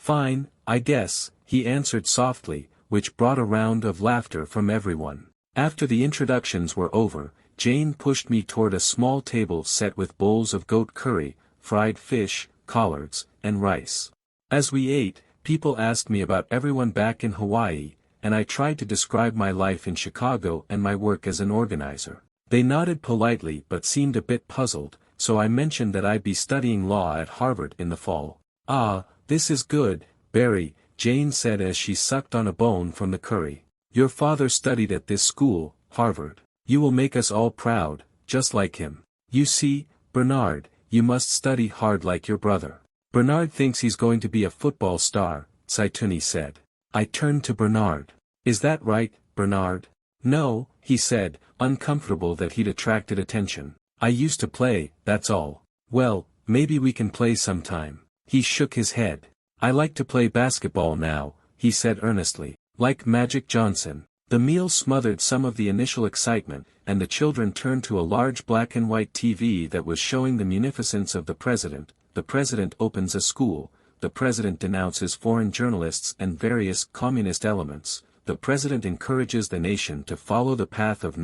Fine, I guess, he answered softly, which brought a round of laughter from everyone. After the introductions were over, Jane pushed me toward a small table set with bowls of goat curry, fried fish, collards, and rice. As we ate, people asked me about everyone back in Hawaii, and I tried to describe my life in Chicago and my work as an organizer. They nodded politely but seemed a bit puzzled, so I mentioned that I'd be studying law at Harvard in the fall. Ah, this is good, Barry, Jane said as she sucked on a bone from the curry. Your father studied at this school, Harvard. You will make us all proud, just like him. You see, Bernard, you must study hard like your brother. Bernard thinks he's going to be a football star, Toni said. I turned to Bernard. Is that right, Bernard? No, he said, uncomfortable that he'd attracted attention. I used to play, that's all. Well, maybe we can play sometime. He shook his head. I like to play basketball now, he said earnestly. Like Magic Johnson. The meal smothered some of the initial excitement, and the children turned to a large black and white TV that was showing the munificence of the president. The president opens a school, the president denounces foreign journalists and various communist elements, the president encourages the nation to follow the path of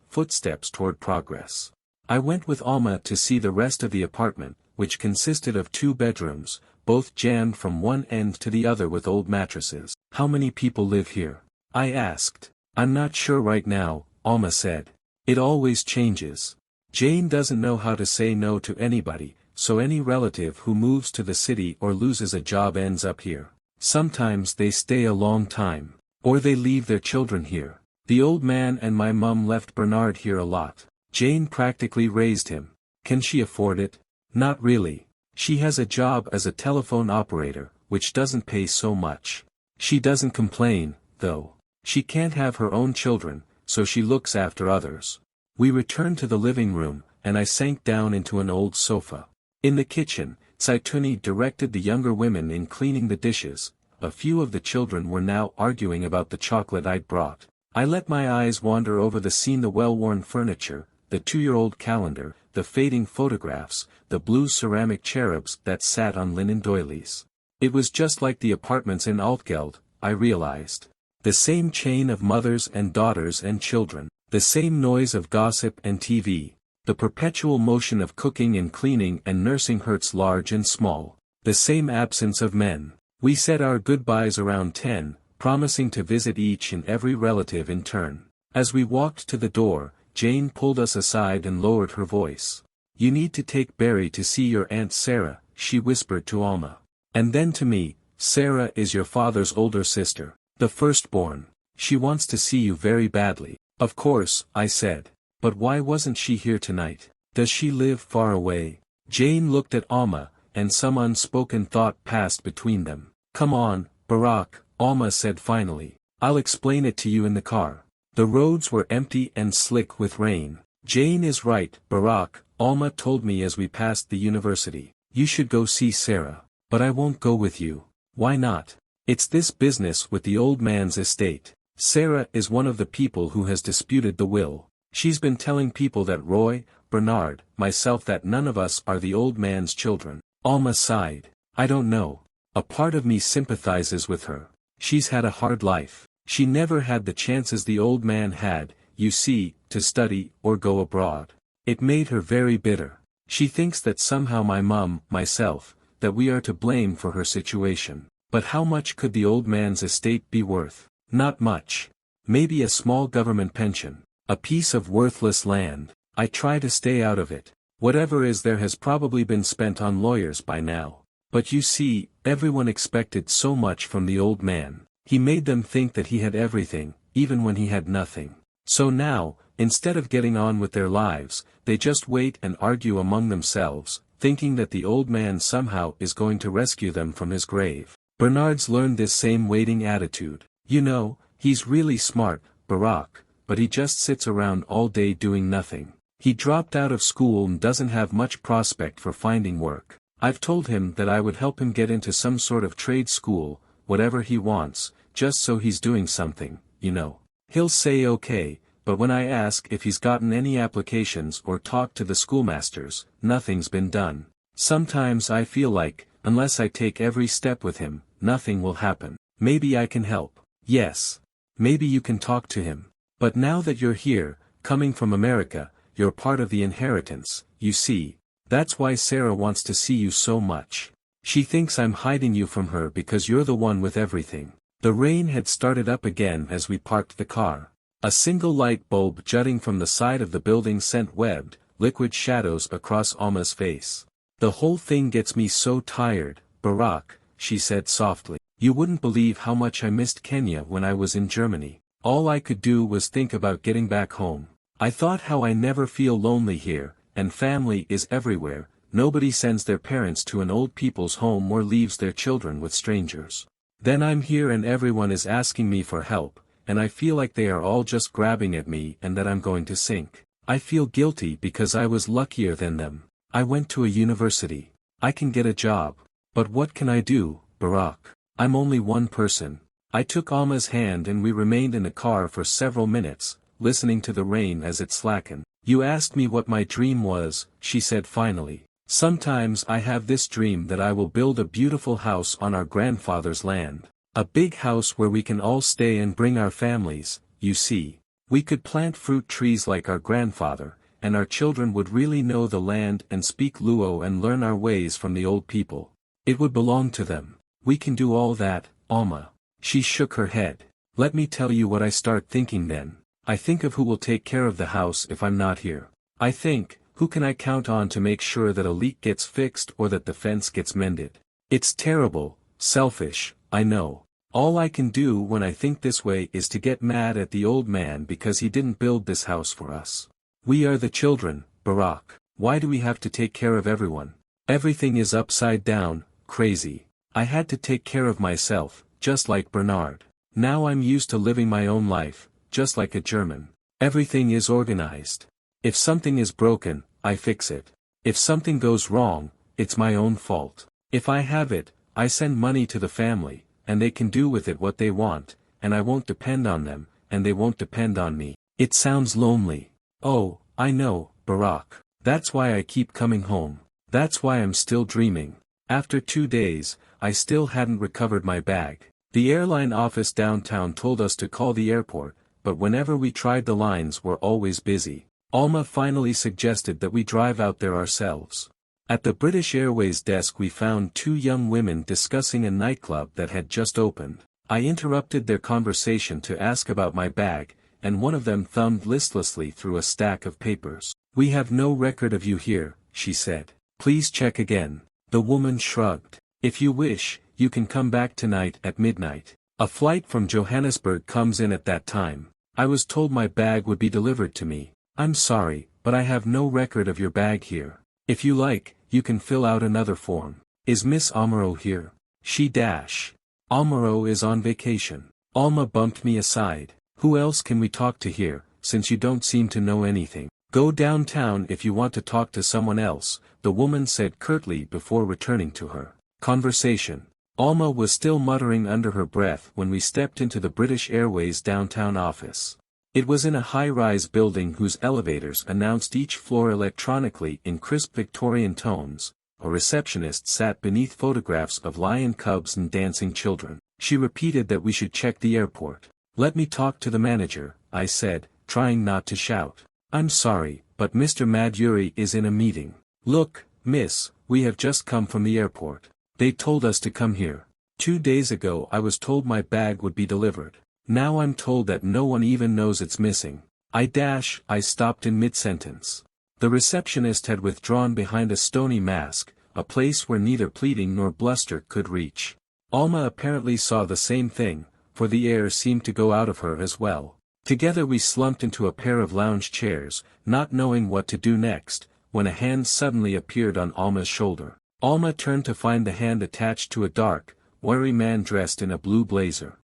footsteps toward progress. I went with Alma to see the rest of the apartment, which consisted of 2 bedrooms, both jammed from one end to the other with old mattresses. How many people live here? I asked. I'm not sure right now, Alma said. It always changes. Jane doesn't know how to say no to anybody, so any relative who moves to the city or loses a job ends up here. Sometimes they stay a long time. Or they leave their children here. The old man and my mum left Bernard here a lot. Jane practically raised him. Can she afford it? Not really. She has a job as a telephone operator, which doesn't pay so much. She doesn't complain, though. She can't have her own children, so she looks after others. We returned to the living room, and I sank down into an old sofa. In the kitchen, Toni directed the younger women in cleaning the dishes. A few of the children were now arguing about the chocolate I'd brought. I let my eyes wander over the scene, the well-worn furniture, the 2-year-old calendar, the fading photographs, the blue ceramic cherubs that sat on linen doilies. It was just like the apartments in Altgeld, I realized. The same chain of mothers and daughters and children, the same noise of gossip and TV, the perpetual motion of cooking and cleaning and nursing hurts large and small, the same absence of men. We said our goodbyes around 10, promising to visit each and every relative in turn. As we walked to the door, Jane pulled us aside and lowered her voice. You need to take Barry to see your Aunt Sarah, she whispered to Alma. And then to me, Sarah is your father's older sister, the firstborn. She wants to see you very badly. Of course, I said. But why wasn't she here tonight? Does she live far away? Jane looked at Alma, and some unspoken thought passed between them. Come on, Barack, Alma said finally. I'll explain it to you in the car. The roads were empty and slick with rain. Jane is right, Barack, Alma told me as we passed the university. You should go see Sarah. But I won't go with you. Why not? It's this business with the old man's estate. Sarah is one of the people who has disputed the will. She's been telling people that Roy, Bernard, myself, that none of us are the old man's children. Alma sighed. I don't know. A part of me sympathizes with her. She's had a hard life. She never had the chances the old man had, you see, to study or go abroad. It made her very bitter. She thinks that somehow my mum, myself, that we are to blame for her situation. But how much could the old man's estate be worth? Not much. Maybe a small government pension. A piece of worthless land. I try to stay out of it. Whatever is there has probably been spent on lawyers by now. But you see, everyone expected so much from the old man. He made them think that he had everything, even when he had nothing. So now, instead of getting on with their lives, they just wait and argue among themselves, thinking that the old man somehow is going to rescue them from his grave. Bernard's learned this same waiting attitude. You know, he's really smart, Barack, but he just sits around all day doing nothing. He dropped out of school and doesn't have much prospect for finding work. I've told him that I would help him get into some sort of trade school, whatever he wants, just so he's doing something, you know. He'll say okay, but when I ask if he's gotten any applications or talked to the schoolmasters, nothing's been done. Sometimes I feel like, Unless I take every step with him, nothing will happen. Maybe I can help. Yes. Maybe you can talk to him. But now that you're here, coming from America, you're part of the inheritance, you see. That's why Sarah wants to see you so much. She thinks I'm hiding you from her because you're the one with everything. The rain had started up again as we parked the car. A single light bulb jutting from the side of the building sent webbed, liquid shadows across Alma's face. The whole thing gets me so tired, Barack, she said softly. You wouldn't believe how much I missed Kenya when I was in Germany. All I could do was think about getting back home. I thought how I never feel lonely here, and family is everywhere. Nobody sends their parents to an old people's home or leaves their children with strangers. Then I'm here and everyone is asking me for help, and I feel like they are all just grabbing at me and that I'm going to sink. I feel guilty because I was luckier than them. I went to a university. I can get a job. But what can I do, Barack? I'm only one person. I took Alma's hand and we remained in the car for several minutes, listening to the rain as it slackened. You asked me what my dream was, she said finally. Sometimes I have this dream that I will build a beautiful house on our grandfather's land. A big house where we can all stay and bring our families, you see. We could plant fruit trees like our grandfather, and our children would really know the land and speak Luo and learn our ways from the old people. It would belong to them. We can do all that, Alma. She shook her head. Let me tell you what I start thinking then. I think of who will take care of the house if I'm not here. I think, who can I count on to make sure that a leak gets fixed or that the fence gets mended? It's terrible, selfish, I know. All I can do when I think this way is to get mad at the old man because he didn't build this house for us. We are the children, Barack. Why do we have to take care of everyone? Everything is upside down, crazy. I had to take care of myself, just like Bernard. Now I'm used to living my own life, just like a German. Everything is organized. If something is broken, I fix it. If something goes wrong, it's my own fault. If I have it, I send money to the family, and they can do with it what they want, and I won't depend on them, and they won't depend on me. It sounds lonely. Oh, I know, Barack. That's why I keep coming home. That's why I'm still dreaming. After 2 days, I still hadn't recovered my bag. The airline office downtown told us to call the airport, but whenever we tried the lines were always busy. Alma finally suggested that we drive out there ourselves. At the British Airways desk we found 2 young women discussing a nightclub that had just opened. I interrupted their conversation to ask about my bag, and one of them thumbed listlessly through a stack of papers. We have no record of you here, she said. Please check again. The woman shrugged. If you wish, you can come back tonight at midnight. A flight from Johannesburg comes in at that time. I was told my bag would be delivered to me. I'm sorry, but I have no record of your bag here. If you like, you can fill out another form. Is Miss Amaro here? She dash. Amaro is on vacation. Alma bumped me aside. Who else can we talk to here, since you don't seem to know anything? Go downtown if you want to talk to someone else, the woman said curtly before returning to her conversation. Alma was still muttering under her breath when we stepped into the British Airways downtown office. It was in a high-rise building whose elevators announced each floor electronically in crisp Victorian tones. A receptionist sat beneath photographs of lion cubs and dancing children. She repeated that we should check the airport. Let me talk to the manager, I said, trying not to shout. I'm sorry, but Mr. Maduri is in a meeting. Look, miss, we have just come from the airport. They told us to come here. 2 days ago I was told my bag would be delivered. Now I'm told that no one even knows it's missing. I stopped in mid-sentence. The receptionist had withdrawn behind a stony mask, a place where neither pleading nor bluster could reach. Alma apparently saw the same thing, for the air seemed to go out of her as well. Together we slumped into a pair of lounge chairs, not knowing what to do next, when a hand suddenly appeared on Alma's shoulder. Alma turned to find the hand attached to a dark, wiry man dressed in a blue blazer.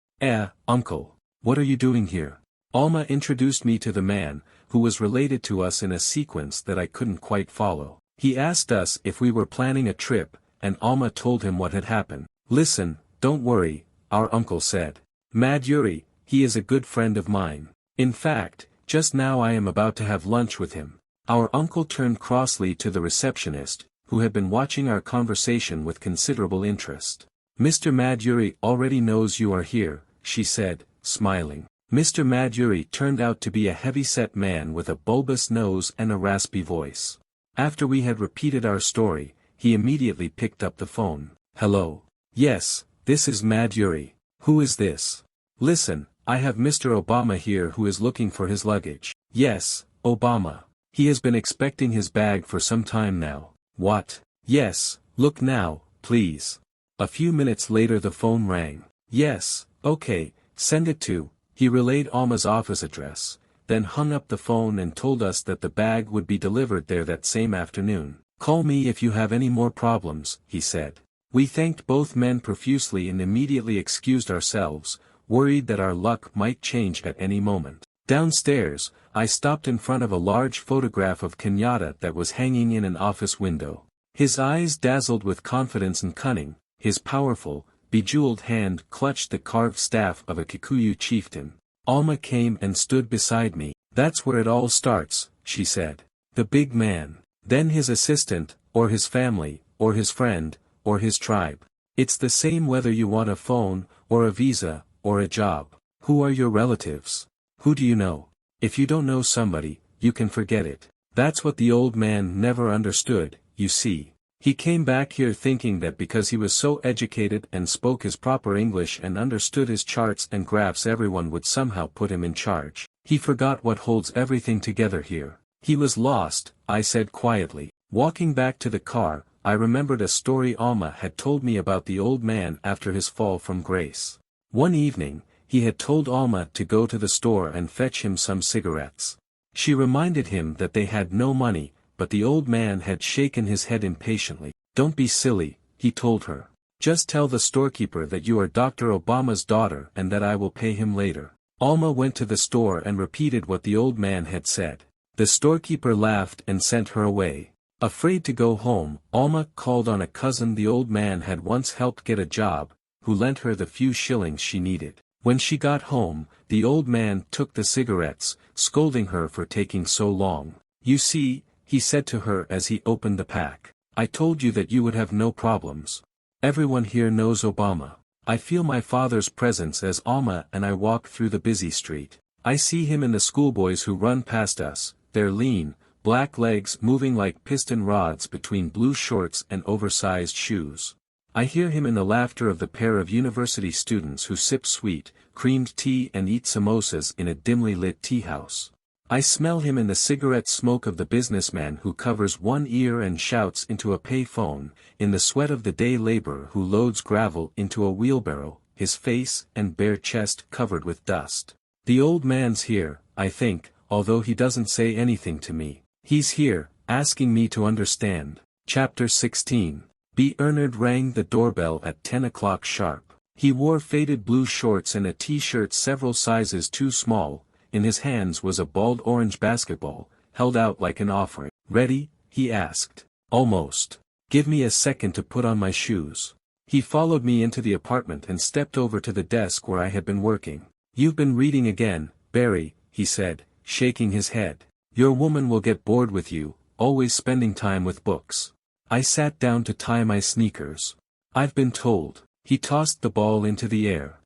Uncle. What are you doing here? Alma introduced me to the man, who was related to us in a sequence that I couldn't quite follow. He asked us if we were planning a trip, and Alma told him what had happened. Listen, don't worry, our uncle said. Maduri, he is a good friend of mine. In fact, just now I am about to have lunch with him. Our uncle turned crossly to the receptionist, who had been watching our conversation with considerable interest. "Mr. Maduri already knows you are here," she said, smiling. Mr. Maduri turned out to be a heavy-set man with a bulbous nose and a raspy voice. After we had repeated our story, he immediately picked up the phone. "Hello. Yes, this is Maduri. Who is this? Listen, I have Mr. Obama here who is looking for his luggage." "Yes, Obama. He has been expecting his bag for some time now." "What?" "Yes, look now, please." A few minutes later the phone rang. "Yes, okay, send it to." He relayed Alma's office address, then hung up the phone and told us that the bag would be delivered there that same afternoon. "Call me if you have any more problems," he said. We thanked both men profusely and immediately excused ourselves, worried that our luck might change at any moment. Downstairs, I stopped in front of a large photograph of Kenyatta that was hanging in an office window. His eyes dazzled with confidence and cunning, his powerful, bejeweled hand clutched the carved staff of a Kikuyu chieftain. Alma came and stood beside me. "That's where it all starts," she said. "The big man. Then his assistant, or his family, or his friend, or his tribe. It's the same whether you want a phone, or a visa, or a job. Who are your relatives? Who do you know? If you don't know somebody, you can forget it." That's what the old man never understood, you see. He came back here thinking that because he was so educated and spoke his proper English and understood his charts and graphs everyone would somehow put him in charge. He forgot what holds everything together here. He was lost, I said quietly. Walking back to the car, I remembered a story Alma had told me about the old man after his fall from grace. One evening, he had told Alma to go to the store and fetch him some cigarettes. She reminded him that they had no money, but the old man had shaken his head impatiently. "Don't be silly," he told her. "Just tell the storekeeper that you are Dr. Obama's daughter and that I will pay him later." Alma went to the store and repeated what the old man had said. The storekeeper laughed and sent her away. Afraid to go home, Alma called on a cousin the old man had once helped get a job, who lent her the few shillings she needed. When she got home, the old man took the cigarettes, scolding her for taking so long. "You see," he said to her as he opened the pack, "I told you that you would have no problems. Everyone here knows Obama." I feel my father's presence as Alma and I walk through the busy street. I see him in the schoolboys who run past us, their lean, black legs moving like piston rods between blue shorts and oversized shoes. I hear him in the laughter of the pair of university students who sip sweet, creamed tea and eat samosas in a dimly lit tea house. I smell him in the cigarette smoke of the businessman who covers one ear and shouts into a pay phone, in the sweat of the day laborer who loads gravel into a wheelbarrow, his face and bare chest covered with dust. The old man's here, I think, although he doesn't say anything to me. He's here, asking me to understand. Chapter 16. Bernard rang the doorbell at 10 o'clock sharp. He wore faded blue shorts and a t-shirt several sizes too small. In his hands was a bald orange basketball, held out like an offering. "Ready?" he asked. "Almost. Give me a second to put on my shoes." He followed me into the apartment and stepped over to the desk where I had been working. "You've been reading again, Barry," he said, shaking his head. "Your woman will get bored with you, always spending time with books." I sat down to tie my sneakers. "I've been told." He tossed the ball into the air.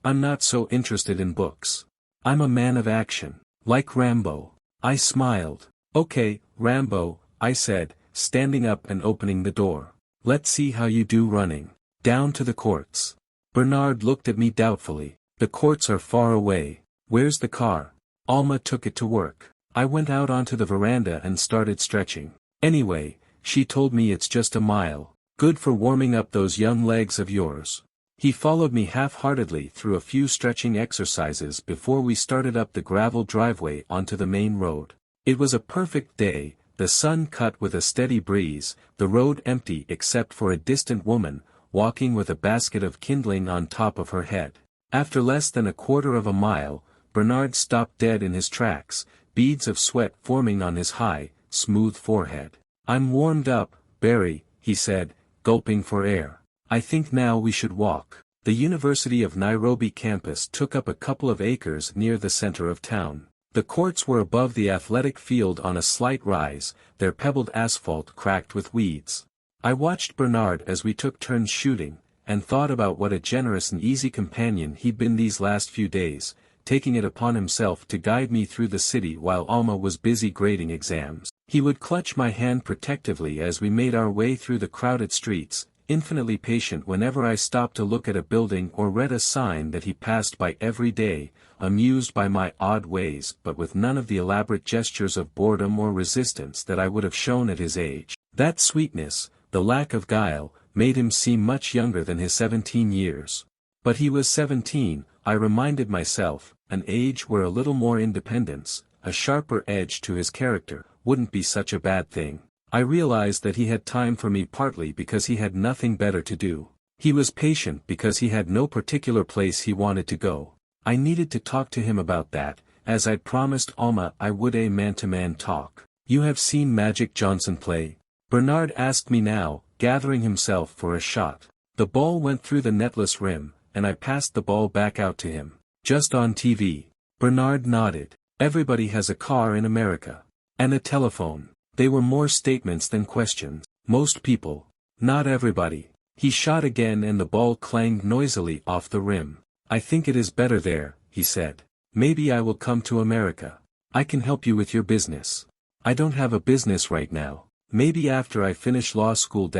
I'm not so interested in books. I'm a man of action, like Rambo." I smiled. "Okay, Rambo," I said, standing up and opening the door. "Let's see how you do running. Down to the courts." Bernard looked at me doubtfully. "The courts are far away. Where's the car?" Alma took it to work. I went out onto the veranda and started stretching. "Anyway," she told me, "it's just a mile. Good for warming up those young legs of yours." He followed me half-heartedly through a few stretching exercises before we started up the gravel driveway onto the main road. It was a perfect day, the sun cut with a steady breeze, the road empty except for a distant woman, walking with a basket of kindling on top of her head. After less than a quarter of a mile, Bernard stopped dead in his tracks, beads of sweat forming on his high, smooth forehead. "I'm warmed up, Barry," he said, gulping for air. "I think now we should walk." The University of Nairobi campus took up a couple of acres near the center of town. The courts were above the athletic field on a slight rise, their pebbled asphalt cracked with weeds. I watched Bernard as we took turns shooting, and thought about what a generous and easy companion he'd been these last few days, taking it upon himself to guide me through the city while Alma was busy grading exams. He would clutch my hand protectively as we made our way through the crowded streets, infinitely patient whenever I stopped to look at a building or read a sign that he passed by every day, amused by my odd ways but with none of the elaborate gestures of boredom or resistance that I would have shown at his age. That sweetness, the lack of guile, made him seem much younger than his 17 years. But he was 17, I reminded myself, an age where a little more independence, a sharper edge to his character, wouldn't be such a bad thing. I realized that he had time for me partly because he had nothing better to do. He was patient because he had no particular place he wanted to go. I needed to talk to him about that, as I'd promised Alma I would. A man-to-man talk. "You have seen Magic Johnson play?" Bernard asked me now, gathering himself for a shot. The ball went through the netless rim, and I passed the ball back out to him. "Just on TV." Bernard nodded. "Everybody has a car in America. And a telephone." They were more statements than questions. "Most people. Not everybody." He shot again and the ball clanged noisily off the rim. "I think it is better there," he said. "Maybe I will come to America. I can help you with your business." "I don't have a business right now. Maybe after I finish law school.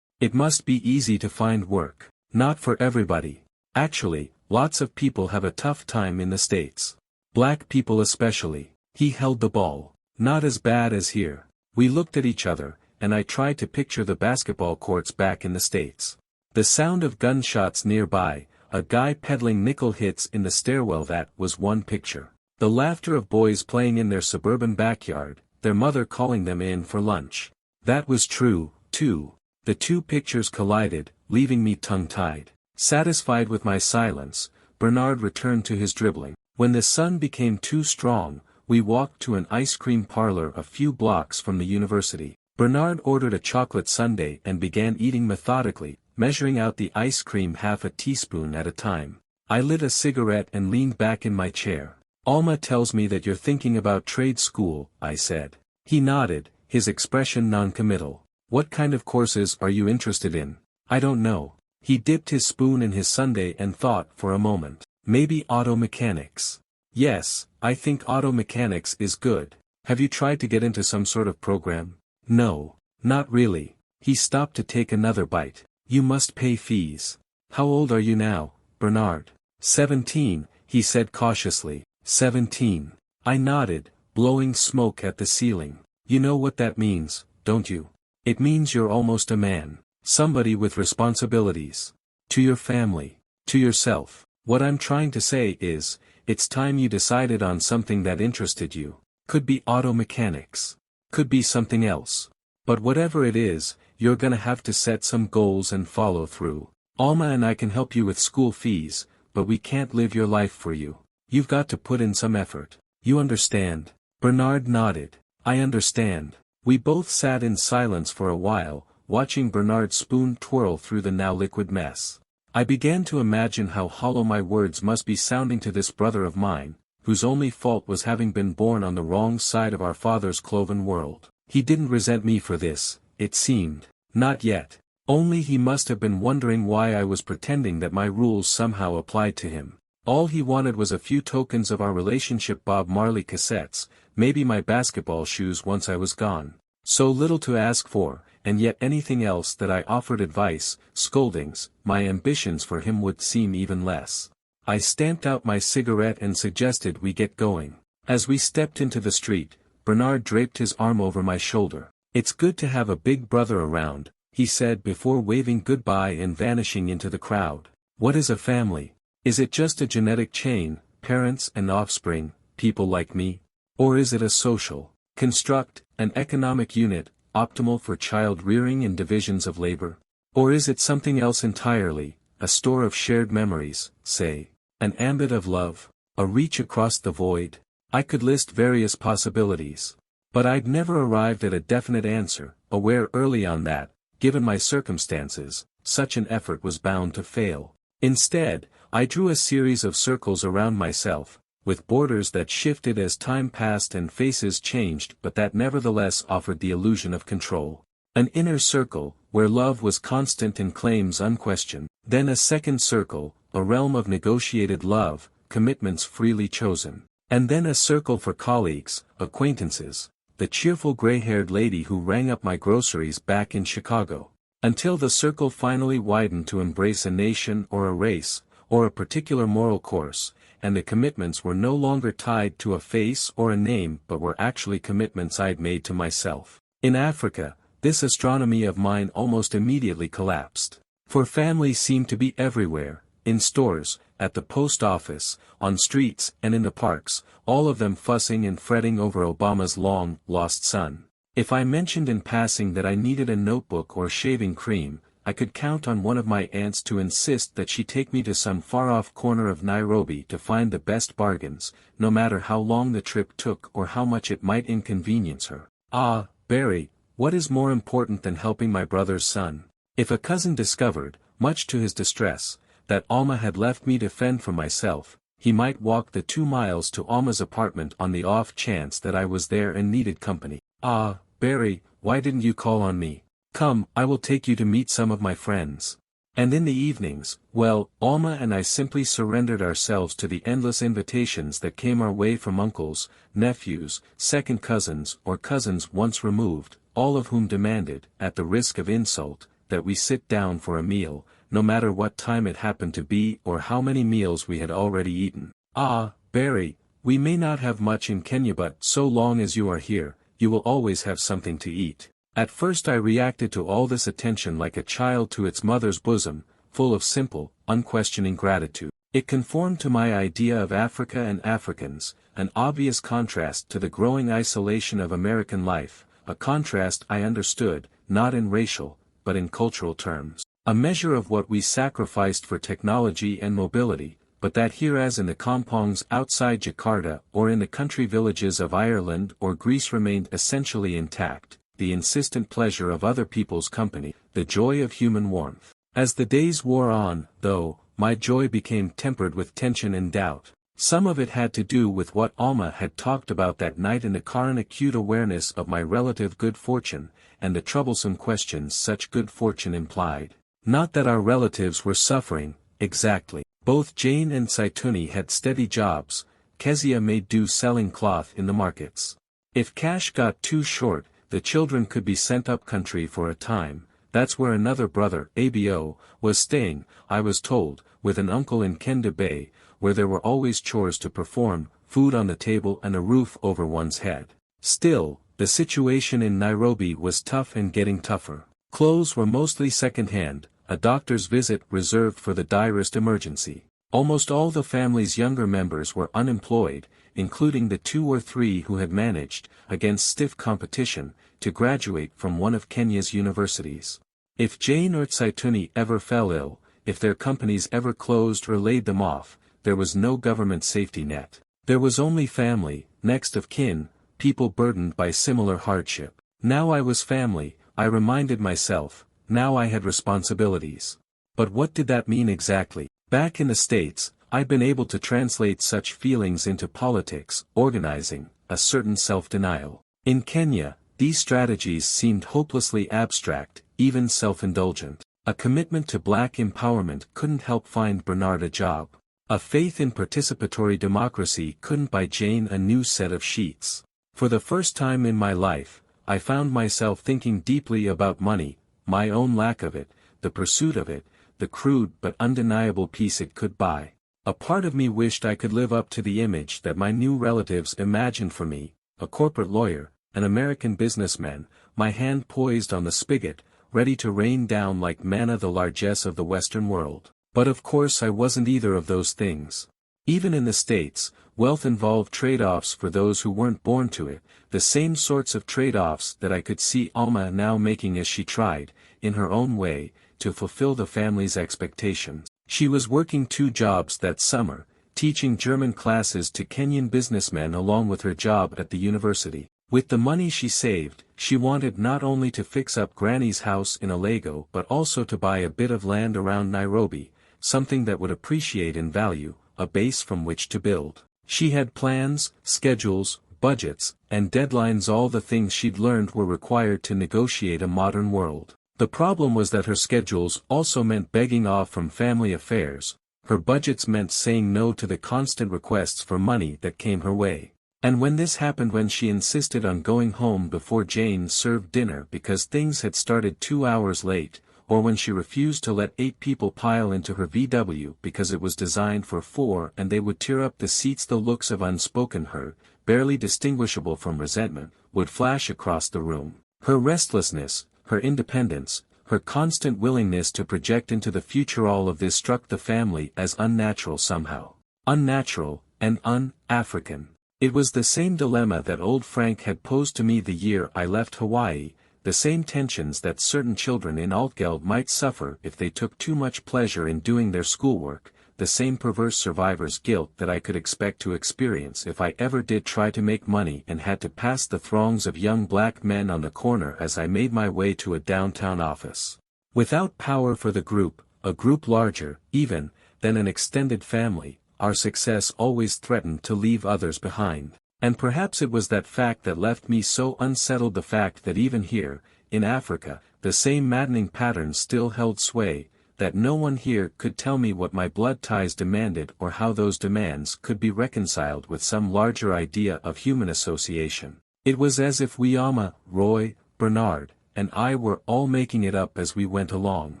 It must be easy to find work." "Not for everybody. Actually, lots of people have a tough time in the States. Black people especially." He held the ball. "Not as bad as here." We looked at each other, and I tried to picture the basketball courts back in the States. The sound of gunshots nearby, a guy peddling nickel hits in the stairwell, that was one picture. The laughter of boys playing in their suburban backyard, their mother calling them in for lunch. That was true, too. The two pictures collided, leaving me tongue-tied. Satisfied with my silence, Bernard returned to his dribbling. When the sun became too strong, we walked to an ice cream parlor a few blocks from the university. Bernard ordered a chocolate sundae and began eating methodically, measuring out the ice cream half a teaspoon at a time. I lit a cigarette and leaned back in my chair. "Alma tells me that you're thinking about trade school," I said. He nodded, his expression non-committal. "What kind of courses are you interested in?" "I don't know." He dipped his spoon in his sundae and thought for a moment. "Maybe auto mechanics." "Yes, I think auto mechanics is good. Have you tried to get into some sort of program?" "No, not really." He stopped to take another bite. "You must pay fees." "How old are you now, Bernard?" 17, he said cautiously. 17. I nodded, blowing smoke at the ceiling. "You know what that means, don't you? It means you're almost a man. Somebody with responsibilities. To your family. To yourself. What I'm trying to say is, it's time you decided on something that interested you. Could be auto mechanics. Could be something else. But whatever it is, you're gonna have to set some goals and follow through. Alma and I can help you with school fees, but we can't live your life for you. You've got to put in some effort. You understand?" Bernard nodded. "I understand." We both sat in silence for a while, watching Bernard's spoon twirl through the now liquid mess. I began to imagine how hollow my words must be sounding to this brother of mine, whose only fault was having been born on the wrong side of our father's cloven world. He didn't resent me for this, it seemed. Not yet. Only he must have been wondering why I was pretending that my rules somehow applied to him. All he wanted was a few tokens of our relationship: Bob Marley cassettes, maybe my basketball shoes once I was gone. So little to ask for, and yet anything else that I offered, advice, scoldings, my ambitions for him would seem even less. I stamped out my cigarette and suggested we get going. As we stepped into the street, Bernard draped his arm over my shoulder. "It's good to have a big brother around," he said before waving goodbye and vanishing into the crowd. "What is a family? Is it just a genetic chain, parents and offspring, people like me? Or is it a social construct, an economic unit, optimal for child rearing and divisions of labor? Or is it something else entirely, a store of shared memories, say, an ambit of love, a reach across the void?" I could list various possibilities. But I'd never arrived at a definite answer, aware early on that, given my circumstances, such an effort was bound to fail. Instead, I drew a series of circles around myself, with borders that shifted as time passed and faces changed but that nevertheless offered the illusion of control. An inner circle, where love was constant and claims unquestioned, then a second circle, a realm of negotiated love, commitments freely chosen. And then a circle for colleagues, acquaintances, the cheerful gray-haired lady who rang up my groceries back in Chicago. Until the circle finally widened to embrace a nation or a race, or a particular moral course, and the commitments were no longer tied to a face or a name but were actually commitments I'd made to myself. In Africa, this astronomy of mine almost immediately collapsed. For family seemed to be everywhere, in stores, at the post office, on streets and in the parks, all of them fussing and fretting over Obama's long-lost son. If I mentioned in passing that I needed a notebook or shaving cream, I could count on one of my aunts to insist that she take me to some far-off corner of Nairobi to find the best bargains, no matter how long the trip took or how much it might inconvenience her. Ah, Barry, what is more important than helping my brother's son? If a cousin discovered, much to his distress, that Alma had left me to fend for myself, he might walk the 2 miles to Alma's apartment on the off chance that I was there and needed company. Ah, Barry, why didn't you call on me? Come, I will take you to meet some of my friends. And in the evenings, well, Alma and I simply surrendered ourselves to the endless invitations that came our way from uncles, nephews, second cousins or cousins once removed, all of whom demanded, at the risk of insult, that we sit down for a meal, no matter what time it happened to be or how many meals we had already eaten. Ah, Barry, we may not have much in Kenya but so long as you are here, you will always have something to eat. At first I reacted to all this attention like a child to its mother's bosom, full of simple, unquestioning gratitude. It conformed to my idea of Africa and Africans, an obvious contrast to the growing isolation of American life, a contrast I understood, not in racial, but in cultural terms. A measure of what we sacrificed for technology and mobility, but that here as in the kampongs outside Jakarta or in the country villages of Ireland or Greece remained essentially intact, the insistent pleasure of other people's company, the joy of human warmth. As the days wore on, though, my joy became tempered with tension and doubt. Some of it had to do with what Alma had talked about that night in the car, an acute awareness of my relative good fortune, and the troublesome questions such good fortune implied. Not that our relatives were suffering, exactly. Both Jane and Saituni had steady jobs, Kezia made do selling cloth in the markets. If cash got too short, the children could be sent up country for a time. That's where another brother, ABO, was staying, I was told, with an uncle in Kenda Bay, where there were always chores to perform, food on the table and a roof over one's head. Still, the situation in Nairobi was tough and getting tougher. Clothes were mostly second-hand, a doctor's visit reserved for the direst emergency. Almost all the family's younger members were unemployed, including the 2 or 3 who had managed, against stiff competition, to graduate from one of Kenya's universities. If Jane or Saituni ever fell ill, if their companies ever closed or laid them off, there was no government safety net. There was only family, next of kin, people burdened by similar hardship. Now I was family, I reminded myself, now I had responsibilities. But what did that mean exactly? Back in the States, I'd been able to translate such feelings into politics, organizing, a certain self-denial. In Kenya, these strategies seemed hopelessly abstract, even self-indulgent. A commitment to black empowerment couldn't help find Bernard a job. A faith in participatory democracy couldn't buy Jane a new set of sheets. For the first time in my life, I found myself thinking deeply about money, my own lack of it, the pursuit of it, the crude but undeniable peace it could buy. A part of me wished I could live up to the image that my new relatives imagined for me, a corporate lawyer, an American businessman, my hand poised on the spigot, ready to rain down like manna the largesse of the Western world. But of course I wasn't either of those things. Even in the States, wealth involved trade-offs for those who weren't born to it, the same sorts of trade-offs that I could see Alma now making as she tried, in her own way, to fulfill the family's expectations. She was working 2 jobs that summer, teaching German classes to Kenyan businessmen along with her job at the university. With the money she saved, she wanted not only to fix up Granny's house in Alego but also to buy a bit of land around Nairobi, something that would appreciate in value, a base from which to build. She had plans, schedules, budgets, and deadlines, all the things she'd learned were required to negotiate a modern world. The problem was that her schedules also meant begging off from family affairs, her budgets meant saying no to the constant requests for money that came her way. And when this happened, when she insisted on going home before Jane served dinner because things had started 2 hours late, or when she refused to let 8 people pile into her VW because it was designed for 4 and they would tear up the seats, the looks of unspoken hurt, barely distinguishable from resentment, would flash across the room. Her restlessness, her independence, her constant willingness to project into the future, all of this struck the family as unnatural somehow. Unnatural, and un-African. It was the same dilemma that old Frank had posed to me the year I left Hawaii, the same tensions that certain children in Altgeld might suffer if they took too much pleasure in doing their schoolwork, the same perverse survivor's guilt that I could expect to experience if I ever did try to make money and had to pass the throngs of young black men on the corner as I made my way to a downtown office. Without power for the group, a group larger, even, than an extended family, our success always threatened to leave others behind. And perhaps it was that fact that left me so unsettled, the fact that even here, in Africa, the same maddening patterns still held sway, that no one here could tell me what my blood ties demanded or how those demands could be reconciled with some larger idea of human association. It was as if we, Alma, Roy, Bernard, and I were all making it up as we went along.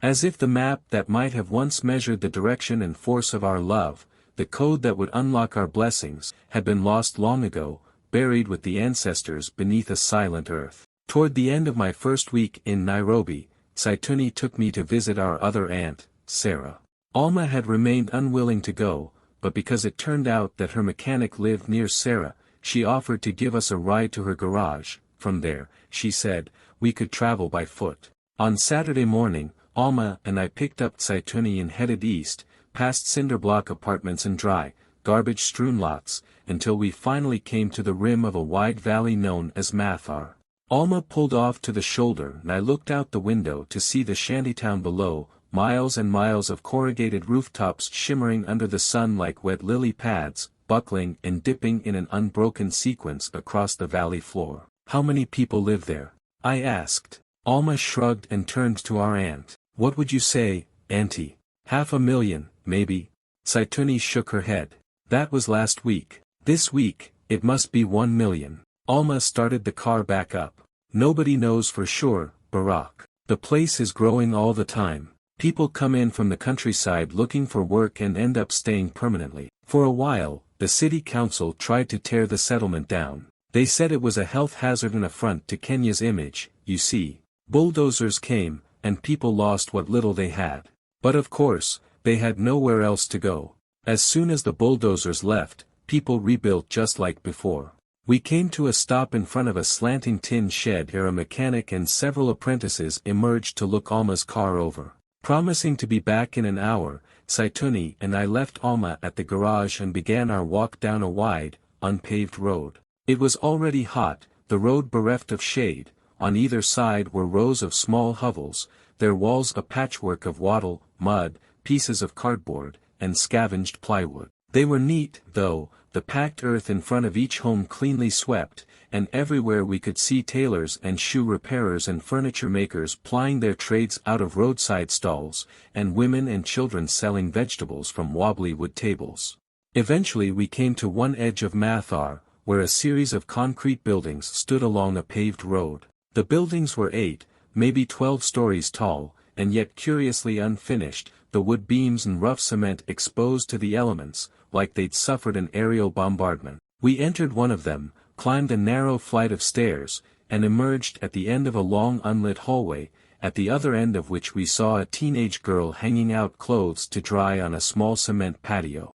As if the map that might have once measured the direction and force of our love, the code that would unlock our blessings, had been lost long ago, buried with the ancestors beneath a silent earth. Toward the end of my first week in Nairobi, Toni took me to visit our other aunt, Sarah. Alma had remained unwilling to go, but because it turned out that her mechanic lived near Sarah, she offered to give us a ride to her garage. From there, she said, we could travel by foot. On Saturday morning, Alma and I picked up Toni and headed east, past cinder-block apartments and dry, garbage-strewn lots, until we finally came to the rim of a wide valley known as Mathar. Alma pulled off to the shoulder and I looked out the window to see the shantytown below, miles and miles of corrugated rooftops shimmering under the sun like wet lily pads, buckling and dipping in an unbroken sequence across the valley floor. How many people live there? I asked. Alma shrugged and turned to our aunt. What would you say, Auntie? 500,000, maybe? Toni shook her head. That was last week. This week, it must be 1 million. Alma started the car back up. Nobody knows for sure, Barack. The place is growing all the time. People come in from the countryside looking for work and end up staying permanently. For a while, the city council tried to tear the settlement down. They said it was a health hazard and affront to Kenya's image, you see. Bulldozers came, and people lost what little they had. But of course, they had nowhere else to go. As soon as the bulldozers left, people rebuilt just like before. We came to a stop in front of a slanting tin shed where a mechanic and several apprentices emerged to look Alma's car over. Promising to be back in an hour, Toni and I left Alma at the garage and began our walk down a wide, unpaved road. It was already hot, the road bereft of shade. On either side were rows of small hovels, their walls a patchwork of wattle, mud, pieces of cardboard, and scavenged plywood. They were neat, though, the packed earth in front of each home cleanly swept, and everywhere we could see tailors and shoe repairers and furniture makers plying their trades out of roadside stalls, and women and children selling vegetables from wobbly wood tables. Eventually we came to one edge of Mathar, where a series of concrete buildings stood along a paved road. The buildings were 8, maybe 12 stories tall, and yet curiously unfinished, the wood beams and rough cement exposed to the elements, like they'd suffered an aerial bombardment. We entered one of them, climbed a narrow flight of stairs, and emerged at the end of a long unlit hallway, at the other end of which we saw a teenage girl hanging out clothes to dry on a small cement patio.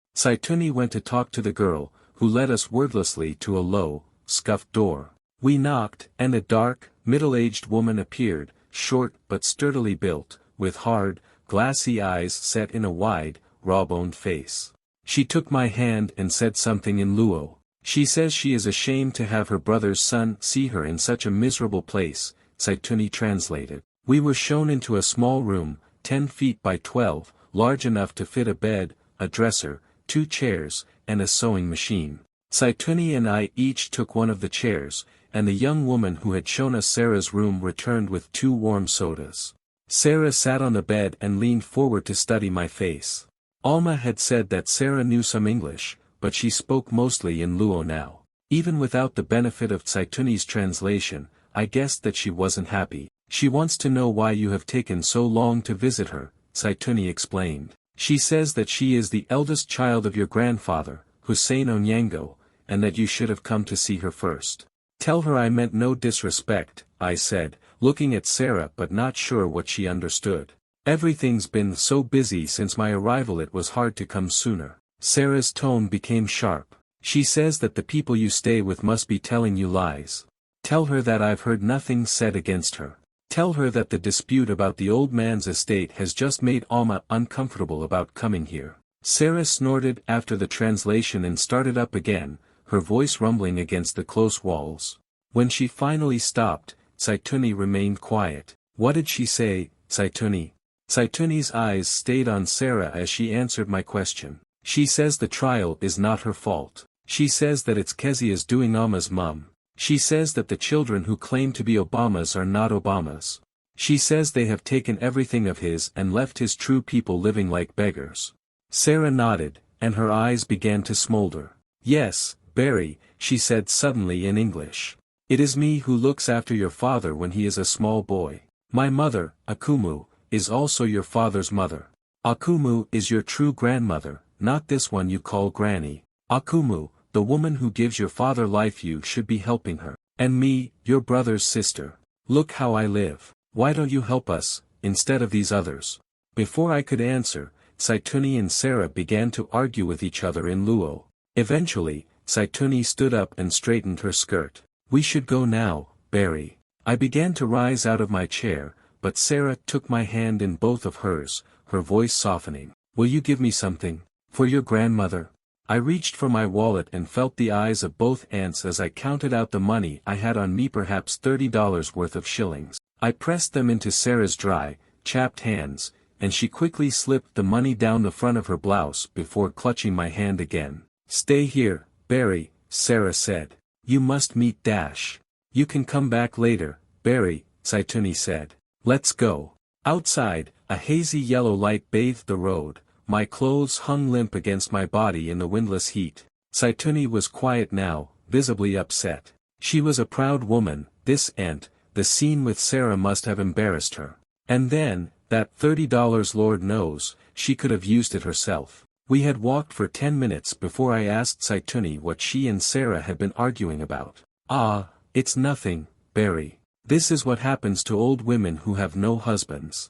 Toni went to talk to the girl, who led us wordlessly to a low, scuffed door. We knocked, and a dark, middle-aged woman appeared, short but sturdily built, with hard, glassy eyes set in a wide, raw-boned face. She took my hand and said something in Luo. She says she is ashamed to have her brother's son see her in such a miserable place, Toni translated. We were shown into a small room, 10 feet by 12, large enough to fit a bed, a dresser, 2 chairs, and a sewing machine. Toni and I each took one of the chairs, and the young woman who had shown us Sarah's room returned with 2 warm sodas. Sarah sat on the bed and leaned forward to study my face. Alma had said that Sarah knew some English, but she spoke mostly in Luo now. Even without the benefit of Toni's translation, I guessed that she wasn't happy. She wants to know why you have taken so long to visit her, Toni explained. She says that she is the eldest child of your grandfather, Hussein Onyango, and that you should have come to see her first. Tell her I meant no disrespect, I said, looking at Sarah but not sure what she understood. Everything's been so busy since my arrival it was hard to come sooner. Sarah's tone became sharp. She says that the people you stay with must be telling you lies. Tell her that I've heard nothing said against her. Tell her that the dispute about the old man's estate has just made Alma uncomfortable about coming here. Sarah snorted after the translation and started up again, her voice rumbling against the close walls. When she finally stopped, Toni remained quiet. What did she say, Toni? Toni's eyes stayed on Sarah as she answered my question. She says the trial is not her fault. She says that it's Kezia's doing, Alma's mum. She says that the children who claim to be Obamas are not Obamas. She says they have taken everything of his and left his true people living like beggars. Sarah nodded, and her eyes began to smolder. Yes, Barry, she said suddenly in English. It is me who looks after your father when he is a small boy. My mother, Akumu, is also your father's mother. Akumu is your true grandmother, not this one you call Granny. Akumu, the woman who gives your father life, you should be helping her. And me, your brother's sister. Look how I live. Why don't you help us, instead of these others? Before I could answer, Toni and Sarah began to argue with each other in Luo. Eventually, Toni stood up and straightened her skirt. We should go now, Barry. I began to rise out of my chair, but Sarah took my hand in both of hers, her voice softening. Will you give me something? For your grandmother? I reached for my wallet and felt the eyes of both aunts as I counted out the money I had on me, perhaps $30 worth of shillings. I pressed them into Sarah's dry, chapped hands, and she quickly slipped the money down the front of her blouse before clutching my hand again. Stay here, Barry, Sarah said. You must meet Dash. You can come back later, Barry, Toni said. Let's go. Outside, a hazy yellow light bathed the road. My clothes hung limp against my body in the windless heat. Toni was quiet now, visibly upset. She was a proud woman, this aunt. The scene with Sarah must have embarrassed her. And then, that $30, Lord knows, she could have used it herself. We had walked for 10 minutes before I asked Toni what she and Sarah had been arguing about. Ah, it's nothing, Barry. This is what happens to old women who have no husbands.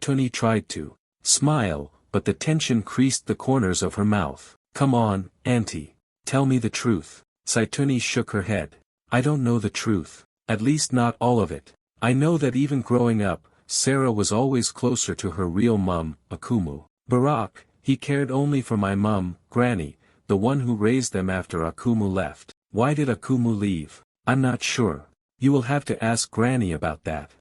Toni tried to smile, but the tension creased the corners of her mouth. Come on, Auntie. Tell me the truth. Toni shook her head. I don't know the truth. At least not all of it. I know that even growing up, Sarah was always closer to her real mum, Akumu. Barack, he cared only for my mum, Granny, the one who raised them after Akumu left. Why did Akumu leave? I'm not sure. You will have to ask Granny about that.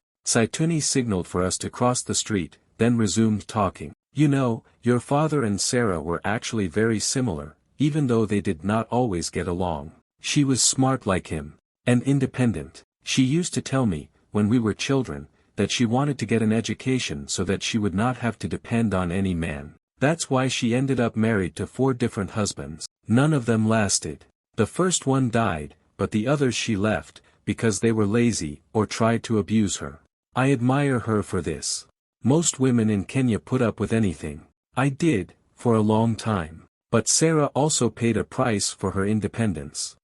Toni signaled for us to cross the street, then resumed talking. You know, your father and Sarah were actually very similar, even though they did not always get along. She was smart like him. And independent. She used to tell me, when we were children, that she wanted to get an education so that she would not have to depend on any man. That's why she ended up married to 4 different husbands. None of them lasted. The first one died, but the others she left, because they were lazy, or tried to abuse her. I admire her for this. Most women in Kenya put up with anything. I did, for a long time. But Sarah also paid a price for her independence.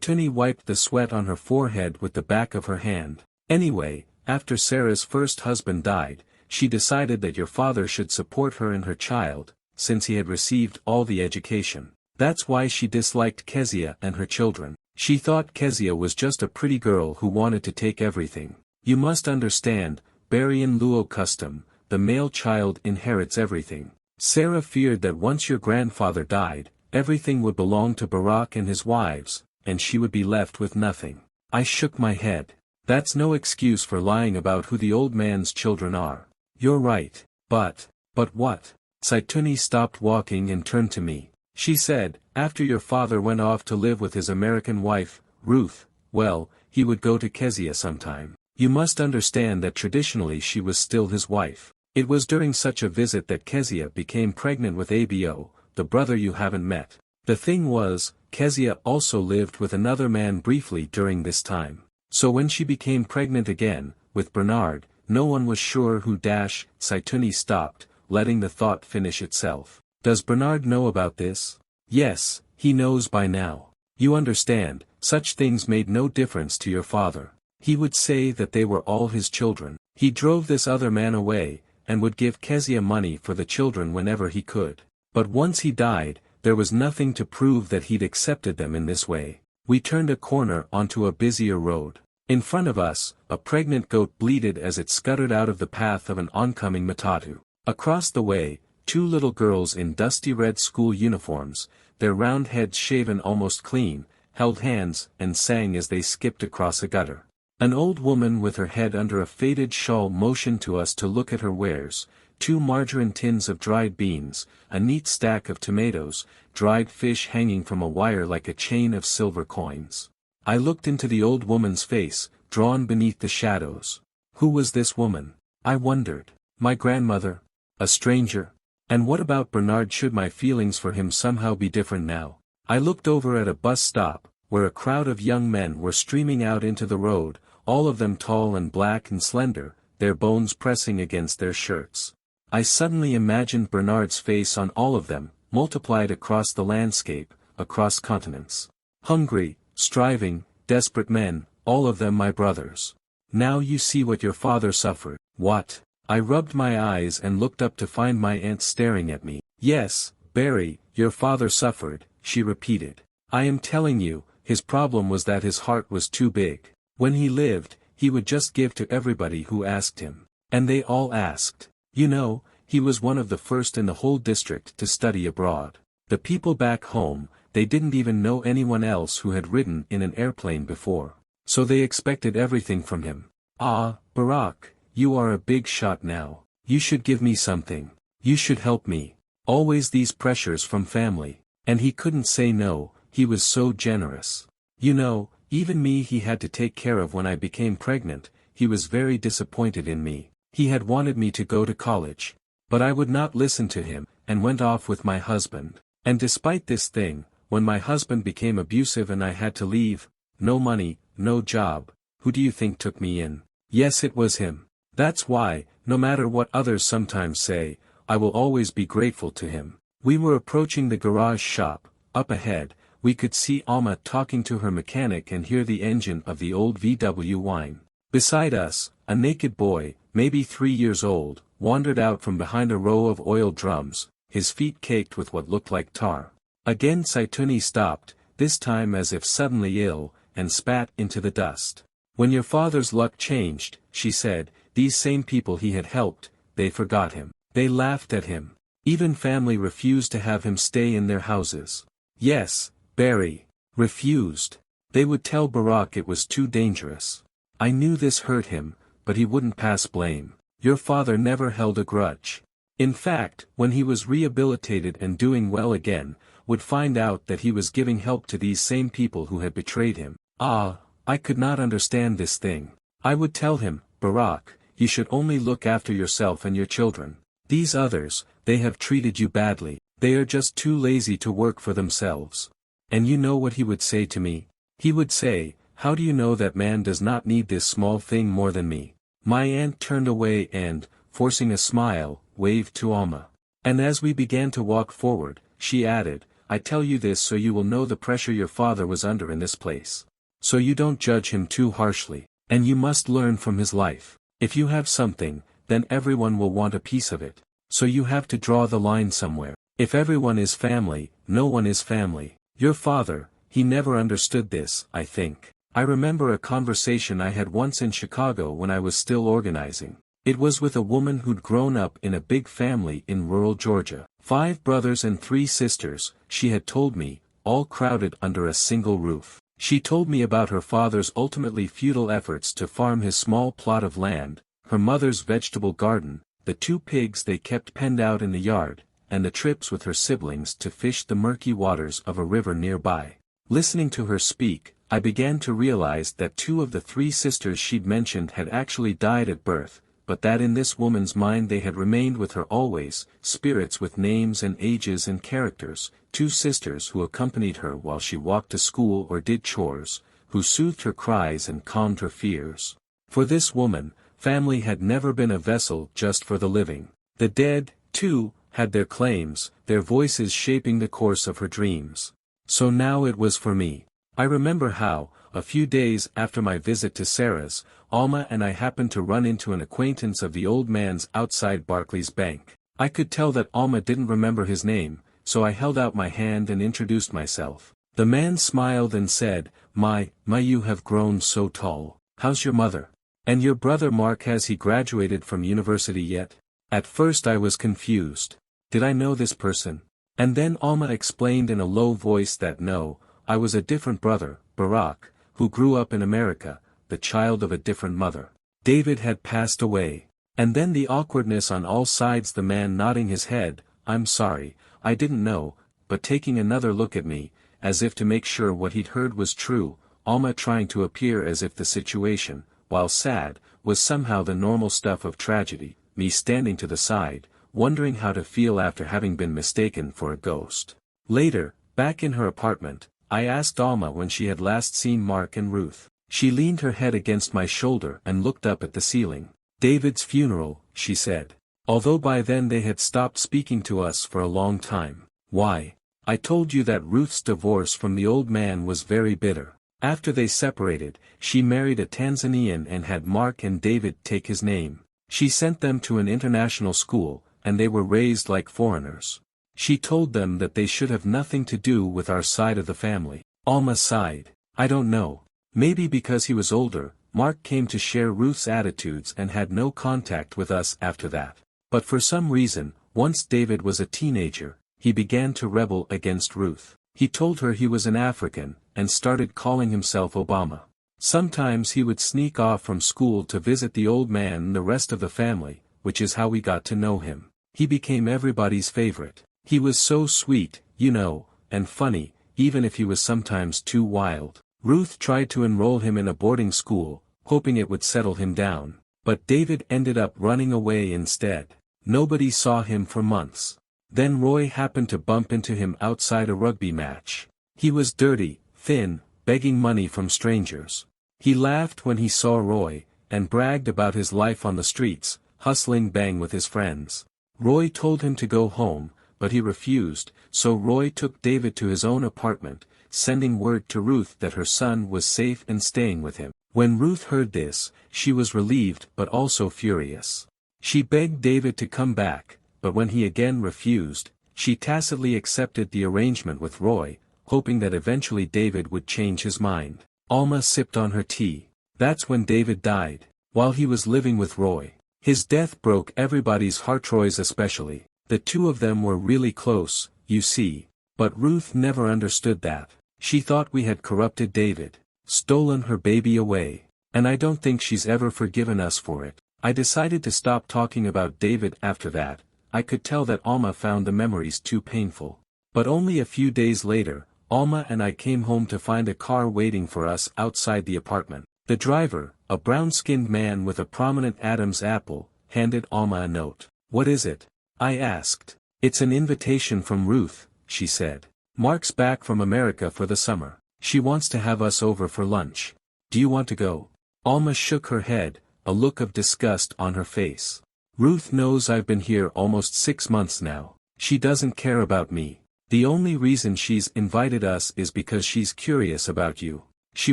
Toni wiped the sweat on her forehead with the back of her hand. Anyway, after Sarah's first husband died, she decided that your father should support her and her child, since he had received all the education. That's why she disliked Kezia and her children. She thought Kezia was just a pretty girl who wanted to take everything. You must understand, Barian Luo custom, the male child inherits everything. Sarah feared that once your grandfather died, everything would belong to Barack and his wives, and she would be left with nothing. I shook my head. That's no excuse for lying about who the old man's children are. You're right. But what? Toni stopped walking and turned to me. She said, after your father went off to live with his American wife, Ruth, well, he would go to Kezia sometime. You must understand that traditionally she was still his wife. It was during such a visit that Kezia became pregnant with Abo, the brother you haven't met. The thing was, Kezia also lived with another man briefly during this time. So when she became pregnant again, with Bernard, no one was sure who Toni stopped, letting the thought finish itself. Does Bernard know about this? Yes, he knows by now. You understand, such things made no difference to your father. He would say that they were all his children. He drove this other man away, and would give Kezia money for the children whenever he could. But once he died, there was nothing to prove that he'd accepted them in this way. We turned a corner onto a busier road. In front of us, a pregnant goat bleated as it scuttered out of the path of an oncoming matatu. Across the way, two little girls in dusty red school uniforms, their round heads shaven almost clean, held hands and sang as they skipped across a gutter. An old woman with her head under a faded shawl motioned to us to look at her wares, 2 margarine tins of dried beans, a neat stack of tomatoes, dried fish hanging from a wire like a chain of silver coins. I looked into the old woman's face, drawn beneath the shadows. Who was this woman? I wondered. My grandmother? A stranger? And what about Bernard? Should my feelings for him somehow be different now? I looked over at a bus stop, where a crowd of young men were streaming out into the road, all of them tall and black and slender, their bones pressing against their shirts. I suddenly imagined Bernard's face on all of them, multiplied across the landscape, across continents. Hungry, striving, desperate men, all of them my brothers. Now you see what your father suffered. What? I rubbed my eyes and looked up to find my aunt staring at me. Yes, Barry, your father suffered, she repeated. I am telling you, his problem was that his heart was too big. When he lived, he would just give to everybody who asked him. And they all asked. You know, he was one of the first in the whole district to study abroad. The people back home, they didn't even know anyone else who had ridden in an airplane before. So they expected everything from him. Ah, Barack, you are a big shot now. You should give me something. You should help me. Always these pressures from family. And he couldn't say no, he was so generous. You know, even me he had to take care of when I became pregnant. He was very disappointed in me. He had wanted me to go to college. But I would not listen to him, and went off with my husband. And despite this thing, when my husband became abusive and I had to leave, no money, no job, who do you think took me in? Yes, it was him. That's why, no matter what others sometimes say, I will always be grateful to him. We were approaching the garage shop. Up ahead, we could see Alma talking to her mechanic and hear the engine of the old VW whine. Beside us, a naked boy, maybe 3 years old, wandered out from behind a row of oil drums, his feet caked with what looked like tar. Again Toni stopped, this time as if suddenly ill, and spat into the dust. When your father's luck changed, she said, these same people he had helped, they forgot him. They laughed at him. Even family refused to have him stay in their houses. Yes, Barry. Refused. They would tell Barack it was too dangerous. I knew this hurt him, but he wouldn't pass blame. Your father never held a grudge. In fact, when he was rehabilitated and doing well again, would find out that he was giving help to these same people who had betrayed him. Ah, I could not understand this thing. I would tell him, Barack, you should only look after yourself and your children. These others, they have treated you badly, they are just too lazy to work for themselves. And you know what he would say to me? He would say, how do you know that man does not need this small thing more than me? My aunt turned away and, forcing a smile, waved to Alma. And as we began to walk forward, she added, I tell you this so you will know the pressure your father was under in this place. So you don't judge him too harshly, and you must learn from his life. If you have something, then everyone will want a piece of it. So you have to draw the line somewhere. If everyone is family, no one is family. Your father, he never understood this, I think. I remember a conversation I had once in Chicago when I was still organizing. It was with a woman who'd grown up in a big family in rural Georgia. 5 brothers and 3 sisters, she had told me, all crowded under a single roof. She told me about her father's ultimately futile efforts to farm his small plot of land, her mother's vegetable garden, the 2 pigs they kept penned out in the yard, and the trips with her siblings to fish the murky waters of a river nearby. Listening to her speak, I began to realize that 2 of the 3 sisters she'd mentioned had actually died at birth, but that in this woman's mind they had remained with her always, spirits with names and ages and characters, 2 sisters who accompanied her while she walked to school or did chores, who soothed her cries and calmed her fears. For this woman, family had never been a vessel just for the living. The dead, too, had their claims, their voices shaping the course of her dreams. So now it was for me. I remember how, a few days after my visit to Sarah's, Alma and I happened to run into an acquaintance of the old man's outside Barclays Bank. I could tell that Alma didn't remember his name, so I held out my hand and introduced myself. The man smiled and said, My, you have grown so tall. How's your mother? And your brother Mark, has he graduated from university yet? At first I was confused. Did I know this person? And then Alma explained in a low voice that no, I was a different brother, Barack, who grew up in America, the child of a different mother. David had passed away. And then the awkwardness on all sides, the man nodding his head, I'm sorry, I didn't know, but taking another look at me, as if to make sure what he'd heard was true, Alma trying to appear as if the situation, while sad, was somehow the normal stuff of tragedy, me standing to the side, wondering how to feel after having been mistaken for a ghost. Later, back in her apartment, I asked Alma when she had last seen Mark and Ruth. She leaned her head against my shoulder and looked up at the ceiling. David's funeral, she said. Although by then they had stopped speaking to us for a long time. Why? I told you that Ruth's divorce from the old man was very bitter. After they separated, she married a Tanzanian and had Mark and David take his name. She sent them to an international school, and they were raised like foreigners. She told them that they should have nothing to do with our side of the family. Alma sighed. I don't know. Maybe because he was older, Mark came to share Ruth's attitudes and had no contact with us after that. But for some reason, once David was a teenager, he began to rebel against Ruth. He told her he was an African, and started calling himself Obama. Sometimes he would sneak off from school to visit the old man and the rest of the family, which is how we got to know him. He became everybody's favorite. He was so sweet, you know, and funny, even if he was sometimes too wild. Ruth tried to enroll him in a boarding school, hoping it would settle him down. But David ended up running away instead. Nobody saw him for months. Then Roy happened to bump into him outside a rugby match. He was dirty, thin, begging money from strangers. He laughed when he saw Roy, and bragged about his life on the streets, hustling bang with his friends. Roy told him to go home, but he refused, so Roy took David to his own apartment, sending word to Ruth that her son was safe and staying with him. When Ruth heard this, she was relieved but also furious. She begged David to come back, but when he again refused, she tacitly accepted the arrangement with Roy, hoping that eventually David would change his mind. Alma sipped on her tea. That's when David died, while he was living with Roy. His death broke everybody's heart, Roy's especially. The 2 of them were really close, you see, but Ruth never understood that. She thought we had corrupted David, stolen her baby away, and I don't think she's ever forgiven us for it. I decided to stop talking about David after that. I could tell that Alma found the memories too painful. But only a few days later, Alma and I came home to find a car waiting for us outside the apartment. The driver, a brown-skinned man with a prominent Adam's apple, handed Alma a note. What is it? I asked. It's an invitation from Ruth, she said. Mark's back from America for the summer. She wants to have us over for lunch. Do you want to go? Alma shook her head, a look of disgust on her face. Ruth knows I've been here almost 6 months now. She doesn't care about me. The only reason she's invited us is because she's curious about you. She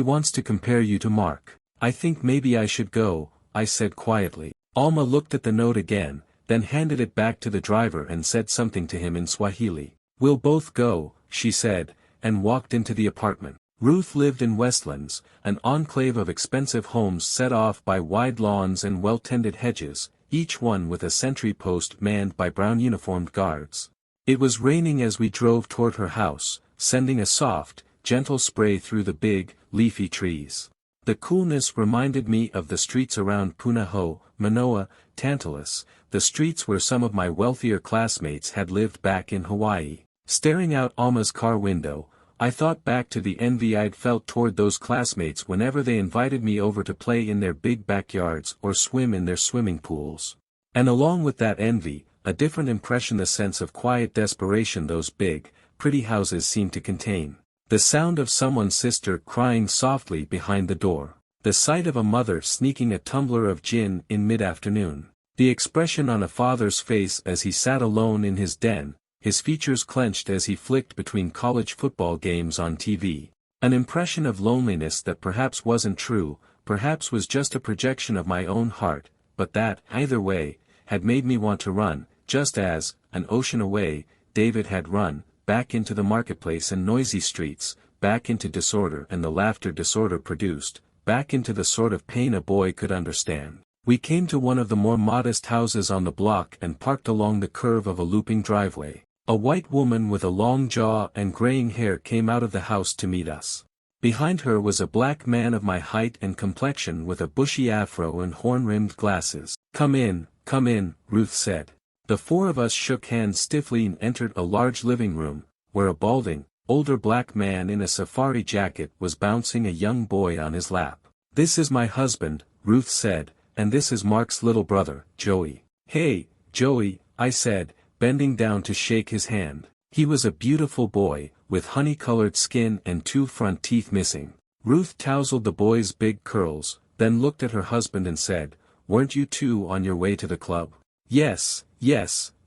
wants to compare you to Mark. I think maybe I should go, I said quietly. Alma looked at the note again, then handed it back to the driver and said something to him in Swahili. We'll both go, she said, and walked into the apartment. Ruth lived in Westlands, an enclave of expensive homes set off by wide lawns and well-tended hedges, each one with a sentry post manned by brown uniformed guards. It was raining as we drove toward her house, sending a soft, gentle spray through the big, leafy trees. The coolness reminded me of the streets around Punahou, Manoa, Tantalus, the streets where some of my wealthier classmates had lived back in Hawaii. Staring out Alma's car window, I thought back to the envy I'd felt toward those classmates whenever they invited me over to play in their big backyards or swim in their swimming pools. And along with that envy, a different impression, the sense of quiet desperation those big, pretty houses seemed to contain. The sound of someone's sister crying softly behind the door. The sight of a mother sneaking a tumbler of gin in mid-afternoon. The expression on a father's face as he sat alone in his den, his features clenched as he flicked between college football games on TV. An impression of loneliness that perhaps wasn't true, perhaps was just a projection of my own heart, but that, either way, had made me want to run, just as, an ocean away, David had run, back into the marketplace and noisy streets, back into disorder and the laughter disorder produced, back into the sort of pain a boy could understand. We came to one of the more modest houses on the block and parked along the curve of a looping driveway. A white woman with a long jaw and graying hair came out of the house to meet us. Behind her was a black man of my height and complexion with a bushy afro and horn-rimmed glasses. Come in, Ruth said. The four of us shook hands stiffly and entered a large living room, where a balding, older black man in a safari jacket was bouncing a young boy on his lap. This is my husband, Ruth said, and this is Mark's little brother, Joey. Hey, Joey, I said, bending down to shake his hand. He was a beautiful boy, with honey-colored skin and 2 front teeth missing. Ruth tousled the boy's big curls, then looked at her husband and said, "Weren't you two on your way to the club?" Yes,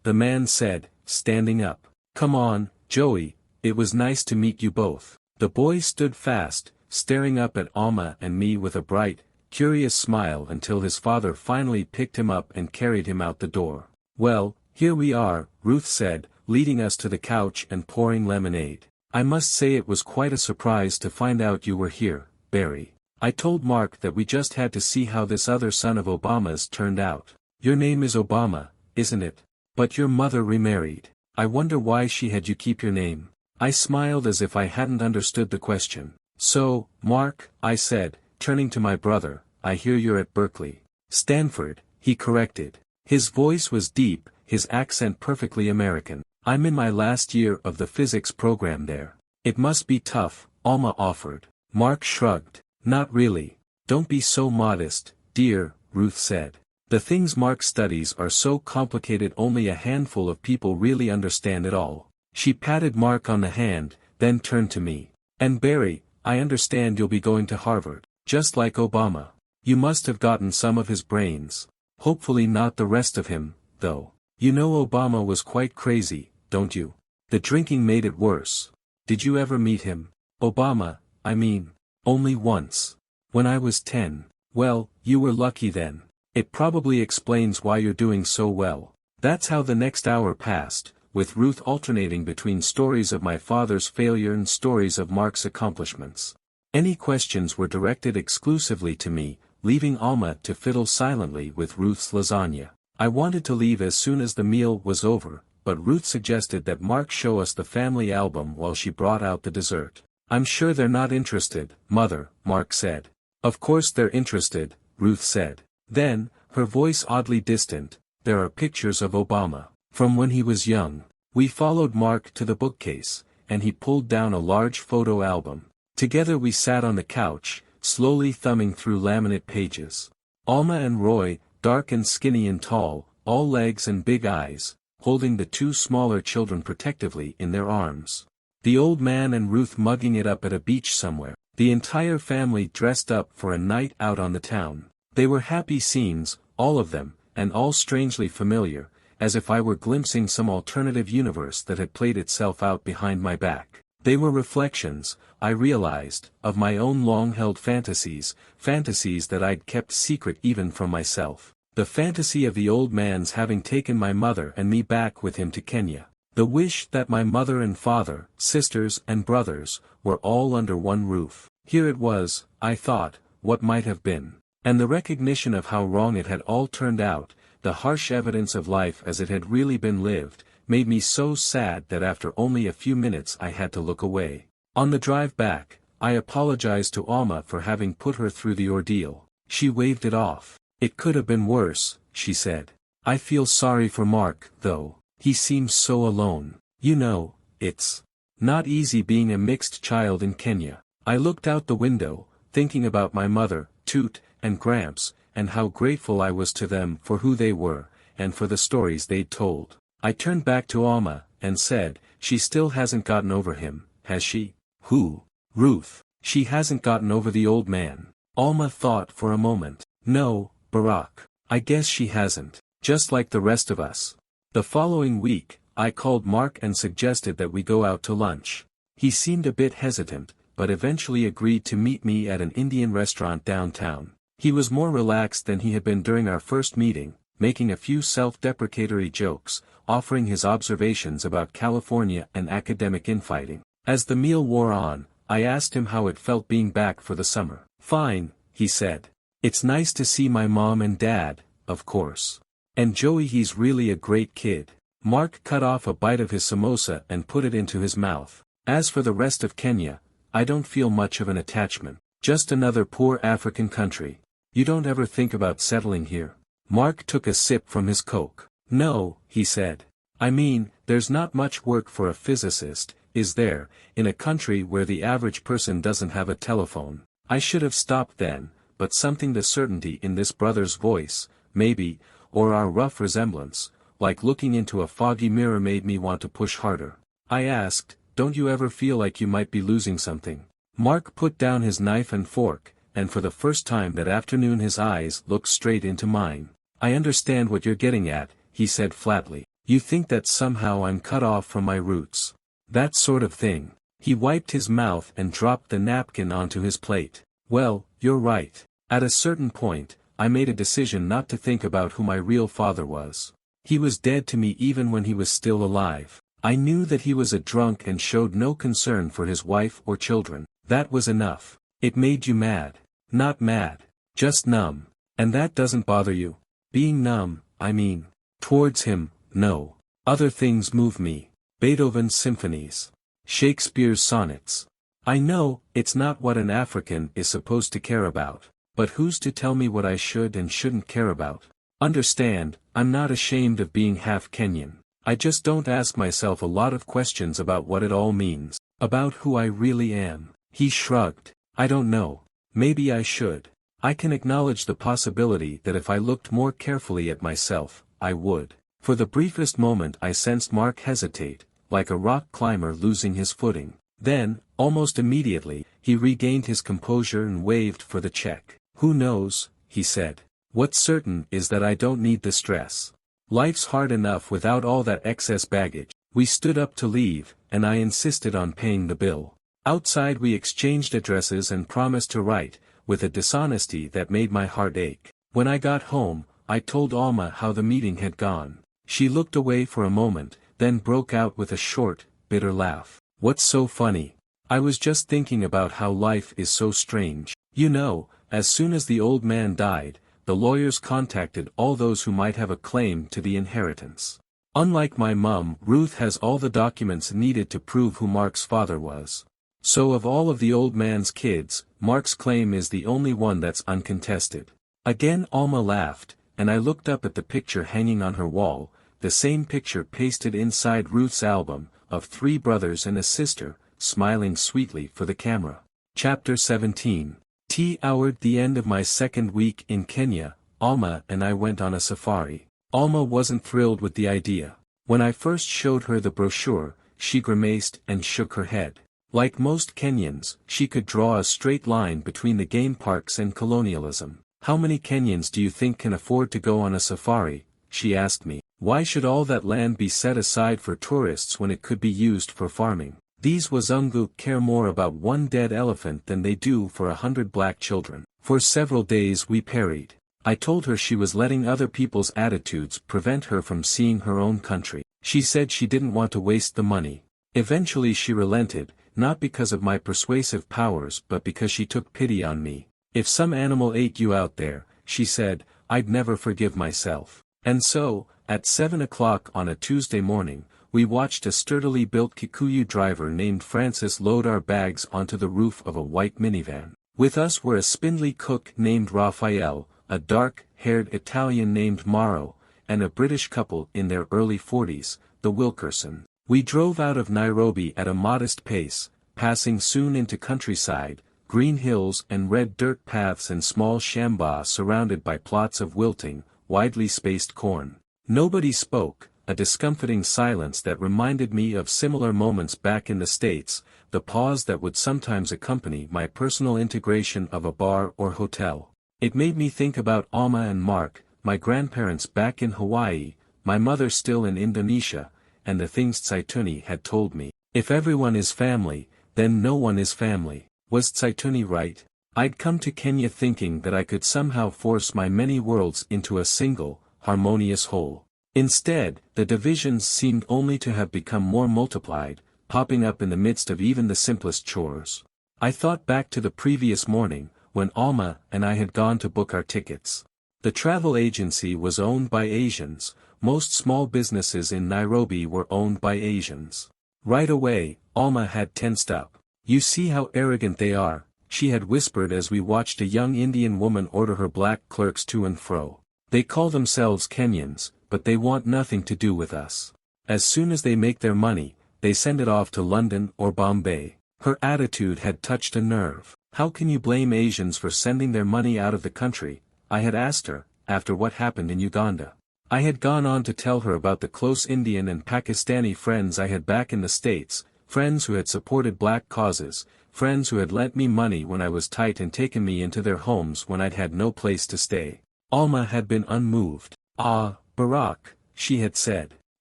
the man said, standing up. "Come on, Joey, it was nice to meet you both." The boy stood fast, staring up at Alma and me with a bright, curious smile until his father finally picked him up and carried him out the door. "Well, here we are," Ruth said, leading us to the couch and pouring lemonade. "I must say it was quite a surprise to find out you were here, Barry. I told Mark that we just had to see how this other son of Obama's turned out. Your name is Obama, isn't it? But your mother remarried. I wonder why she had you keep your name." I smiled as if I hadn't understood the question. "So, Mark," I said, turning to my brother, "I hear you're at Berkeley." "Stanford," he corrected. His voice was deep, his accent perfectly American. "I'm in my last year of the physics program there." "It must be tough," Alma offered. Mark shrugged. "Not really. Don't be so modest, dear," Ruth said. "The things Mark studies are so complicated only a handful of people really understand it all." She patted Mark on the hand, then turned to me. "And Barry, I understand you'll be going to Harvard, just like Obama. You must have gotten some of his brains. Hopefully not the rest of him, though. You know Obama was quite crazy, don't you? The drinking made it worse. Did you ever meet him?" "Obama, I mean. Only once. When I was 10. "Well, you were lucky then. It probably explains why you're doing so well." That's how the next hour passed, with Ruth alternating between stories of my father's failure and stories of Mark's accomplishments. Any questions were directed exclusively to me, leaving Alma to fiddle silently with Ruth's lasagna. I wanted to leave as soon as the meal was over, but Ruth suggested that Mark show us the family album while she brought out the dessert. "I'm sure they're not interested, Mother," Mark said. "Of course they're interested," Ruth said. Then, her voice oddly distant, "There are pictures of Obama. From when he was young." We followed Mark to the bookcase, and he pulled down a large photo album. Together we sat on the couch, slowly thumbing through laminate pages. Alma and Roy, dark and skinny and tall, all legs and big eyes, holding the 2 smaller children protectively in their arms. The old man and Ruth mugging it up at a beach somewhere. The entire family dressed up for a night out on the town. They were happy scenes, all of them, and all strangely familiar, as if I were glimpsing some alternative universe that had played itself out behind my back. They were reflections, I realized, of my own long-held fantasies that I'd kept secret even from myself. The fantasy of the old man's having taken my mother and me back with him to Kenya. The wish that my mother and father, sisters and brothers, were all under one roof. Here it was, I thought, what might have been. And the recognition of how wrong it had all turned out, the harsh evidence of life as it had really been lived, made me so sad that after only a few minutes I had to look away. On the drive back, I apologized to Alma for having put her through the ordeal. She waved it off. "It could have been worse," she said. I feel sorry for Mark, though. He seems so alone. You know, it's not easy being a mixed child in Kenya. I looked out the window, thinking about my mother, Toot, and Gramps, and how grateful I was to them for who they were, and for the stories they'd told. I turned back to Alma, and said, she still hasn't gotten over him, has she? Who? Ruth. She hasn't gotten over the old man. Alma thought for a moment. No, Barack. I guess she hasn't. Just like the rest of us. The following week, I called Mark and suggested that we go out to lunch. He seemed a bit hesitant, but eventually agreed to meet me at an Indian restaurant downtown. He was more relaxed than he had been during our first meeting, making a few self-deprecatory jokes, offering his observations about California and academic infighting. As the meal wore on, I asked him how it felt being back for the summer. Fine, he said. It's nice to see my mom and dad, of course. And Joey, he's really a great kid. Mark cut off a bite of his samosa and put it into his mouth. As for the rest of Kenya, I don't feel much of an attachment. Just another poor African country. You don't ever think about settling here? Mark took a sip from his Coke. No, he said. I mean, there's not much work for a physicist, is there, in a country where the average person doesn't have a telephone? I should have stopped then, but something, the certainty in this brother's voice, maybe, or our rough resemblance, like looking into a foggy mirror, made me want to push harder. I asked, don't you ever feel like you might be losing something? Mark put down his knife and fork, and for the first time that afternoon his eyes looked straight into mine. I understand what you're getting at, he said flatly. You think that somehow I'm cut off from my roots. That sort of thing. He wiped his mouth and dropped the napkin onto his plate. Well, you're right. At a certain point, I made a decision not to think about who my real father was. He was dead to me even when he was still alive. I knew that he was a drunk and showed no concern for his wife or children. That was enough. It made you mad. Not mad. Just numb. And that doesn't bother you? Being numb, I mean. Towards him, no. Other things move me. Beethoven's symphonies. Shakespeare's sonnets. I know, it's not what an African is supposed to care about. But who's to tell me what I should and shouldn't care about? Understand, I'm not ashamed of being half Kenyan. I just don't ask myself a lot of questions about what it all means. About who I really am. He shrugged. I don't know. Maybe I should. I can acknowledge the possibility that if I looked more carefully at myself, I would. For the briefest moment I sensed Mark hesitate, like a rock climber losing his footing. Then, almost immediately, he regained his composure and waved for the check. Who knows, he said. What's certain is that I don't need the stress. Life's hard enough without all that excess baggage. We stood up to leave, and I insisted on paying the bill. Outside we exchanged addresses and promised to write, with a dishonesty that made my heart ache. When I got home, I told Alma how the meeting had gone. She looked away for a moment, then broke out with a short, bitter laugh. What's so funny? I was just thinking about how life is so strange. You know, as soon as the old man died, the lawyers contacted all those who might have a claim to the inheritance. Unlike my mum, Ruth has all the documents needed to prove who Mark's father was. So of all of the old man's kids, Mark's claim is the only one that's uncontested. Again Alma laughed, and I looked up at the picture hanging on her wall, the same picture pasted inside Ruth's album, of 3 brothers and a sister, smiling sweetly for the camera. Chapter 17. Toward the end of my second week in Kenya, Alma and I went on a safari. Alma wasn't thrilled with the idea. When I first showed her the brochure, she grimaced and shook her head. Like most Kenyans, she could draw a straight line between the game parks and colonialism. How many Kenyans do you think can afford to go on a safari? She asked me. Why should all that land be set aside for tourists when it could be used for farming? These Wazungu care more about one dead elephant than they do for 100 black children. For several days we parried. I told her she was letting other people's attitudes prevent her from seeing her own country. She said she didn't want to waste the money. Eventually she relented, not because of my persuasive powers but because she took pity on me. If some animal ate you out there, she said, I'd never forgive myself. And so, at 7 o'clock on a Tuesday morning, we watched a sturdily built Kikuyu driver named Francis load our bags onto the roof of a white minivan. With us were a spindly cook named Raphael, a dark-haired Italian named Mauro, and a British couple in their early 40s, the Wilkerson. We drove out of Nairobi at a modest pace, passing soon into countryside, green hills and red dirt paths and small shambas surrounded by plots of wilting, widely spaced corn. Nobody spoke, a discomforting silence that reminded me of similar moments back in the States, the pause that would sometimes accompany my personal integration of a bar or hotel. It made me think about Alma and Mark, my grandparents back in Hawaii, my mother still in Indonesia, and the things Tsaituni had told me. If everyone is family, then no one is family. Was Tsaituni right? I'd come to Kenya thinking that I could somehow force my many worlds into a single, harmonious whole. Instead, the divisions seemed only to have become more multiplied, popping up in the midst of even the simplest chores. I thought back to the previous morning, when Alma and I had gone to book our tickets. The travel agency was owned by Asians. Most small businesses in Nairobi were owned by Asians. Right away, Alma had tensed up. "You see how arrogant they are," she had whispered as we watched a young Indian woman order her black clerks to and fro. "They call themselves Kenyans, but they want nothing to do with us. As soon as they make their money, they send it off to London or Bombay." Her attitude had touched a nerve. "How can you blame Asians for sending their money out of the country?" I had asked her, after what happened in Uganda. I had gone on to tell her about the close Indian and Pakistani friends I had back in the States, friends who had supported black causes, friends who had lent me money when I was tight and taken me into their homes when I'd had no place to stay. Alma had been unmoved. "Ah, Barack," she had said.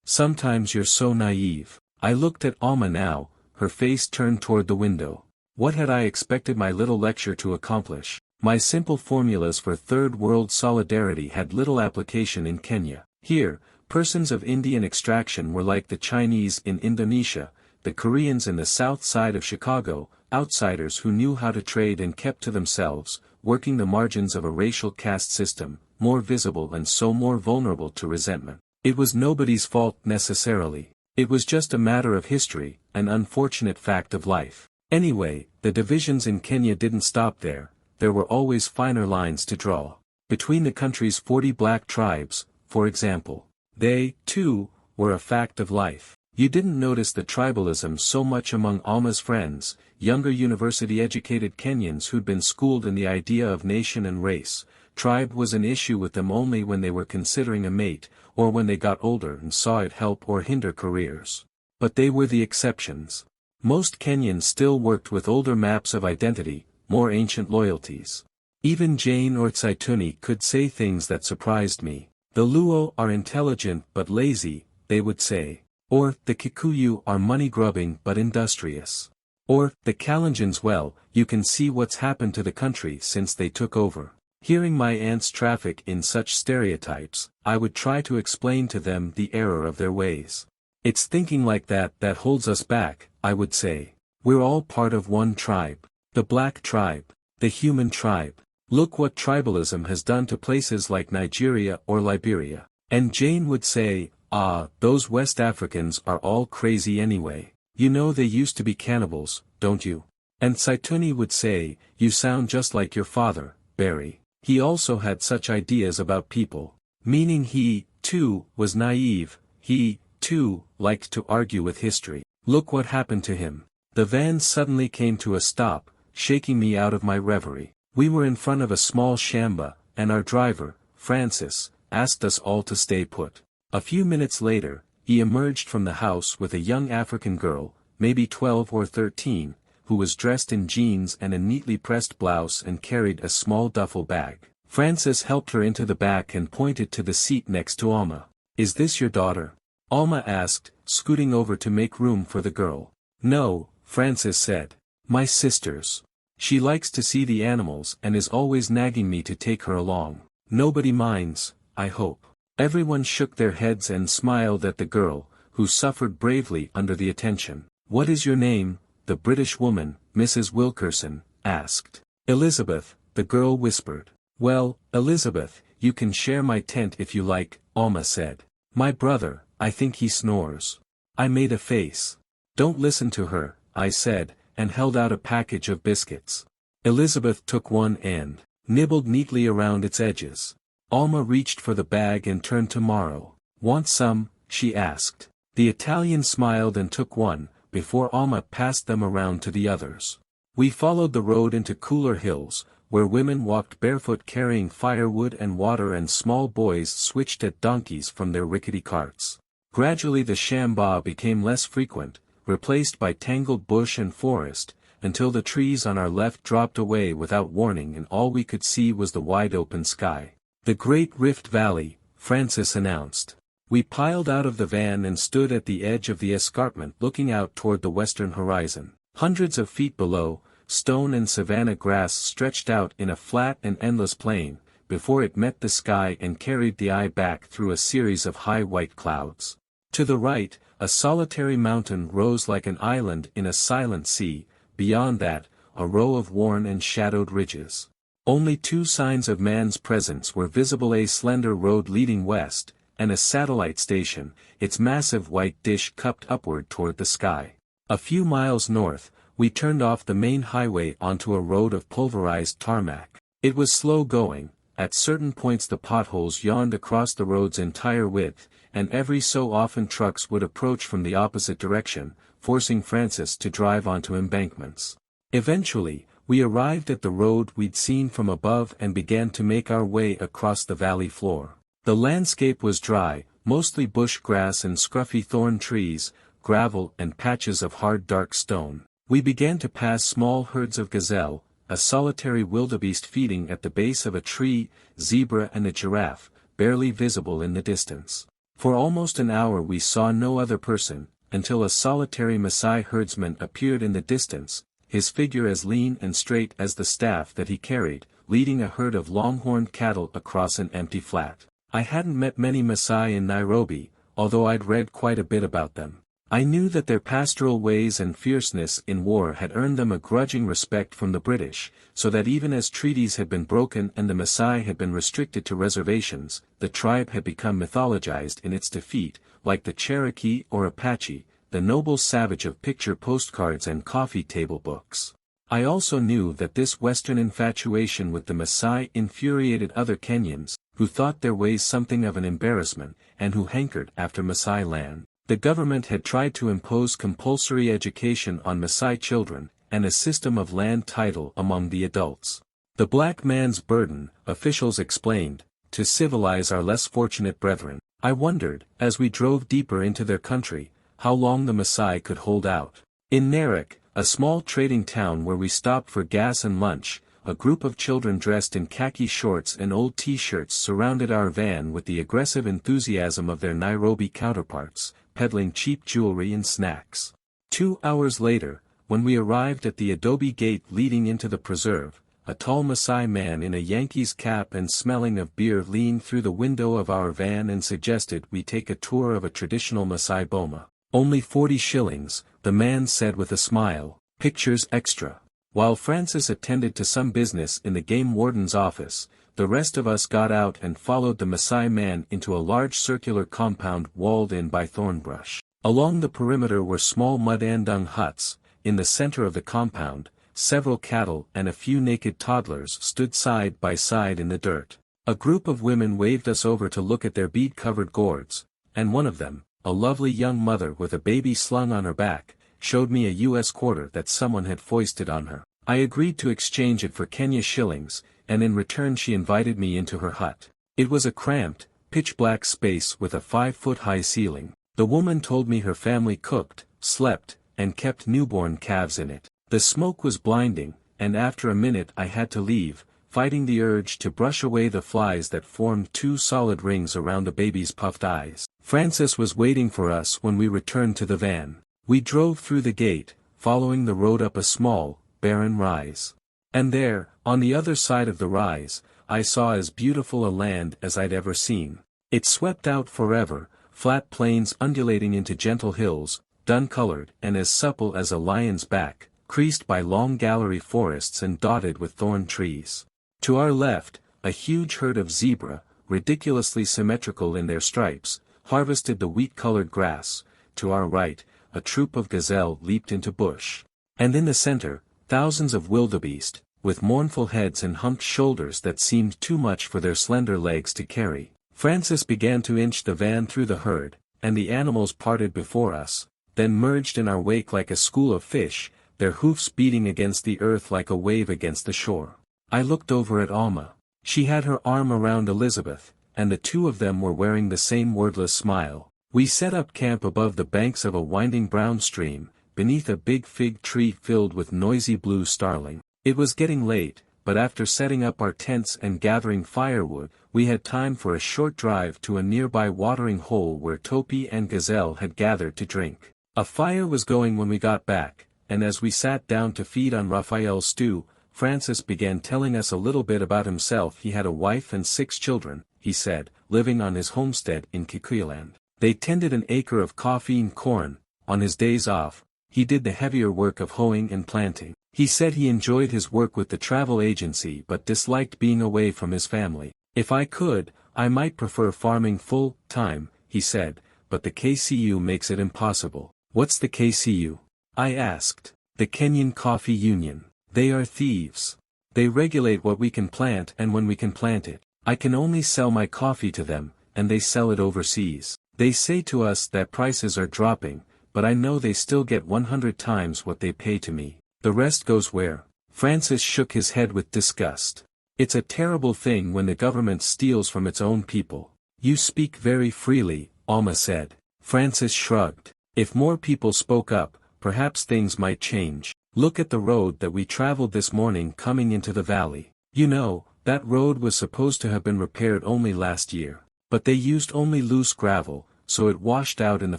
"Sometimes you're so naive." I looked at Alma now, her face turned toward the window. What had I expected my little lecture to accomplish? My simple formulas for Third World solidarity had little application in Kenya. Here, persons of Indian extraction were like the Chinese in Indonesia, the Koreans in the south side of Chicago, outsiders who knew how to trade and kept to themselves, working the margins of a racial caste system, more visible and so more vulnerable to resentment. It was nobody's fault necessarily. It was just a matter of history, an unfortunate fact of life. Anyway, the divisions in Kenya didn't stop there. There were always finer lines to draw. Between the country's 40 black tribes, for example. They, too, were a fact of life. You didn't notice the tribalism so much among Alma's friends, younger university-educated Kenyans who'd been schooled in the idea of nation and race. Tribe was an issue with them only when they were considering a mate, or when they got older and saw it help or hinder careers. But they were the exceptions. Most Kenyans still worked with older maps of identity, more ancient loyalties. Even Jane or Tsaituni could say things that surprised me. "The Luo are intelligent but lazy," they would say. Or, "The Kikuyu are money-grubbing but industrious." Or, "The Kalenjins, well, you can see what's happened to the country since they took over." Hearing my aunts traffic in such stereotypes, I would try to explain to them the error of their ways. "It's thinking like that that holds us back," I would say. "We're all part of one tribe. The black tribe. The human tribe. Look what tribalism has done to places like Nigeria or Liberia." And Jane would say, "Ah, those West Africans are all crazy anyway. You know they used to be cannibals, don't you?" And Tsaituni would say, "You sound just like your father, Barry. He also had such ideas about people." Meaning he, too, was naive, he, too, liked to argue with history. Look what happened to him. The van suddenly came to a stop, shaking me out of my reverie. We were in front of a small shamba, and our driver, Francis, asked us all to stay put. A few minutes later, he emerged from the house with a young African girl, maybe 12 or 13, who was dressed in jeans and a neatly pressed blouse and carried a small duffel bag. Francis helped her into the back and pointed to the seat next to Alma. "Is this your daughter?" Alma asked, scooting over to make room for the girl. "No," Francis said. "My sister's. She likes to see the animals and is always nagging me to take her along. Nobody minds, I hope." Everyone shook their heads and smiled at the girl, who suffered bravely under the attention. "What is your name?" the British woman, Mrs. Wilkerson, asked. "Elizabeth," the girl whispered. "Well, Elizabeth, you can share my tent if you like," Alma said. "My brother, I think he snores." I made a face. "Don't listen to her," I said, and held out a package of biscuits. Elizabeth took one and nibbled neatly around its edges. Alma reached for the bag and turned to Mauro. "Want some?" she asked. The Italian smiled and took one, before Alma passed them around to the others. We followed the road into cooler hills, where women walked barefoot carrying firewood and water and small boys switched at donkeys from their rickety carts. Gradually the shambah became less frequent, replaced by tangled bush and forest, until the trees on our left dropped away without warning and all we could see was the wide open sky. "The Great Rift Valley," Francis announced. We piled out of the van and stood at the edge of the escarpment looking out toward the western horizon. Hundreds of feet below, stone and savanna grass stretched out in a flat and endless plain, before it met the sky and carried the eye back through a series of high white clouds. To the right, a solitary mountain rose like an island in a silent sea, beyond that, a row of worn and shadowed ridges. Only two signs of man's presence were visible: a slender road leading west, and a satellite station, its massive white dish cupped upward toward the sky. A few miles north, we turned off the main highway onto a road of pulverized tarmac. It was slow going, at certain points the potholes yawned across the road's entire width, and every so often trucks would approach from the opposite direction, forcing Francis to drive onto embankments. Eventually, we arrived at the road we'd seen from above and began to make our way across the valley floor. The landscape was dry, mostly bush grass and scruffy thorn trees, gravel and patches of hard dark stone. We began to pass small herds of gazelle, a solitary wildebeest feeding at the base of a tree, zebra and a giraffe, barely visible in the distance. For almost an hour we saw no other person, until a solitary Maasai herdsman appeared in the distance, his figure as lean and straight as the staff that he carried, leading a herd of longhorned cattle across an empty flat. I hadn't met many Maasai in Nairobi, although I'd read quite a bit about them. I knew that their pastoral ways and fierceness in war had earned them a grudging respect from the British, so that even as treaties had been broken and the Maasai had been restricted to reservations, the tribe had become mythologized in its defeat, like the Cherokee or Apache, the noble savage of picture postcards and coffee table books. I also knew that this Western infatuation with the Maasai infuriated other Kenyans, who thought their ways something of an embarrassment, and who hankered after Maasai land. The government had tried to impose compulsory education on Maasai children, and a system of land title among the adults. The black man's burden, officials explained, to civilize our less fortunate brethren. I wondered, as we drove deeper into their country, how long the Maasai could hold out. In Narok, a small trading town where we stopped for gas and lunch, a group of children dressed in khaki shorts and old t-shirts surrounded our van with the aggressive enthusiasm of their Nairobi counterparts, peddling cheap jewelry and snacks. 2 hours later, when we arrived at the adobe gate leading into the preserve, a tall Maasai man in a Yankees cap and smelling of beer leaned through the window of our van and suggested we take a tour of a traditional Maasai boma. "Only 40 shillings, the man said with a smile, "Pictures extra." While Francis attended to some business in the game warden's office, the rest of us got out and followed the Maasai man into a large circular compound walled in by thornbrush. Along the perimeter were small mud andung huts. In the center of the compound, several cattle and a few naked toddlers stood side by side in the dirt. A group of women waved us over to look at their bead-covered gourds, and one of them, a lovely young mother with a baby slung on her back, showed me a US quarter that someone had foisted on her. I agreed to exchange it for Kenya shillings, and in return she invited me into her hut. It was a cramped, pitch-black space with a 5-foot-high ceiling. The woman told me her family cooked, slept, and kept newborn calves in it. The smoke was blinding, and after a minute I had to leave, fighting the urge to brush away the flies that formed 2 solid rings around the baby's puffed eyes. Francis was waiting for us when we returned to the van. We drove through the gate, following the road up a small, barren rise. And there, on the other side of the rise, I saw as beautiful a land as I'd ever seen. It swept out forever, flat plains undulating into gentle hills, dun-colored and as supple as a lion's back, creased by long gallery forests and dotted with thorn trees. To our left, a huge herd of zebra, ridiculously symmetrical in their stripes, harvested the wheat-colored grass. To our right, a troop of gazelle leaped into bush. And in the center, thousands of wildebeest, with mournful heads and humped shoulders that seemed too much for their slender legs to carry. Francis began to inch the van through the herd, and the animals parted before us, then merged in our wake like a school of fish, their hoofs beating against the earth like a wave against the shore. I looked over at Alma. She had her arm around Elizabeth, and the two of them were wearing the same wordless smile. We set up camp above the banks of a winding brown stream, beneath a big fig tree filled with noisy blue starling. It was getting late, but after setting up our tents and gathering firewood, we had time for a short drive to a nearby watering hole where Topi and Gazelle had gathered to drink. A fire was going when we got back, and as we sat down to feed on Raphael's stew, Francis began telling us a little bit about himself. He had a wife and 6 children, he said, living on his homestead in Kikuyuland. They tended an acre of coffee and corn. On his days off, he did the heavier work of hoeing and planting. He said he enjoyed his work with the travel agency but disliked being away from his family. If I could, I might prefer farming full-time, he said, but the KCU makes it impossible. What's the KCU? I asked. The Kenyan Coffee Union. They are thieves. They regulate what we can plant and when we can plant it. I can only sell my coffee to them, and they sell it overseas. They say to us that prices are dropping, but I know they still get 100 times what they pay to me. The rest goes where? Francis shook his head with disgust. It's a terrible thing when the government steals from its own people. You speak very freely, Alma said. Francis shrugged. If more people spoke up, perhaps things might change. Look at the road that we traveled this morning coming into the valley. You know, that road was supposed to have been repaired only last year. But they used only loose gravel, so it washed out in the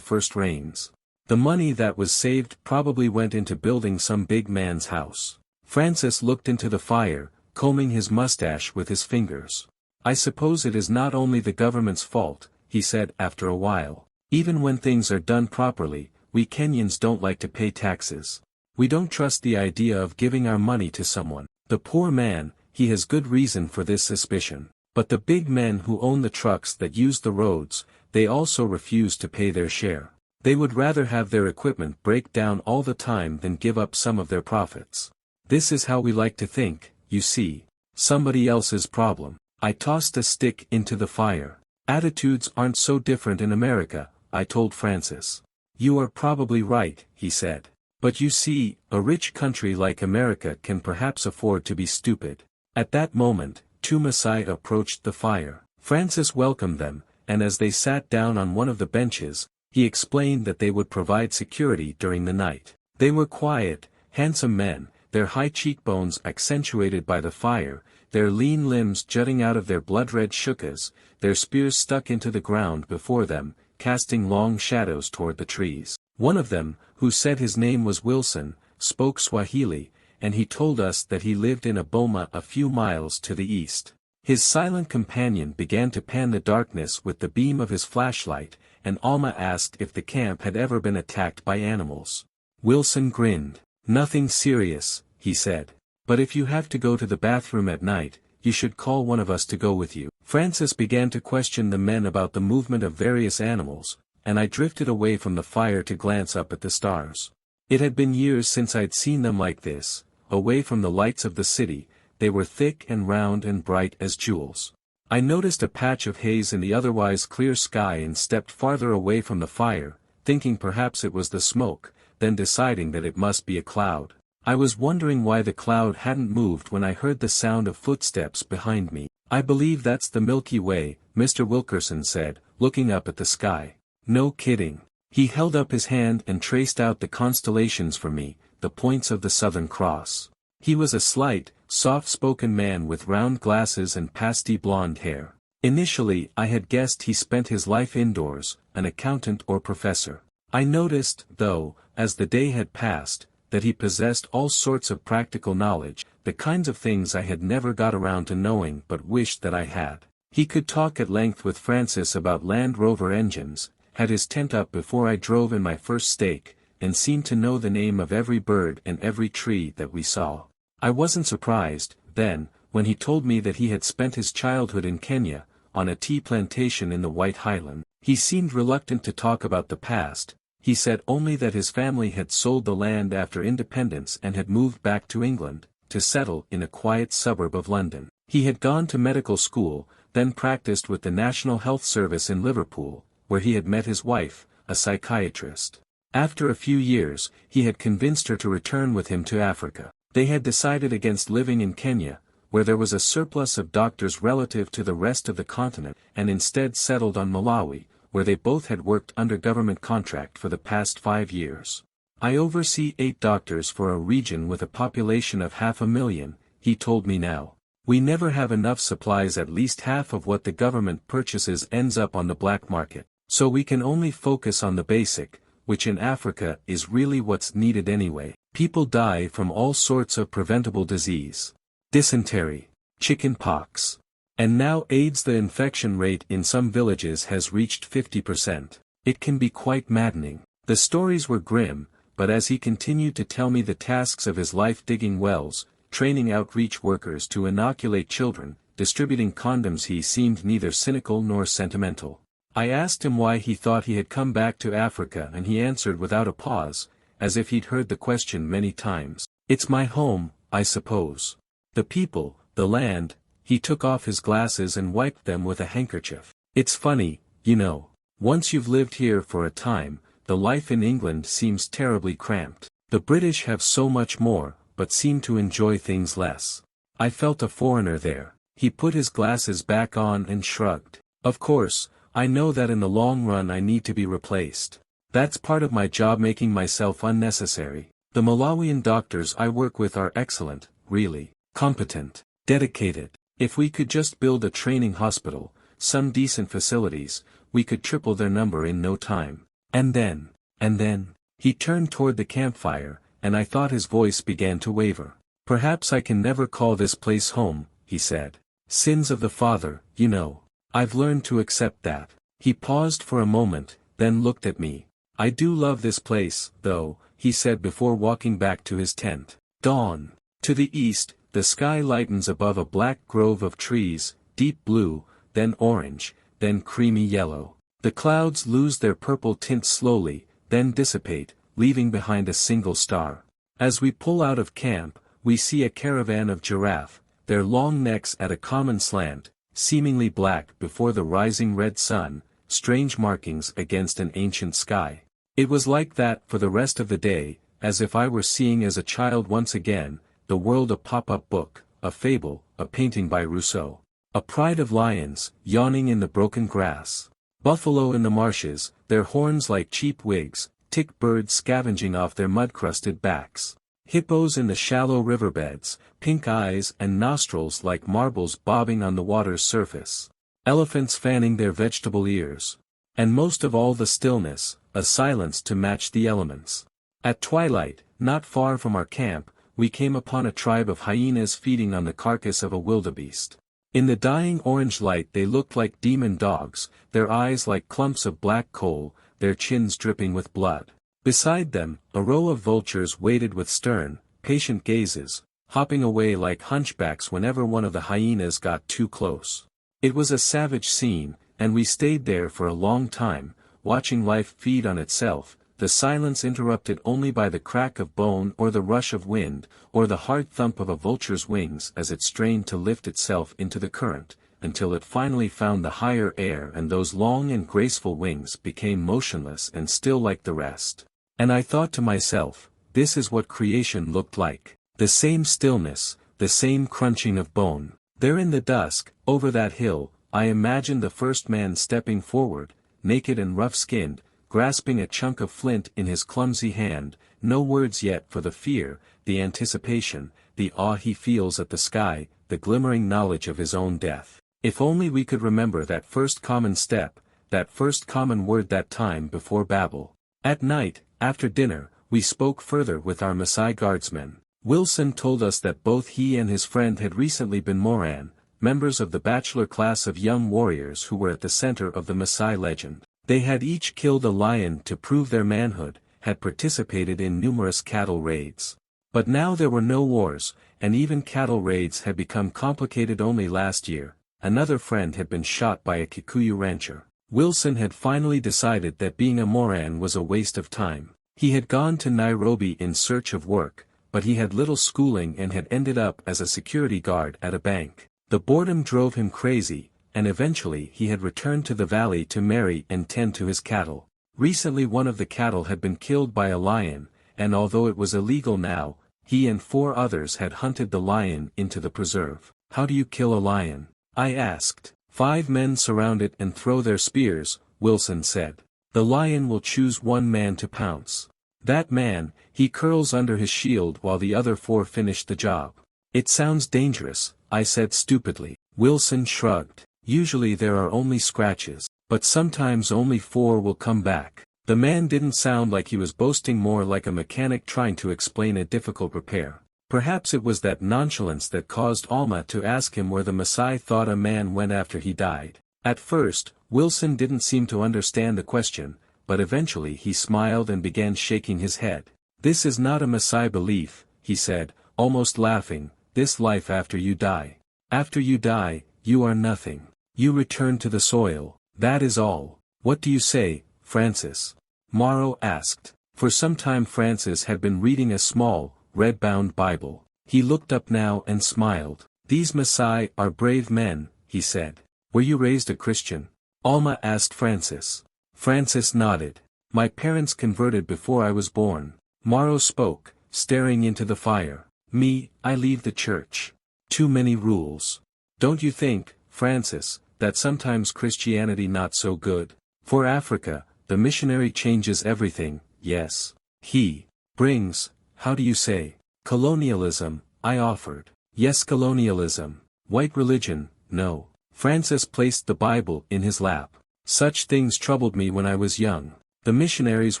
first rains. The money that was saved probably went into building some big man's house. Francis looked into the fire, combing his mustache with his fingers. I suppose it is not only the government's fault, he said after a while. Even when things are done properly, we Kenyans don't like to pay taxes. We don't trust the idea of giving our money to someone. The poor man, he has good reason for this suspicion. But the big men who own the trucks that use the roads, they also refuse to pay their share. They would rather have their equipment break down all the time than give up some of their profits. This is how we like to think, you see. Somebody else's problem. I tossed a stick into the fire. Attitudes aren't so different in America, I told Francis. You are probably right, he said. But you see, a rich country like America can perhaps afford to be stupid. At that moment, 2 Maasai approached the fire. Francis welcomed them, and as they sat down on one of the benches, he explained that they would provide security during the night. They were quiet, handsome men, their high cheekbones accentuated by the fire, their lean limbs jutting out of their blood-red shukas, their spears stuck into the ground before them, casting long shadows toward the trees. One of them, who said his name was Wilson, spoke Swahili, and he told us that he lived in a boma a few miles to the east. His silent companion began to pan the darkness with the beam of his flashlight, and Alma asked if the camp had ever been attacked by animals. Wilson grinned. Nothing serious, he said. But if you have to go to the bathroom at night, you should call one of us to go with you. Francis began to question the men about the movement of various animals, and I drifted away from the fire to glance up at the stars. It had been years since I'd seen them like this, away from the lights of the city. They were thick and round and bright as jewels. I noticed a patch of haze in the otherwise clear sky and stepped farther away from the fire, thinking perhaps it was the smoke, then deciding that it must be a cloud. I was wondering why the cloud hadn't moved when I heard the sound of footsteps behind me. I believe that's the Milky Way, Mr. Wilkerson said, looking up at the sky. No kidding. He held up his hand and traced out the constellations for me, the points of the Southern Cross. He was a slight, soft-spoken man with round glasses and pasty blonde hair. Initially I had guessed he spent his life indoors, an accountant or professor. I noticed, though, as the day had passed, that he possessed all sorts of practical knowledge, the kinds of things I had never got around to knowing but wished that I had. He could talk at length with Francis about Land Rover engines, had his tent up before I drove in my first steak, and seemed to know the name of every bird and every tree that we saw. I wasn't surprised, then, when he told me that he had spent his childhood in Kenya, on a tea plantation in the White Highland. He seemed reluctant to talk about the past. He said only that his family had sold the land after independence and had moved back to England, to settle in a quiet suburb of London. He had gone to medical school, then practiced with the National Health Service in Liverpool, where he had met his wife, a psychiatrist. After a few years, he had convinced her to return with him to Africa. They had decided against living in Kenya, where there was a surplus of doctors relative to the rest of the continent, and instead settled on Malawi, where they both had worked under government contract for the past 5 years. I oversee 8 doctors for a region with a population of 500,000, he told me now. We never have enough supplies. At least half of what the government purchases ends up on the black market, so we can only focus on the basic, which in Africa is really what's needed anyway. People die from all sorts of preventable disease. Dysentery, chicken pox. And now AIDS. The infection rate in some villages has reached 50%. It can be quite maddening. The stories were grim, but as he continued to tell me the tasks of his life, digging wells, training outreach workers to inoculate children, distributing condoms, he seemed neither cynical nor sentimental. I asked him why he thought he had come back to Africa, and he answered without a pause, as if he'd heard the question many times. It's my home, I suppose. The people, the land. He took off his glasses and wiped them with a handkerchief. It's funny, you know. Once you've lived here for a time, the life in England seems terribly cramped. The British have so much more, but seem to enjoy things less. I felt a foreigner there. He put his glasses back on and shrugged. Of course, I know that in the long run I need to be replaced. That's part of my job, making myself unnecessary. The Malawian doctors I work with are excellent, really, competent, dedicated. If we could just build a training hospital, some decent facilities, we could triple their number in no time. And then, he turned toward the campfire, and I thought his voice began to waver. Perhaps I can never call this place home, he said. Sins of the father, you know. I've learned to accept that. He paused for a moment, then looked at me. I do love this place, though, he said before walking back to his tent. Dawn. To the east, the sky lightens above a black grove of trees, deep blue, then orange, then creamy yellow. The clouds lose their purple tint slowly, then dissipate, leaving behind a single star. As we pull out of camp, we see a caravan of giraffe, their long necks at a common slant, seemingly black before the rising red sun, strange markings against an ancient sky. It was like that for the rest of the day, as if I were seeing as a child once again, the world, a pop-up book, a fable, a painting by Rousseau. A pride of lions, yawning in the broken grass. Buffalo in the marshes, their horns like cheap wigs, tick birds scavenging off their mud-crusted backs. Hippos in the shallow riverbeds, pink eyes and nostrils like marbles bobbing on the water's surface. Elephants fanning their vegetable ears. And most of all, the stillness, a silence to match the elements. At twilight, not far from our camp, we came upon a tribe of hyenas feeding on the carcass of a wildebeest. In the dying orange light they looked like demon dogs, their eyes like clumps of black coal, their chins dripping with blood. Beside them, a row of vultures waited with stern, patient gazes, hopping away like hunchbacks whenever one of the hyenas got too close. It was a savage scene, and we stayed there for a long time, watching life feed on itself, the silence interrupted only by the crack of bone or the rush of wind, or the hard thump of a vulture's wings as it strained to lift itself into the current, until it finally found the higher air and those long and graceful wings became motionless and still like the rest. And I thought to myself, this is what creation looked like. The same stillness, the same crunching of bone. There in the dusk, over that hill, I imagined the first man stepping forward, naked and rough-skinned, grasping a chunk of flint in his clumsy hand, no words yet for the fear, the anticipation, the awe he feels at the sky, the glimmering knowledge of his own death. If only we could remember that first common step, that first common word that time before Babel. At night, after dinner, we spoke further with our Maasai guardsmen. Wilson told us that both he and his friend had recently been Moran, members of the bachelor class of young warriors who were at the center of the Maasai legend. They had each killed a lion to prove their manhood, had participated in numerous cattle raids. But now there were no wars, and even cattle raids had become complicated. Only last year, another friend had been shot by a Kikuyu rancher. Wilson had finally decided that being a Moran was a waste of time. He had gone to Nairobi in search of work, but he had little schooling and had ended up as a security guard at a bank. The boredom drove him crazy, and eventually he had returned to the valley to marry and tend to his cattle. Recently one of the cattle had been killed by a lion, and although it was illegal now, he and 4 others had hunted the lion into the preserve. "How do you kill a lion?" I asked. 5 men surround it and throw their spears," Wilson said. "The lion will choose one man to pounce. That man, he curls under his shield while the other 4 finish the job." "It sounds dangerous," I said stupidly. Wilson shrugged. "Usually there are only scratches, but sometimes only 4 will come back." The man didn't sound like he was boasting, more like a mechanic trying to explain a difficult repair. Perhaps it was that nonchalance that caused Alma to ask him where the Maasai thought a man went after he died. At first, Wilson didn't seem to understand the question, but eventually he smiled and began shaking his head. "This is not a Maasai belief," he said, almost laughing, "this life after you die. After you die, you are nothing. You return to the soil, that is all." "What do you say, Francis?" Morrow asked. For some time Francis had been reading a small, red-bound Bible. He looked up now and smiled. "These Maasai are brave men," he said. "Were you raised a Christian?" Alma asked Francis. Francis nodded. "My parents converted before I was born." Morrow spoke, staring into the fire. "Me, I leave the church. Too many rules. Don't you think, Francis, that sometimes Christianity not so good? For Africa, the missionary changes everything, yes. He brings, how do you say, colonialism," I offered. "Yes, colonialism. White religion, no." Francis placed the Bible in his lap. "Such things troubled me when I was young. The missionaries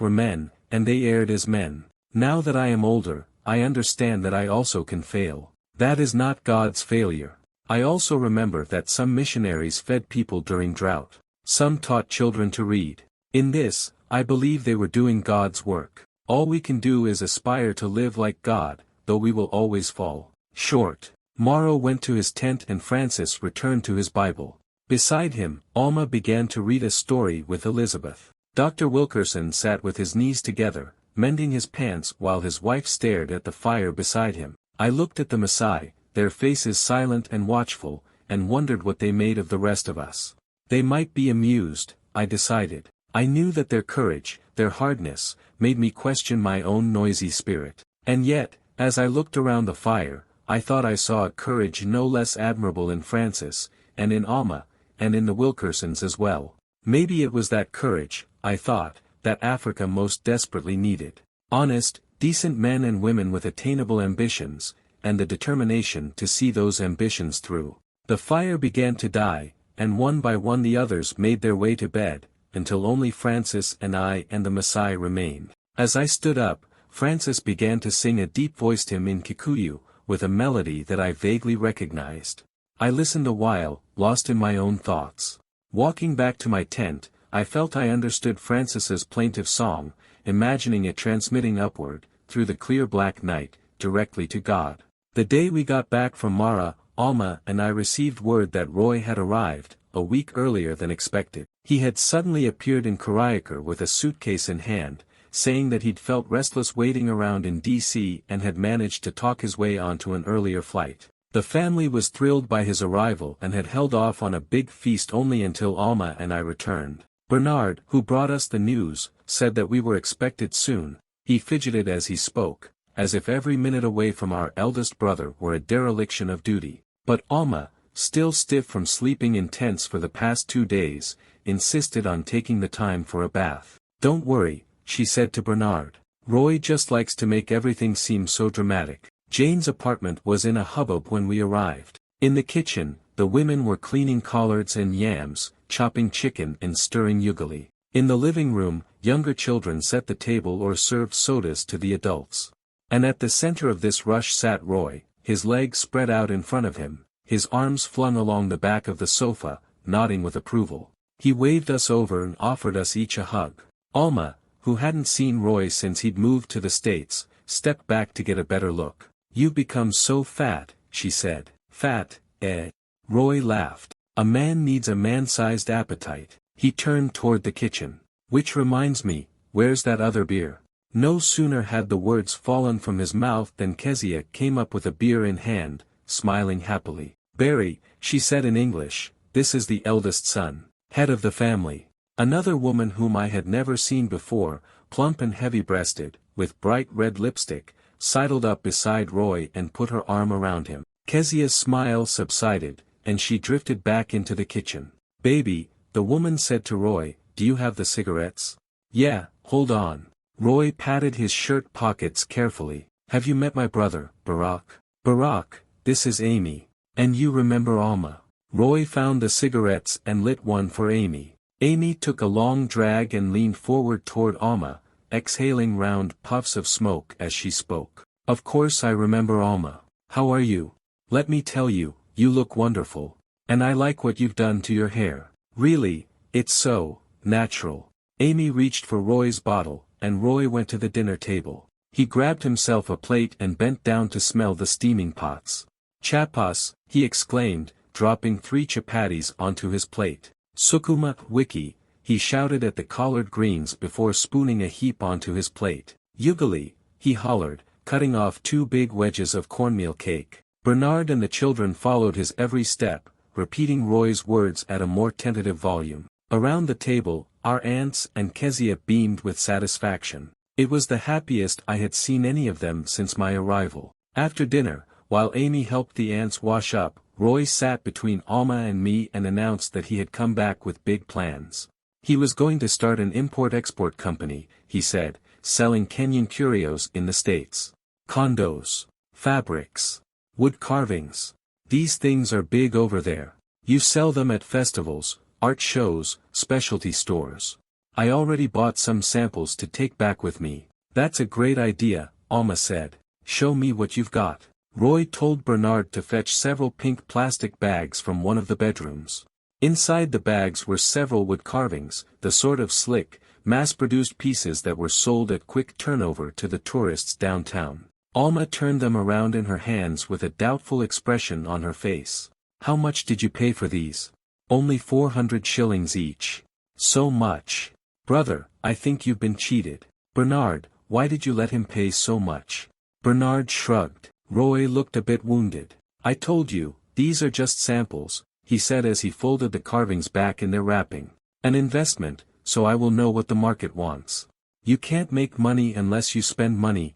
were men, and they erred as men. Now that I am older, I understand that I also can fail. That is not God's failure. I also remember that some missionaries fed people during drought. Some taught children to read. In this, I believe they were doing God's work. All we can do is aspire to live like God, though we will always fall short." Morrow went to his tent and Francis returned to his Bible. Beside him, Alma began to read a story with Elizabeth. Dr. Wilkerson sat with his knees together, mending his pants while his wife stared at the fire beside him. I looked at the Maasai, their faces silent and watchful, and wondered what they made of the rest of us. They might be amused, I decided. I knew that their courage, their hardness, made me question my own noisy spirit. And yet, as I looked around the fire, I thought I saw a courage no less admirable in Francis, and in Alma, and in the Wilkersons as well. Maybe it was that courage, I thought, that Africa most desperately needed. Honest, decent men and women with attainable ambitions, and the determination to see those ambitions through. The fire began to die, and one by one the others made their way to bed, until only Francis and I and the Maasai remained. As I stood up, Francis began to sing a deep-voiced hymn in Kikuyu, with a melody that I vaguely recognized. I listened a while, lost in my own thoughts. Walking back to my tent, I felt I understood Francis's plaintive song, imagining it transmitting upward, through the clear black night, directly to God. The day we got back from Mara, Alma and I received word that Roy had arrived, a week earlier than expected. He had suddenly appeared in Kariakar with a suitcase in hand, saying that he'd felt restless waiting around in D.C. and had managed to talk his way onto an earlier flight. The family was thrilled by his arrival and had held off on a big feast only until Alma and I returned. Bernard, who brought us the news, said that we were expected soon. He fidgeted as he spoke, as if every minute away from our eldest brother were a dereliction of duty. But Alma, still stiff from sleeping in tents for the past 2 days, insisted on taking the time for a bath. "Don't worry," she said to Bernard. "Roy just likes to make everything seem so dramatic." Jane's apartment was in a hubbub when we arrived. In the kitchen, the women were cleaning collards and yams, chopping chicken and stirring ugali. In the living room, younger children set the table or served sodas to the adults. And at the center of this rush sat Roy, his legs spread out in front of him, his arms flung along the back of the sofa, nodding with approval. He waved us over and offered us each a hug. Alma, who hadn't seen Roy since he'd moved to the States, stepped back to get a better look. "You've become so fat," she said. "Fat, eh?" Roy laughed. "A man needs a man-sized appetite." He turned toward the kitchen. "Which reminds me, where's that other beer?" No sooner had the words fallen from his mouth than Kezia came up with a beer in hand, smiling happily. "Barry," she said in English, "this is the eldest son, head of the family." Another woman whom I had never seen before, plump and heavy-breasted, with bright red lipstick, sidled up beside Roy and put her arm around him. Kezia's smile subsided, and she drifted back into the kitchen. "Baby," the woman said to Roy, "do you have the cigarettes?" "Yeah, hold on." Roy patted his shirt pockets carefully. "Have you met my brother, Barack?" "Barack, this is Amy. And you remember Alma?" Roy found the cigarettes and lit one for Amy. Amy took a long drag and leaned forward toward Alma, exhaling round puffs of smoke as she spoke. "Of course I remember Alma. How are you? Let me tell you, you look wonderful. And I like what you've done to your hair. Really, it's so natural." Amy reached for Roy's bottle, and Roy went to the dinner table. He grabbed himself a plate and bent down to smell the steaming pots. "Chapas," he exclaimed, dropping 3 chapatis onto his plate. "Sukuma wiki," he shouted at the collard greens before spooning a heap onto his plate. "Ugali," he hollered, cutting off 2 big wedges of cornmeal cake. Bernard and the children followed his every step, repeating Roy's words at a more tentative volume. Around the table, our aunts and Kezia beamed with satisfaction. It was the happiest I had seen any of them since my arrival. After dinner, while Amy helped the aunts wash up, Roy sat between Alma and me and announced that he had come back with big plans. He was going to start an import-export company, he said, selling Kenyan curios in the States. Condos, fabrics, wood carvings. These things are big over there. You sell them at festivals, art shows, specialty stores. I already bought some samples to take back with me. "That's a great idea," Alma said. "Show me what you've got." Roy told Bernard to fetch several pink plastic bags from one of the bedrooms. Inside the bags were several wood carvings, the sort of slick, mass-produced pieces that were sold at quick turnover to the tourists downtown. Alma turned them around in her hands with a doubtful expression on her face. "How much did you pay for these?" "Only 400 shillings each." "So much. Brother, I think you've been cheated." "Bernard, why did you let him pay so much?" Bernard shrugged. Roy looked a bit wounded. "I told you, these are just samples," he said as he folded the carvings back in their wrapping. "An investment, so I will know what the market wants. You can't make money unless you spend money,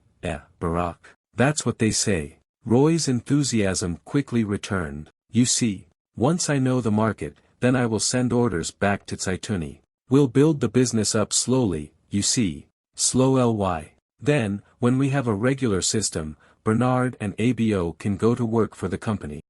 Barack. That's what they say." Roy's enthusiasm quickly returned. "You see, once I know the market, then I will send orders back to Tsaituni. We'll build the business up slowly, you see. Slow ly. Then, when we have a regular system, Bernard and ABO can go to work for the company."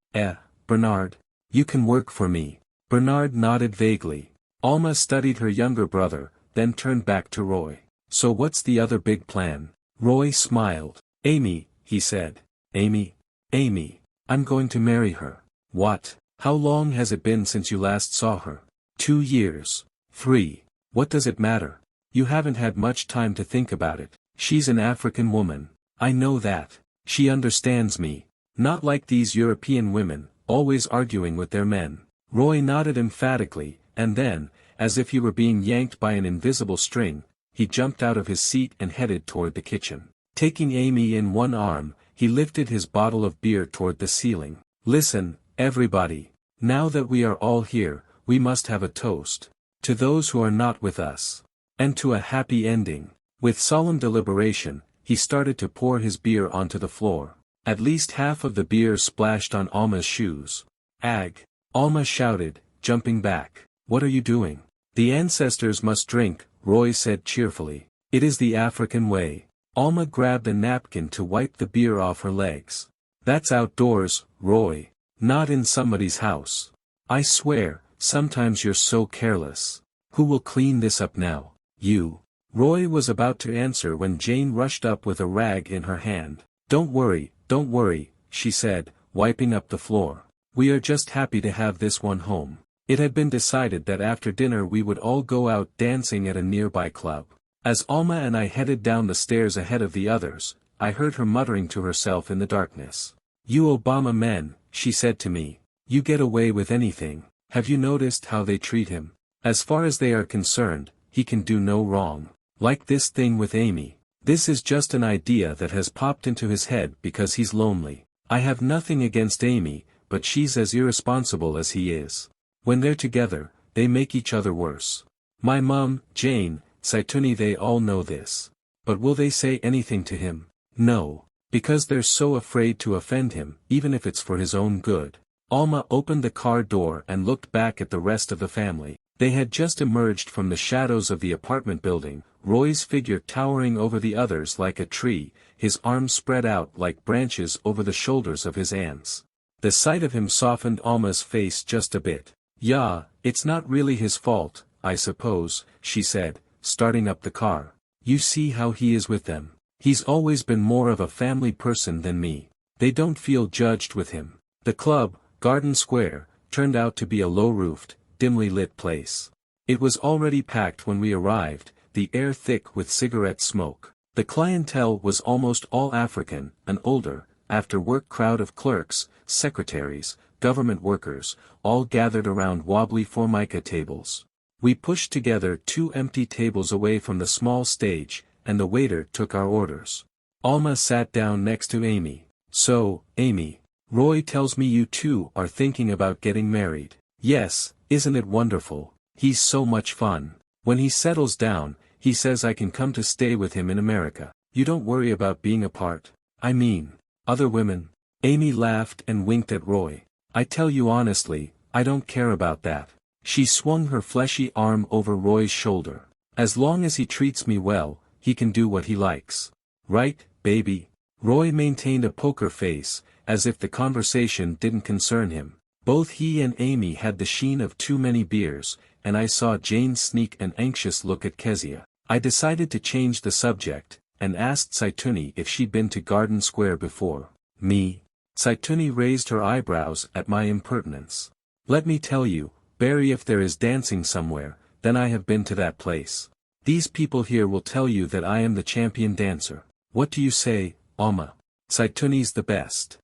Bernard? You can work for me." Bernard nodded vaguely. Alma studied her younger brother, then turned back to Roy. "So what's the other big plan?" Roy smiled. "Amy," he said. "Amy? Amy. I'm going to marry her." "What? How long has it been since you last saw her?" 2 years. 3. What does it matter? You haven't had much time to think about it. She's an African woman. I know that. She understands me. Not like these European women, always arguing with their men." Roy nodded emphatically, and then, as if he were being yanked by an invisible string, he jumped out of his seat and headed toward the kitchen. Taking Amy in one arm, he lifted his bottle of beer toward the ceiling. "Listen, everybody. Now that we are all here, we must have a toast. To those who are not with us. And to a happy ending." With solemn deliberation, he started to pour his beer onto the floor. At least half of the beer splashed on Alma's shoes. "Ag!" Alma shouted, jumping back. "What are you doing?" "The ancestors must drink," Roy said cheerfully. "It is the African way." Alma grabbed a napkin to wipe the beer off her legs. "That's outdoors, Roy. Not in somebody's house. I swear, sometimes you're so careless. Who will clean this up now? You." Roy was about to answer when Jane rushed up with a rag in her hand. Don't worry," she said, wiping up the floor. "We are just happy to have this one home." It had been decided that after dinner we would all go out dancing at a nearby club. As Alma and I headed down the stairs ahead of the others, I heard her muttering to herself in the darkness. "You Obama men," she said to me. "You get away with anything. Have you noticed how they treat him? As far as they are concerned, he can do no wrong. Like this thing with Amy. This is just an idea that has popped into his head because he's lonely. I have nothing against Amy, but she's as irresponsible as he is. When they're together, they make each other worse. My mum, Jane, Toni, they all know this. But will they say anything to him? No. Because they're so afraid to offend him, even if it's for his own good. Alma opened the car door and looked back at the rest of the family. They had just emerged from the shadows of the apartment building, Roy's figure towering over the others like a tree, his arms spread out like branches over the shoulders of his aunts. The sight of him softened Alma's face just a bit. "Yeah, it's not really his fault, I suppose," she said, starting up the car. "You see how he is with them. He's always been more of a family person than me. They don't feel judged with him." The club, Garden Square, turned out to be a low-roofed, dimly lit place. It was already packed when we arrived, the air thick with cigarette smoke. The clientele was almost all African, an older, after-work crowd of clerks, secretaries, government workers, all gathered around wobbly formica tables. We pushed together 2 empty tables away from the small stage, and the waiter took our orders. Alma sat down next to Amy. "So, Amy, Roy tells me you two are thinking about getting married." "Yes, isn't it wonderful? He's so much fun. When he settles down, he says I can come to stay with him in America. You don't worry about being apart. I mean, other women." Amy laughed and winked at Roy. "I tell you honestly, I don't care about that." She swung her fleshy arm over Roy's shoulder. "As long as he treats me well, he can do what he likes. Right, baby?" Roy maintained a poker face, as if the conversation didn't concern him. Both he and Amy had the sheen of too many beers, and I saw Jane sneak an anxious look at Kezia. I decided to change the subject, and asked Toni if she'd been to Garden Square before. "Me?" Toni raised her eyebrows at my impertinence. "Let me tell you, Barry, if there is dancing somewhere, then I have been to that place. These people here will tell you that I am the champion dancer. What do you say, Alma? Toni's the best."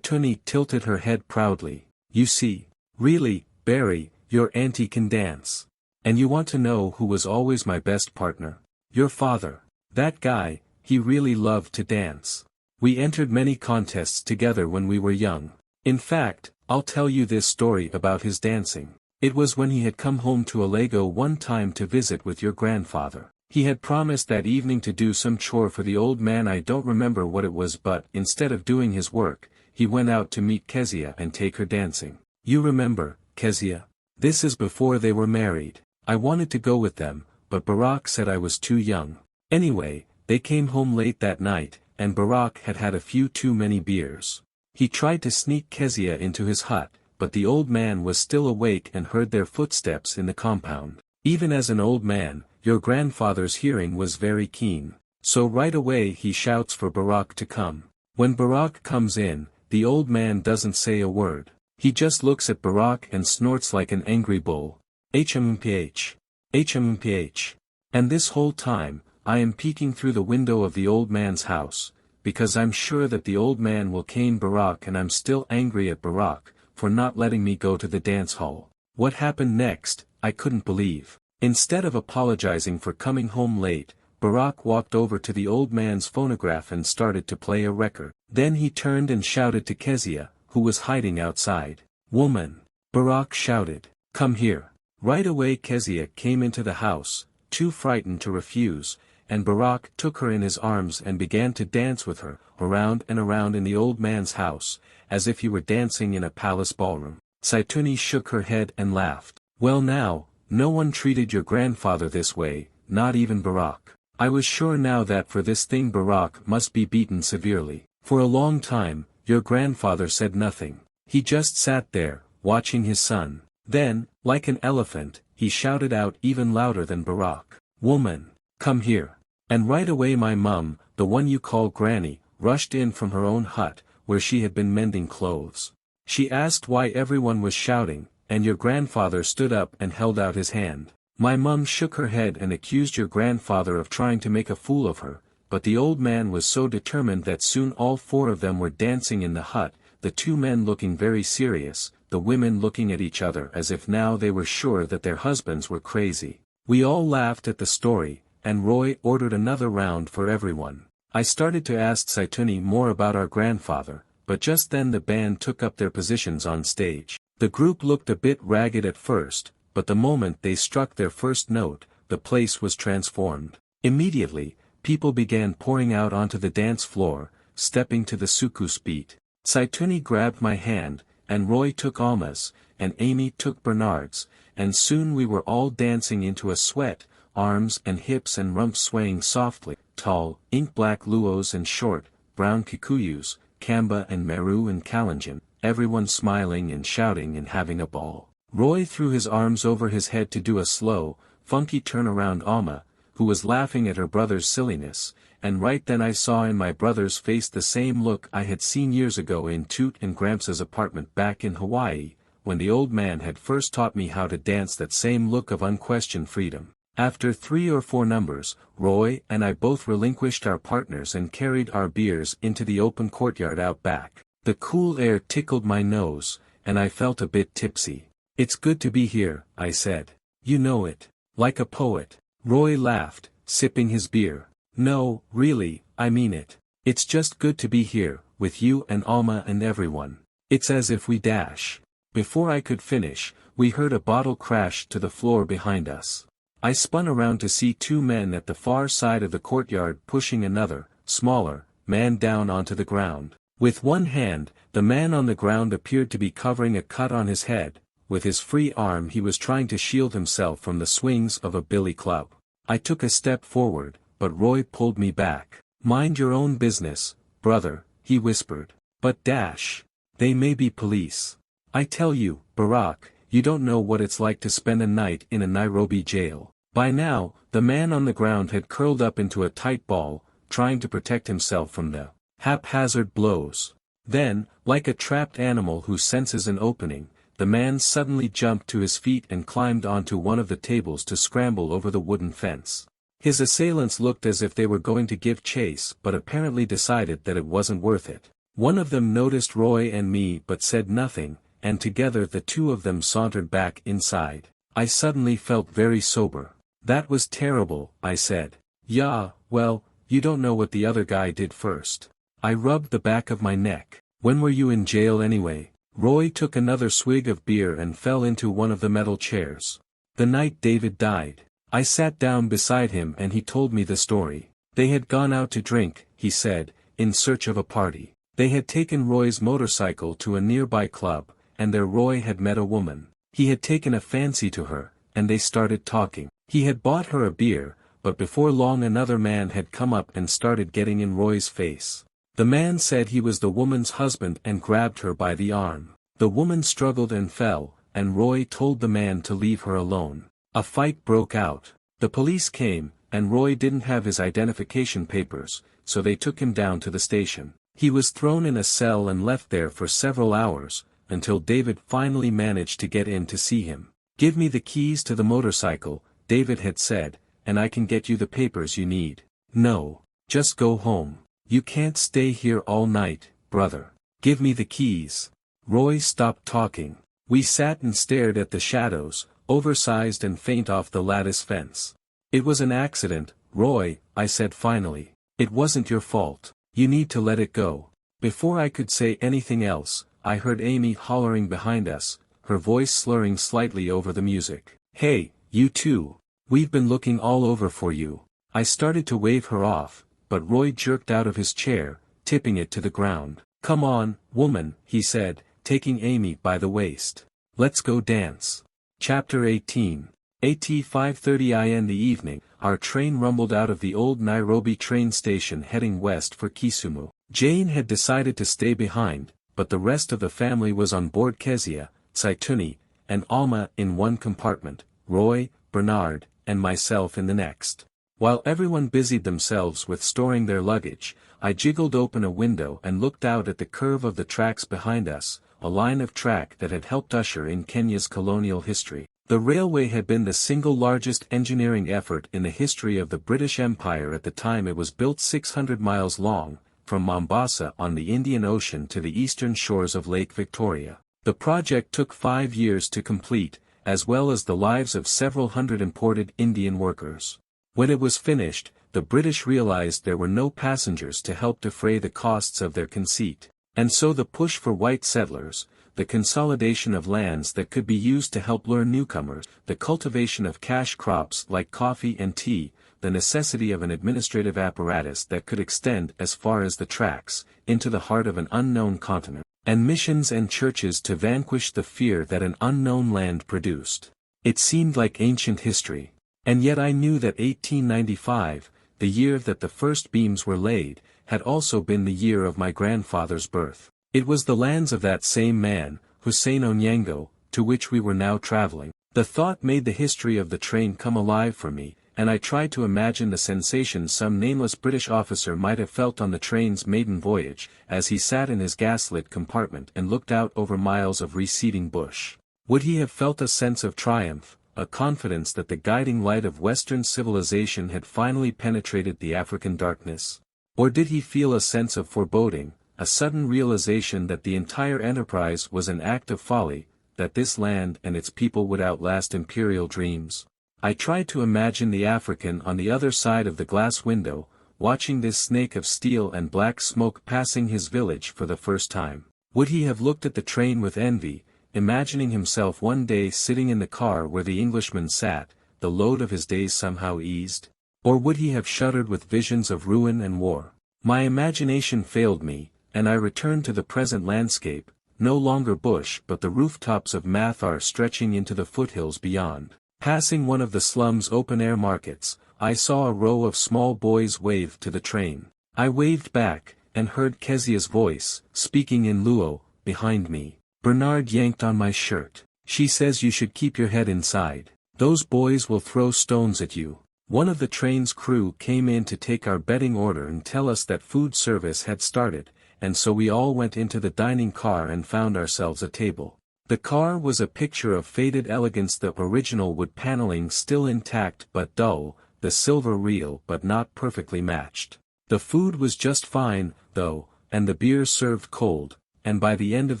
Toni tilted her head proudly. "You see, really, Barry, your auntie can dance. And you want to know who was always my best partner? Your father. That guy, he really loved to dance. We entered many contests together when we were young. In fact, I'll tell you this story about his dancing. It was when he had come home to Alago one time to visit with your grandfather. He had promised that evening to do some chore for the old man. I don't remember what it was, but instead of doing his work, he went out to meet Kezia and take her dancing. You remember, Kezia? This is before they were married. I wanted to go with them, but Barack said I was too young. Anyway, they came home late that night, and Barack had had a few too many beers. He tried to sneak Kezia into his hut, but the old man was still awake and heard their footsteps in the compound. Even as an old man, your grandfather's hearing was very keen. So right away he shouts for Barack to come. When Barack comes in, the old man doesn't say a word. He just looks at Barack and snorts like an angry bull. HMPH. HMPH. And this whole time, I am peeking through the window of the old man's house, because I'm sure that the old man will cane Barack, and I'm still angry at Barack for not letting me go to the dance hall. What happened next, I couldn't believe. Instead of apologizing for coming home late, Barack walked over to the old man's phonograph and started to play a record. Then he turned and shouted to Kezia, who was hiding outside. "Woman!" Barack shouted. "Come here." Right away Kezia came into the house, too frightened to refuse, and Barack took her in his arms and began to dance with her, around and around in the old man's house, as if he were dancing in a palace ballroom. Toni shook her head and laughed. "Well now, no one treated your grandfather this way, not even Barack. I was sure now that for this thing Barack must be beaten severely. For a long time, your grandfather said nothing. He just sat there, watching his son. Then, like an elephant, he shouted out even louder than Barack. 'Woman, come here.' And right away my mum, the one you call Granny, rushed in from her own hut, where she had been mending clothes. She asked why everyone was shouting, and your grandfather stood up and held out his hand. My mum shook her head and accused your grandfather of trying to make a fool of her, but the old man was so determined that soon all four of them were dancing in the hut, the two men looking very serious, the women looking at each other as if now they were sure that their husbands were crazy. We all laughed at the story, and Roy ordered another round for everyone. I started to ask Toni more about our grandfather, but just then the band took up their positions on stage. The group looked a bit ragged at first, but the moment they struck their first note, the place was transformed. Immediately, people began pouring out onto the dance floor, stepping to the soukous beat. Toni grabbed my hand, and Roy took Alma's, and Amy took Bernard's, and soon we were all dancing into a sweat, arms and hips and rumps swaying softly, tall, ink-black luos and short, brown kikuyus, Kamba and Meru and Kalenjin, everyone smiling and shouting and having a ball. Roy threw his arms over his head to do a slow, funky turn around Alma, who was laughing at her brother's silliness, and right then I saw in my brother's face the same look I had seen years ago in Toot and Gramps' apartment back in Hawaii, when the old man had first taught me how to dance, that same look of unquestioned freedom. After 3 or 4 numbers, Roy and I both relinquished our partners and carried our beers into the open courtyard out back. The cool air tickled my nose, and I felt a bit tipsy. "It's good to be here," I said. "You know it. Like a poet." Roy laughed, sipping his beer. "No, really, I mean it. It's just good to be here, with you and Alma and everyone. It's as if we dash." Before I could finish, we heard a bottle crash to the floor behind us. I spun around to see 2 men at the far side of the courtyard pushing another, smaller, man down onto the ground. With one hand, the man on the ground appeared to be covering a cut on his head. With his free arm he was trying to shield himself from the swings of a billy club. I took a step forward, but Roy pulled me back. "Mind your own business, brother," he whispered. "But dash. They may be police. I tell you, Barack, you don't know what it's like to spend a night in a Nairobi jail." By now, the man on the ground had curled up into a tight ball, trying to protect himself from the haphazard blows. Then, like a trapped animal who senses an opening, the man suddenly jumped to his feet and climbed onto one of the tables to scramble over the wooden fence. His assailants looked as if they were going to give chase, but apparently decided that it wasn't worth it. One of them noticed Roy and me but said nothing, and together the 2 of them sauntered back inside. I suddenly felt very sober. "That was terrible," I said. "Yeah, well, you don't know what the other guy did first." I rubbed the back of my neck. "When were you in jail anyway?" Roy took another swig of beer and fell into one of the metal chairs. "The night David died." I sat down beside him and he told me the story. They had gone out to drink, he said, in search of a party. They had taken Roy's motorcycle to a nearby club, and there Roy had met a woman. He had taken a fancy to her, and they started talking. He had bought her a beer, but before long another man had come up and started getting in Roy's face. The man said he was the woman's husband and grabbed her by the arm. The woman struggled and fell, and Roy told the man to leave her alone. A fight broke out. The police came, and Roy didn't have his identification papers, so they took him down to the station. He was thrown in a cell and left there for several hours, until David finally managed to get in to see him. "Give me the keys to the motorcycle," David had said, "and I can get you the papers you need." "No. Just go home. You can't stay here all night, brother. Give me the keys." Roy stopped talking. We sat and stared at the shadows, oversized and faint off the lattice fence. "It was an accident, Roy," I said finally. "It wasn't your fault. You need to let it go." Before I could say anything else, I heard Amy hollering behind us, her voice slurring slightly over the music. "Hey, you two. We've been looking all over for you." I started to wave her off, but Roy jerked out of his chair, tipping it to the ground. "Come on, woman," he said, taking Amy by the waist. "Let's go dance." Chapter 18. At 5:30 in the evening, our train rumbled out of the old Nairobi train station heading west for Kisumu. Jane had decided to stay behind, but the rest of the family was on board Kezia, Toni, and Alma in one compartment, Roy, Bernard, and myself in the next. While everyone busied themselves with storing their luggage, I jiggled open a window and looked out at the curve of the tracks behind us, a line of track that had helped usher in Kenya's colonial history. The railway had been the single largest engineering effort in the history of the British Empire at the time it was built, 600 miles long, from Mombasa on the Indian Ocean to the eastern shores of Lake Victoria. The project took 5 years to complete, as well as the lives of several hundred imported Indian workers. When it was finished, the British realized there were no passengers to help defray the costs of their conceit. And so the push for white settlers, the consolidation of lands that could be used to help lure newcomers, the cultivation of cash crops like coffee and tea, the necessity of an administrative apparatus that could extend as far as the tracks, into the heart of an unknown continent, and missions and churches to vanquish the fear that an unknown land produced. It seemed like ancient history. And yet I knew that 1895, the year that the first beams were laid, had also been the year of my grandfather's birth. It was the lands of that same man, Hussein Onyango, to which we were now traveling. The thought made the history of the train come alive for me, and I tried to imagine the sensation some nameless British officer might have felt on the train's maiden voyage, as he sat in his gaslit compartment and looked out over miles of receding bush. Would he have felt a sense of triumph, a confidence that the guiding light of Western civilization had finally penetrated the African darkness? Or did he feel a sense of foreboding, a sudden realization that the entire enterprise was an act of folly, that this land and its people would outlast imperial dreams? I tried to imagine the African on the other side of the glass window, watching this snake of steel and black smoke passing his village for the first time. Would he have looked at the train with envy, imagining himself one day sitting in the car where the Englishman sat, the load of his days somehow eased? Or would he have shuddered with visions of ruin and war? My imagination failed me, and I returned to the present landscape, no longer bush but the rooftops of Mathar stretching into the foothills beyond. Passing one of the slum's open-air markets, I saw a row of small boys wave to the train. I waved back, and heard Kezia's voice, speaking in Luo, behind me. "Bernard yanked on my shirt. She says you should keep your head inside. Those boys will throw stones at you." One of the train's crew came in to take our betting order and tell us that food service had started, and so we all went into the dining car and found ourselves a table. The car was a picture of faded elegance, the original wood paneling still intact but dull, the silver real but not perfectly matched. The food was just fine, though, and the beer served cold, and by the end of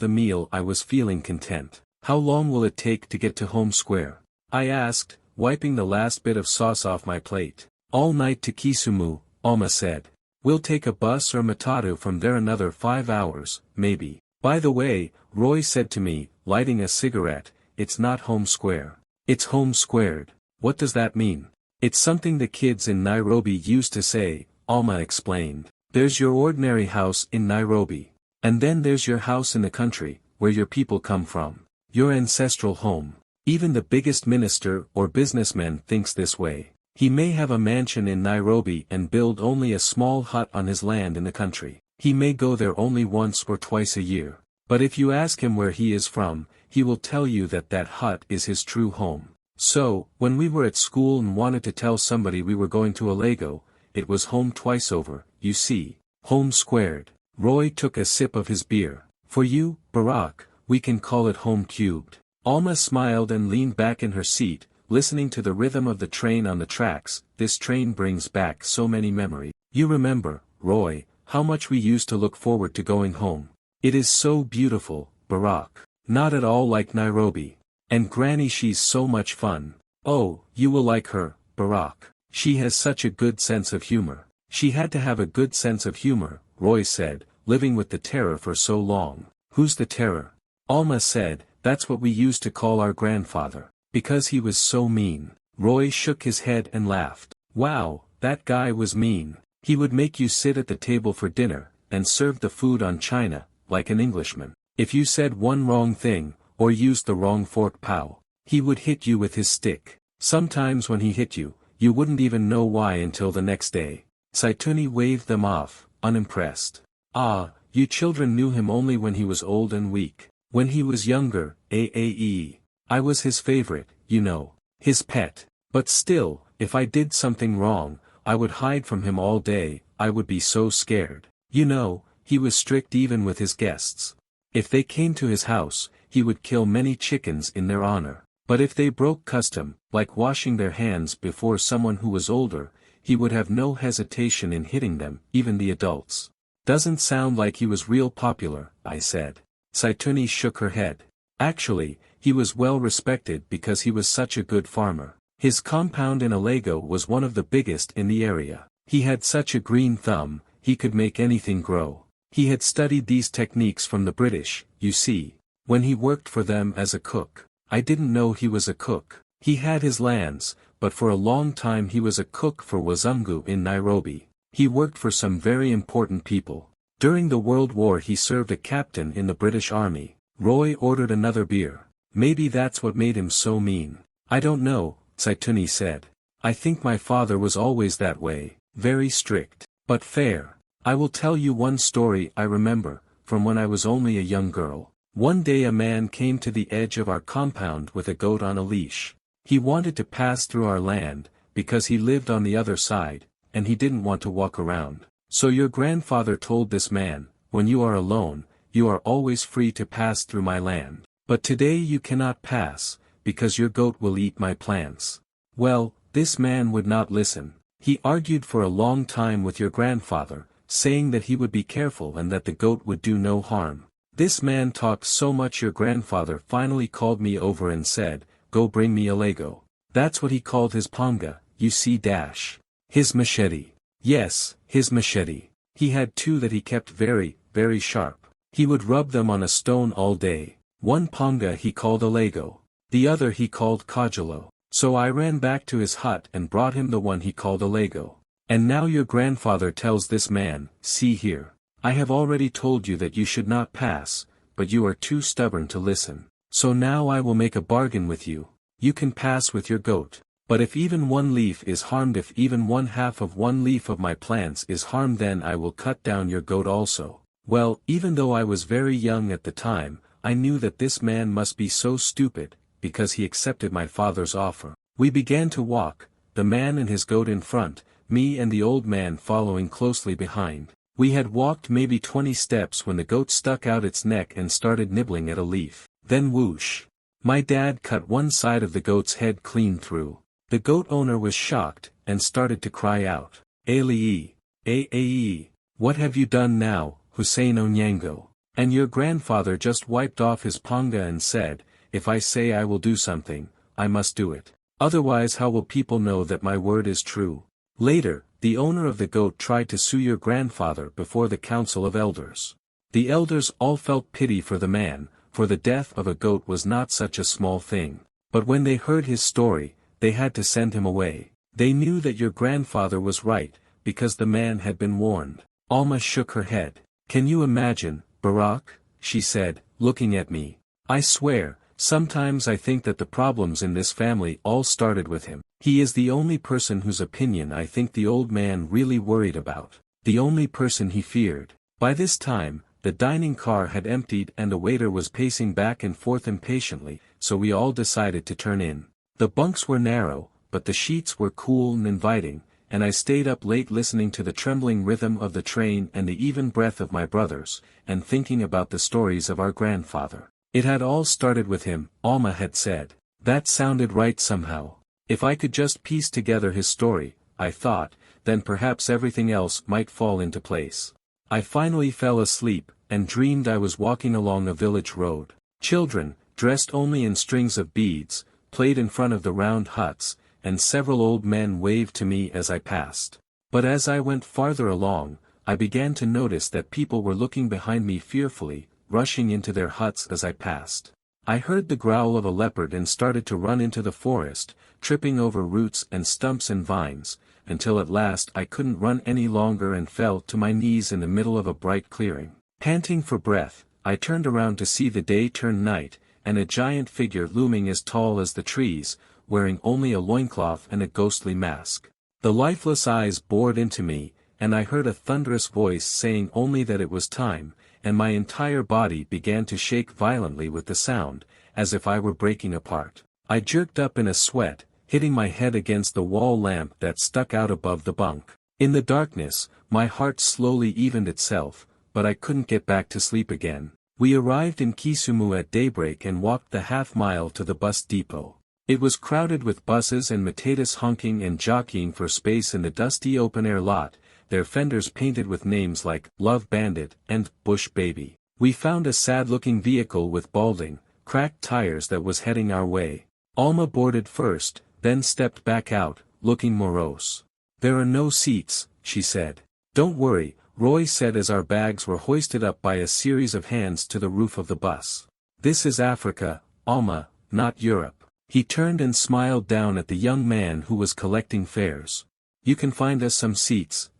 the meal I was feeling content. "How long will it take to get to Home Square?" I asked, wiping the last bit of sauce off my plate. "All night to Kisumu," Alma said. "We'll take a bus or matatu from there, another 5 hours, maybe. By the way," Roy said to me, lighting a cigarette, "it's not Home Square. It's Home Squared." "What does that mean?" "It's something the kids in Nairobi used to say," Alma explained. "There's your ordinary house in Nairobi. And then there's your house in the country, where your people come from. Your ancestral home. Even the biggest minister or businessman thinks this way. He may have a mansion in Nairobi and build only a small hut on his land in the country. He may go there only once or twice a year. But if you ask him where he is from, he will tell you that that hut is his true home. So, when we were at school and wanted to tell somebody we were going to Alego, it was home twice over, you see. Home squared." Roy took a sip of his beer. "For you, Barack, we can call it home cubed." Alma smiled and leaned back in her seat, listening to the rhythm of the train on the tracks. "This train brings back so many memories. You remember, Roy, how much we used to look forward to going home. It is so beautiful, Barack. Not at all like Nairobi. And Granny, she's so much fun. Oh, you will like her, Barack. She has such a good sense of humor." "She had to have a good sense of humor," Roy said, "living with the terror for so long." "Who's the terror?" Alma said, "That's what we used to call our grandfather. Because he was so mean." Roy shook his head and laughed. "Wow, that guy was mean. He would make you sit at the table for dinner, and serve the food on china, like an Englishman. If you said one wrong thing, or used the wrong fork pow, he would hit you with his stick. Sometimes when he hit you, you wouldn't even know why until the next day." Saituni waved them off, unimpressed. "Ah, you children knew him only when he was old and weak. When he was younger, I was his favorite, you know. His pet. But still, if I did something wrong, I would hide from him all day, I would be so scared. You know, he was strict even with his guests. If they came to his house, he would kill many chickens in their honor. But if they broke custom, like washing their hands before someone who was older, he would have no hesitation in hitting them, even the adults." "Doesn't sound like he was real popular," I said. Saituni shook her head. "Actually, he was well respected because he was such a good farmer. His compound in Alago was one of the biggest in the area. He had such a green thumb, he could make anything grow. He had studied these techniques from the British, you see, when he worked for them as a cook. I didn't know he was a cook. He had his lands, but for a long time he was a cook for Wazungu in Nairobi. He worked for some very important people. During the World War he served a captain in the British Army. Roy ordered another beer. Maybe that's what made him so mean. I don't know, Toni said. I think my father was always that way, very strict, but fair. I will tell you one story I remember, from when I was only a young girl. One day a man came to the edge of our compound with a goat on a leash. He wanted to pass through our land, because he lived on the other side, and he didn't want to walk around. So your grandfather told this man, when you are alone, you are always free to pass through my land. But today you cannot pass, because your goat will eat my plants. Well, this man would not listen. He argued for a long time with your grandfather, saying that he would be careful and that the goat would do no harm. This man talked so much your grandfather finally called me over and said, go bring me a Lego. That's what he called his panga, you see dash. His machete. Yes, his machete. He had two that he kept very, very sharp. He would rub them on a stone all day. One panga he called a Lego. The other he called Kajalo. So I ran back to his hut and brought him the one he called a Lego. And now your grandfather tells this man, see here. I have already told you that you should not pass, but you are too stubborn to listen. So now I will make a bargain with you. You can pass with your goat. But if even one leaf is harmed, if even 1/2 of one leaf of my plants is harmed, then I will cut down your goat also. Well, even though I was very young at the time, I knew that this man must be so stupid, because he accepted my father's offer. We began to walk, the man and his goat in front, me and the old man following closely behind. We had walked maybe 20 steps when the goat stuck out its neck and started nibbling at a leaf. Then whoosh! My dad cut one side of the goat's head clean through. The goat owner was shocked, and started to cry out, Alee, Aee, what have you done now, Hussein Onyango? And your grandfather just wiped off his panga and said, if I say I will do something, I must do it. Otherwise how will people know that my word is true? Later, the owner of the goat tried to sue your grandfather before the council of elders. The elders all felt pity for the man, for the death of a goat was not such a small thing. But when they heard his story, they had to send him away. They knew that your grandfather was right, because the man had been warned. Alma shook her head. Can you imagine, Barack? She said, looking at me. I swear, sometimes I think that the problems in this family all started with him. He is the only person whose opinion I think the old man really worried about. The only person he feared. By this time, the dining car had emptied and a waiter was pacing back and forth impatiently, so we all decided to turn in. The bunks were narrow, but the sheets were cool and inviting, and I stayed up late listening to the trembling rhythm of the train and the even breath of my brothers, and thinking about the stories of our grandfather. It had all started with him, Alma had said. That sounded right somehow. If I could just piece together his story, I thought, then perhaps everything else might fall into place. I finally fell asleep, and dreamed I was walking along a village road. Children, dressed only in strings of beads, played in front of the round huts, and several old men waved to me as I passed. But as I went farther along, I began to notice that people were looking behind me fearfully, rushing into their huts as I passed. I heard the growl of a leopard and started to run into the forest, tripping over roots and stumps and vines, until at last I couldn't run any longer and fell to my knees in the middle of a bright clearing. Panting for breath, I turned around to see the day turn night, and a giant figure looming as tall as the trees, wearing only a loincloth and a ghostly mask. The lifeless eyes bored into me, and I heard a thunderous voice saying only that it was time, and my entire body began to shake violently with the sound, as if I were breaking apart. I jerked up in a sweat, hitting my head against the wall lamp that stuck out above the bunk. In the darkness, my heart slowly evened itself, but I couldn't get back to sleep again. We arrived in Kisumu at daybreak and walked the half-mile to the bus depot. It was crowded with buses and matatus honking and jockeying for space in the dusty open-air lot, their fenders painted with names like Love Bandit and Bush Baby. We found a sad-looking vehicle with balding, cracked tires that was heading our way. Alma boarded first, then stepped back out, looking morose. "There are no seats," she said. "Don't worry," Roy said as our bags were hoisted up by a series of hands to the roof of the bus. "This is Africa, Alma, not Europe." He turned and smiled down at the young man who was collecting fares. "You can find us some seats,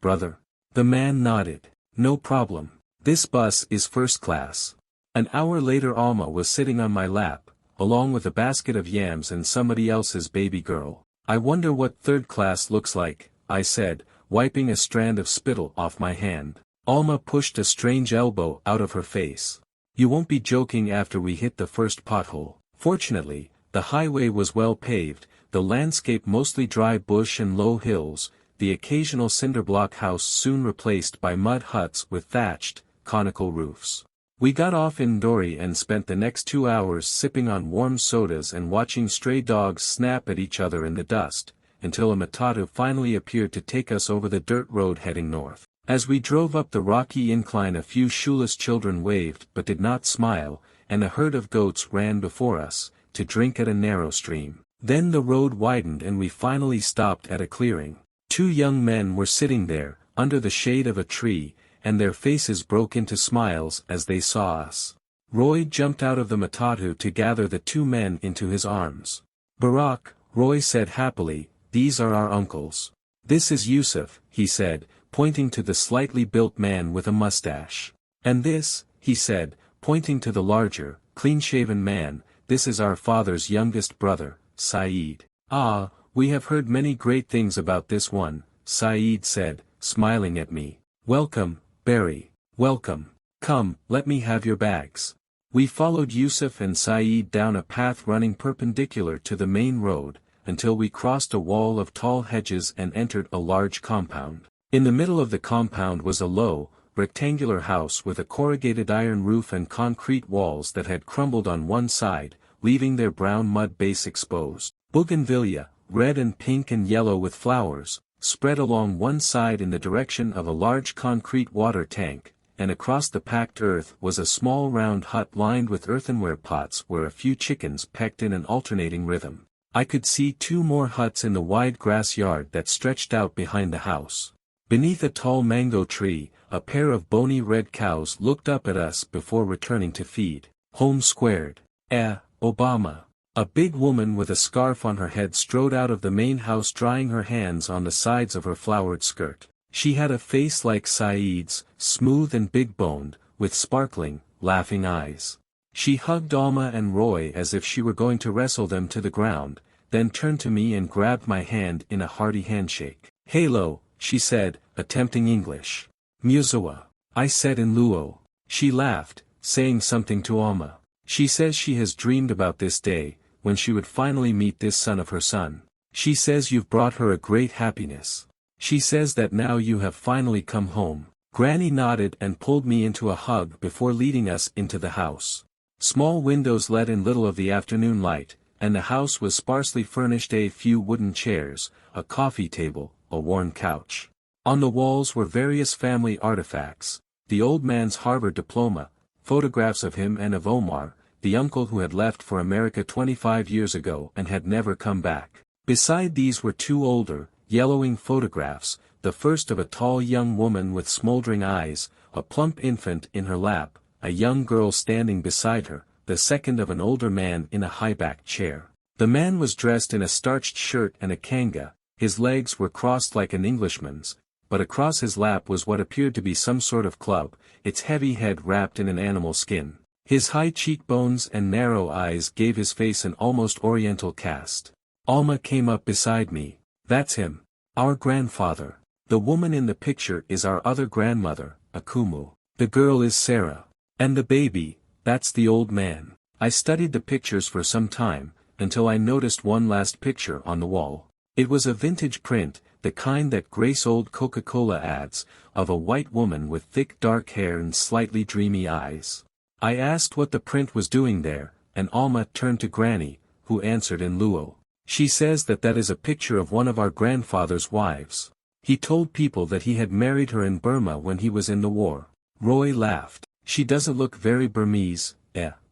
brother?" The man nodded. "No problem. This bus is first class." An hour later Alma was sitting on my lap, along with a basket of yams and somebody else's baby girl. "I wonder what third class looks like," I said, wiping a strand of spittle off my hand. Alma pushed a strange elbow out of her face. "You won't be joking after we hit the first pothole." Fortunately, the highway was well paved, the landscape mostly dry bush and low hills, the occasional cinderblock house soon replaced by mud huts with thatched, conical roofs. We got off in Dori and spent the next 2 hours sipping on warm sodas and watching stray dogs snap at each other in the dust, until a matatu finally appeared to take us over the dirt road heading north. As we drove up the rocky incline a few shoeless children waved but did not smile, and a herd of goats ran before us, to drink at a narrow stream. Then the road widened and we finally stopped at a clearing. 2 young men were sitting there, under the shade of a tree, and their faces broke into smiles as they saw us. Roy jumped out of the matatu to gather the 2 men into his arms. "Barack," Roy said happily, "these are our uncles. This is Yusuf," he said, pointing to the slightly built man with a mustache. "And this," he said, pointing to the larger, clean-shaven man, "this is our father's youngest brother, Saeed." "Ah, we have heard many great things about this one," Saeed said, smiling at me. "Welcome, Barry. Welcome. Come, let me have your bags." We followed Yusuf and Saeed down a path running perpendicular to the main road, until we crossed a wall of tall hedges and entered a large compound. In the middle of the compound was a low, rectangular house with a corrugated iron roof and concrete walls that had crumbled on one side, leaving their brown mud base exposed. Bougainvillea, red and pink and yellow with flowers, spread along one side in the direction of a large concrete water tank, and across the packed earth was a small round hut lined with earthenware pots where a few chickens pecked in an alternating rhythm. I could see 2 more huts in the wide grass yard that stretched out behind the house. Beneath a tall mango tree, a pair of bony red cows looked up at us before returning to feed. Home squared. Obama. A big woman with a scarf on her head strode out of the main house drying her hands on the sides of her flowered skirt. She had a face like Saeed's, smooth and big-boned, with sparkling, laughing eyes. She hugged Alma and Roy as if she were going to wrestle them to the ground, then turned to me and grabbed my hand in a hearty handshake. "Halo," she said, attempting English. "Muzawa," I said in Luo. She laughed, saying something to Alma. She says she has dreamed about this day, when she would finally meet this son of her son. She says you've brought her a great happiness. She says that now you have finally come home. Granny nodded and pulled me into a hug before leading us into the house. Small windows let in little of the afternoon light, and the house was sparsely furnished: a few wooden chairs, a coffee table, a worn couch. On the walls were various family artifacts, the old man's Harvard diploma, photographs of him and of Omar, the uncle who had left for America 25 years ago and had never come back. Beside these were 2 older, yellowing photographs, the first of a tall young woman with smoldering eyes, a plump infant in her lap, a young girl standing beside her, the second of an older man in a high-backed chair. The man was dressed in a starched shirt and a kanga, his legs were crossed like an Englishman's, but across his lap was what appeared to be some sort of club, its heavy head wrapped in an animal skin. His high cheekbones and narrow eyes gave his face an almost oriental cast. Alma came up beside me. "That's him. Our grandfather. The woman in the picture is our other grandmother, Akumu. The girl is Sarah. And the baby, that's the old man." I studied the pictures for some time, until I noticed one last picture on the wall. It was a vintage print, the kind that grace old Coca-Cola ads, of a white woman with thick dark hair and slightly dreamy eyes. I asked what the print was doing there, and Alma turned to Granny, who answered in Luo. "She says that is a picture of one of our grandfather's wives. He told people that he had married her in Burma when he was in the war." Roy laughed. "She doesn't look very Burmese,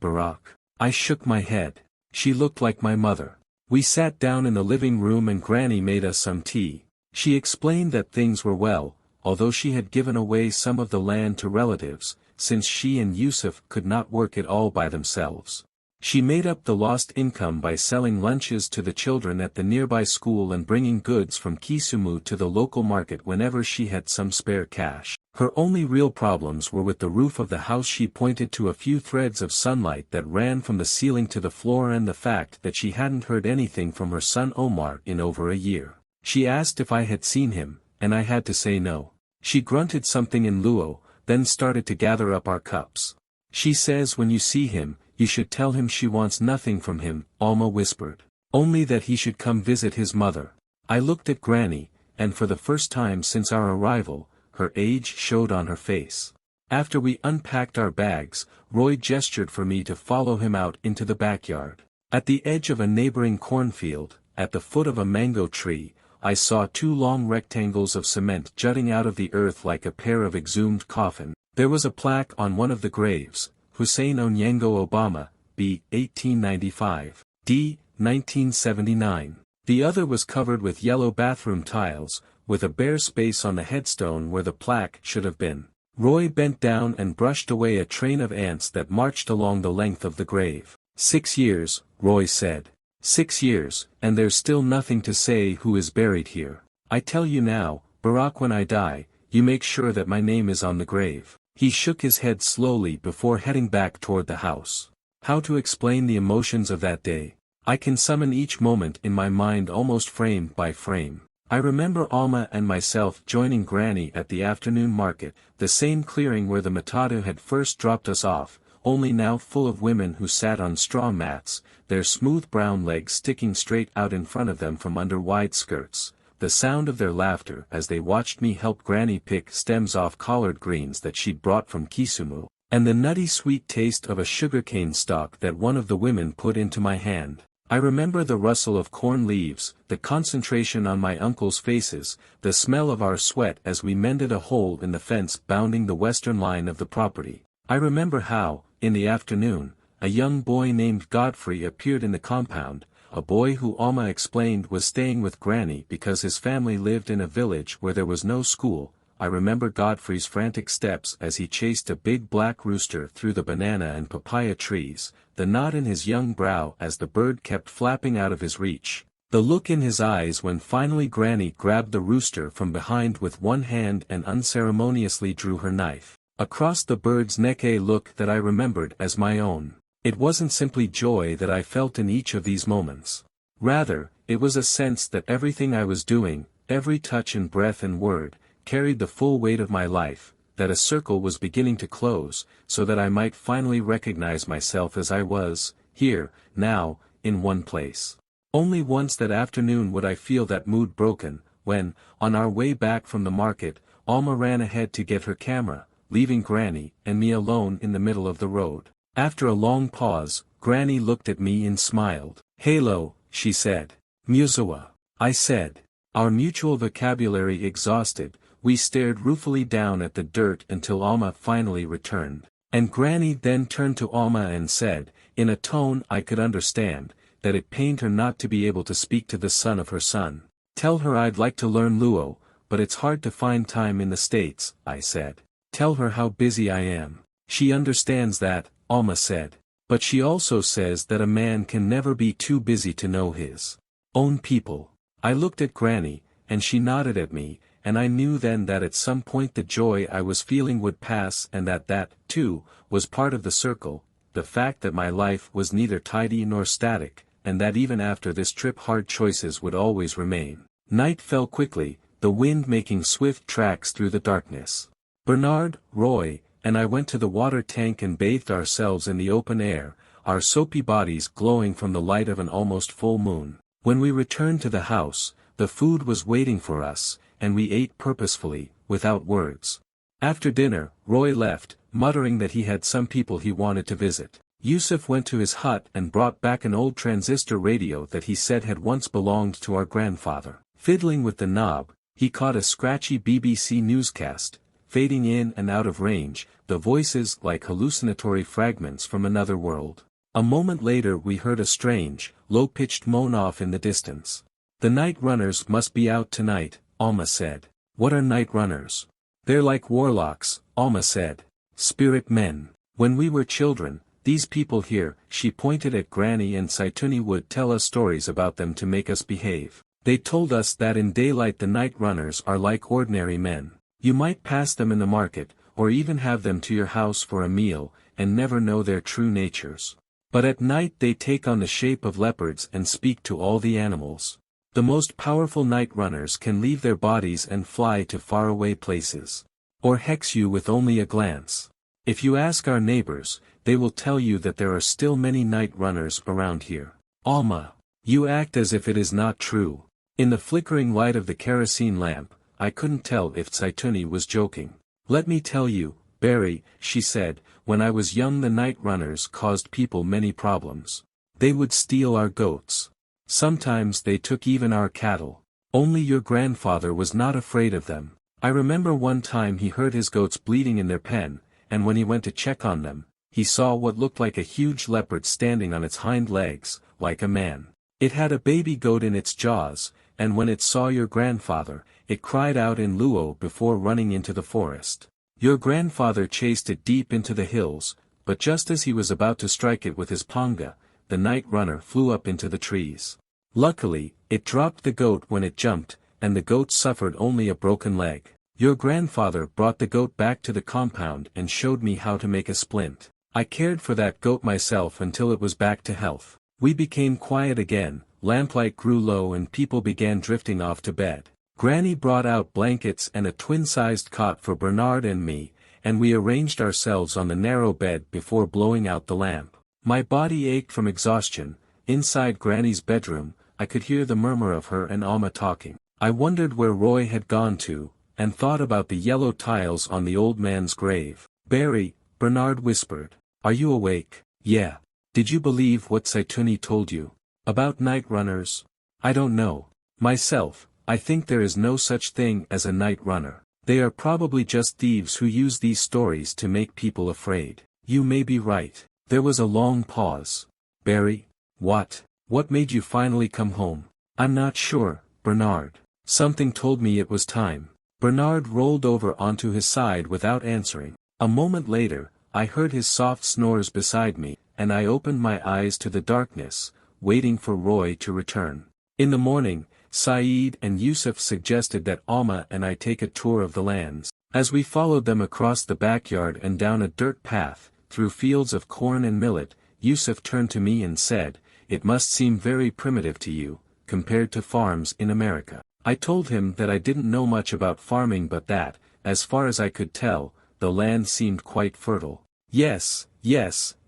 Barack." I shook my head. "She looked like my mother. We sat down in the living room and Granny made us some tea. She explained that things were well, although she had given away some of the land to relatives, since she and Yusuf could not work it all by themselves. She made up the lost income by selling lunches to the children at the nearby school and bringing goods from Kisumu to the local market whenever she had some spare cash. Her only real problems were with the roof of the house. She pointed to a few threads of sunlight that ran from the ceiling to the floor and the fact that she hadn't heard anything from her son Omar in over a year. She asked if I had seen him, and I had to say no. She grunted something in Luo, then started to gather up our cups. She says when you see him, you should tell him she wants nothing from him, Alma whispered. Only that he should come visit his mother. I looked at Granny, and for the first time since our arrival, her age showed on her face. After we unpacked our bags, Roy gestured for me to follow him out into the backyard. At the edge of a neighboring cornfield, at the foot of a mango tree, I saw two long rectangles of cement jutting out of the earth like a pair of exhumed coffins. There was a plaque on one of the graves, Hussein Onyango Obama, B. 1895, D. 1979. The other was covered with yellow bathroom tiles, with a bare space on the headstone where the plaque should have been. Roy bent down and brushed away a train of ants that marched along the length of the grave. 6 years, Roy said. 6 years, and there's still nothing to say who is buried here. I tell you now, Barack, when I die, you make sure that my name is on the grave. He shook his head slowly before heading back toward the house. How to explain the emotions of that day? I can summon each moment in my mind almost frame by frame. I remember Alma and myself joining Granny at the afternoon market, the same clearing where the matatu had first dropped us off, only now full of women who sat on straw mats, their smooth brown legs sticking straight out in front of them from under wide skirts. The sound of their laughter as they watched me help Granny pick stems off collard greens that she'd brought from Kisumu, and the nutty sweet taste of a sugarcane stalk that one of the women put into my hand. I remember the rustle of corn leaves, the concentration on my uncle's faces, the smell of our sweat as we mended a hole in the fence bounding the western line of the property. I remember how, in the afternoon, a young boy named Godfrey appeared in the compound, a boy who Alma explained was staying with Granny because his family lived in a village where there was no school. I remember Godfrey's frantic steps as he chased a big black rooster through the banana and papaya trees, the knot in his young brow as the bird kept flapping out of his reach, the look in his eyes when finally Granny grabbed the rooster from behind with one hand and unceremoniously drew her knife across the bird's neck, a look that I remembered as my own. It wasn't simply joy that I felt in each of these moments. Rather, it was a sense that everything I was doing, every touch and breath and word, carried the full weight of my life, that a circle was beginning to close, so that I might finally recognize myself as I was, here, now, in one place. Only once that afternoon would I feel that mood broken, when, on our way back from the market, Alma ran ahead to get her camera, leaving Granny and me alone in the middle of the road. After a long pause, Granny looked at me and smiled. "Halo," she said. "Musawa," I said. Our mutual vocabulary exhausted, we stared ruefully down at the dirt until Alma finally returned. And Granny then turned to Alma and said, in a tone I could understand, that it pained her not to be able to speak to the son of her son. "Tell her I'd like to learn Luo, but it's hard to find time in the States," I said. "Tell her how busy I am." "She understands that," Alma said. "But she also says that a man can never be too busy to know his own people." I looked at Granny, and she nodded at me, and I knew then that at some point the joy I was feeling would pass and that, too, was part of the circle, the fact that my life was neither tidy nor static, and that even after this trip hard choices would always remain. Night fell quickly, the wind making swift tracks through the darkness. Bernard, Roy, and I went to the water tank and bathed ourselves in the open air, our soapy bodies glowing from the light of an almost full moon. When we returned to the house, the food was waiting for us, and we ate purposefully, without words. After dinner, Roy left, muttering that he had some people he wanted to visit. Yusuf went to his hut and brought back an old transistor radio that he said had once belonged to our grandfather. Fiddling with the knob, he caught a scratchy BBC newscast, fading in and out of range, the voices like hallucinatory fragments from another world. A moment later we heard a strange, low-pitched moan off in the distance. The night runners must be out tonight, Alma said. What are night runners? They're like warlocks, Alma said. Spirit men. When we were children, these people here, she pointed at Granny and Toni, would tell us stories about them to make us behave. They told us that in daylight the night runners are like ordinary men. You might pass them in the market, or even have them to your house for a meal, and never know their true natures. But at night they take on the shape of leopards and speak to all the animals. The most powerful night runners can leave their bodies and fly to faraway places. Or hex you with only a glance. If you ask our neighbors, they will tell you that there are still many night runners around here. Alma, you act as if it is not true. In the flickering light of the kerosene lamp, I couldn't tell if Toni was joking. Let me tell you, Barry, she said, when I was young the night runners caused people many problems. They would steal our goats. Sometimes they took even our cattle. Only your grandfather was not afraid of them. I remember one time he heard his goats bleeding in their pen, and when he went to check on them, he saw what looked like a huge leopard standing on its hind legs, like a man. It had a baby goat in its jaws, and when it saw your grandfather, it cried out in Luo before running into the forest. Your grandfather chased it deep into the hills, but just as he was about to strike it with his panga, the night runner flew up into the trees. Luckily, it dropped the goat when it jumped, and the goat suffered only a broken leg. Your grandfather brought the goat back to the compound and showed me how to make a splint. I cared for that goat myself until it was back to health. We became quiet again, lamplight grew low and people began drifting off to bed. Granny brought out blankets and a twin-sized cot for Bernard and me, and we arranged ourselves on the narrow bed before blowing out the lamp. My body ached from exhaustion. Inside Granny's bedroom, I could hear the murmur of her and Alma talking. I wondered where Roy had gone to, and thought about the yellow tiles on the old man's grave. Barry, Bernard whispered. Are you awake? Yeah. Did you believe what Toni told you? About night runners? I don't know. Myself, I think there is no such thing as a night runner. They are probably just thieves who use these stories to make people afraid. You may be right. There was a long pause. Barry? What? What made you finally come home? I'm not sure, Bernard. Something told me it was time. Bernard rolled over onto his side without answering. A moment later, I heard his soft snores beside me, and I opened my eyes to the darkness, waiting for Roy to return. In the morning, Saeed and Yusuf suggested that Alma and I take a tour of the lands. As we followed them across the backyard and down a dirt path, through fields of corn and millet, Yusuf turned to me and said, "It must seem very primitive to you, compared to farms in America." I told him that I didn't know much about farming but that, as far as I could tell, the land seemed quite fertile. Yes,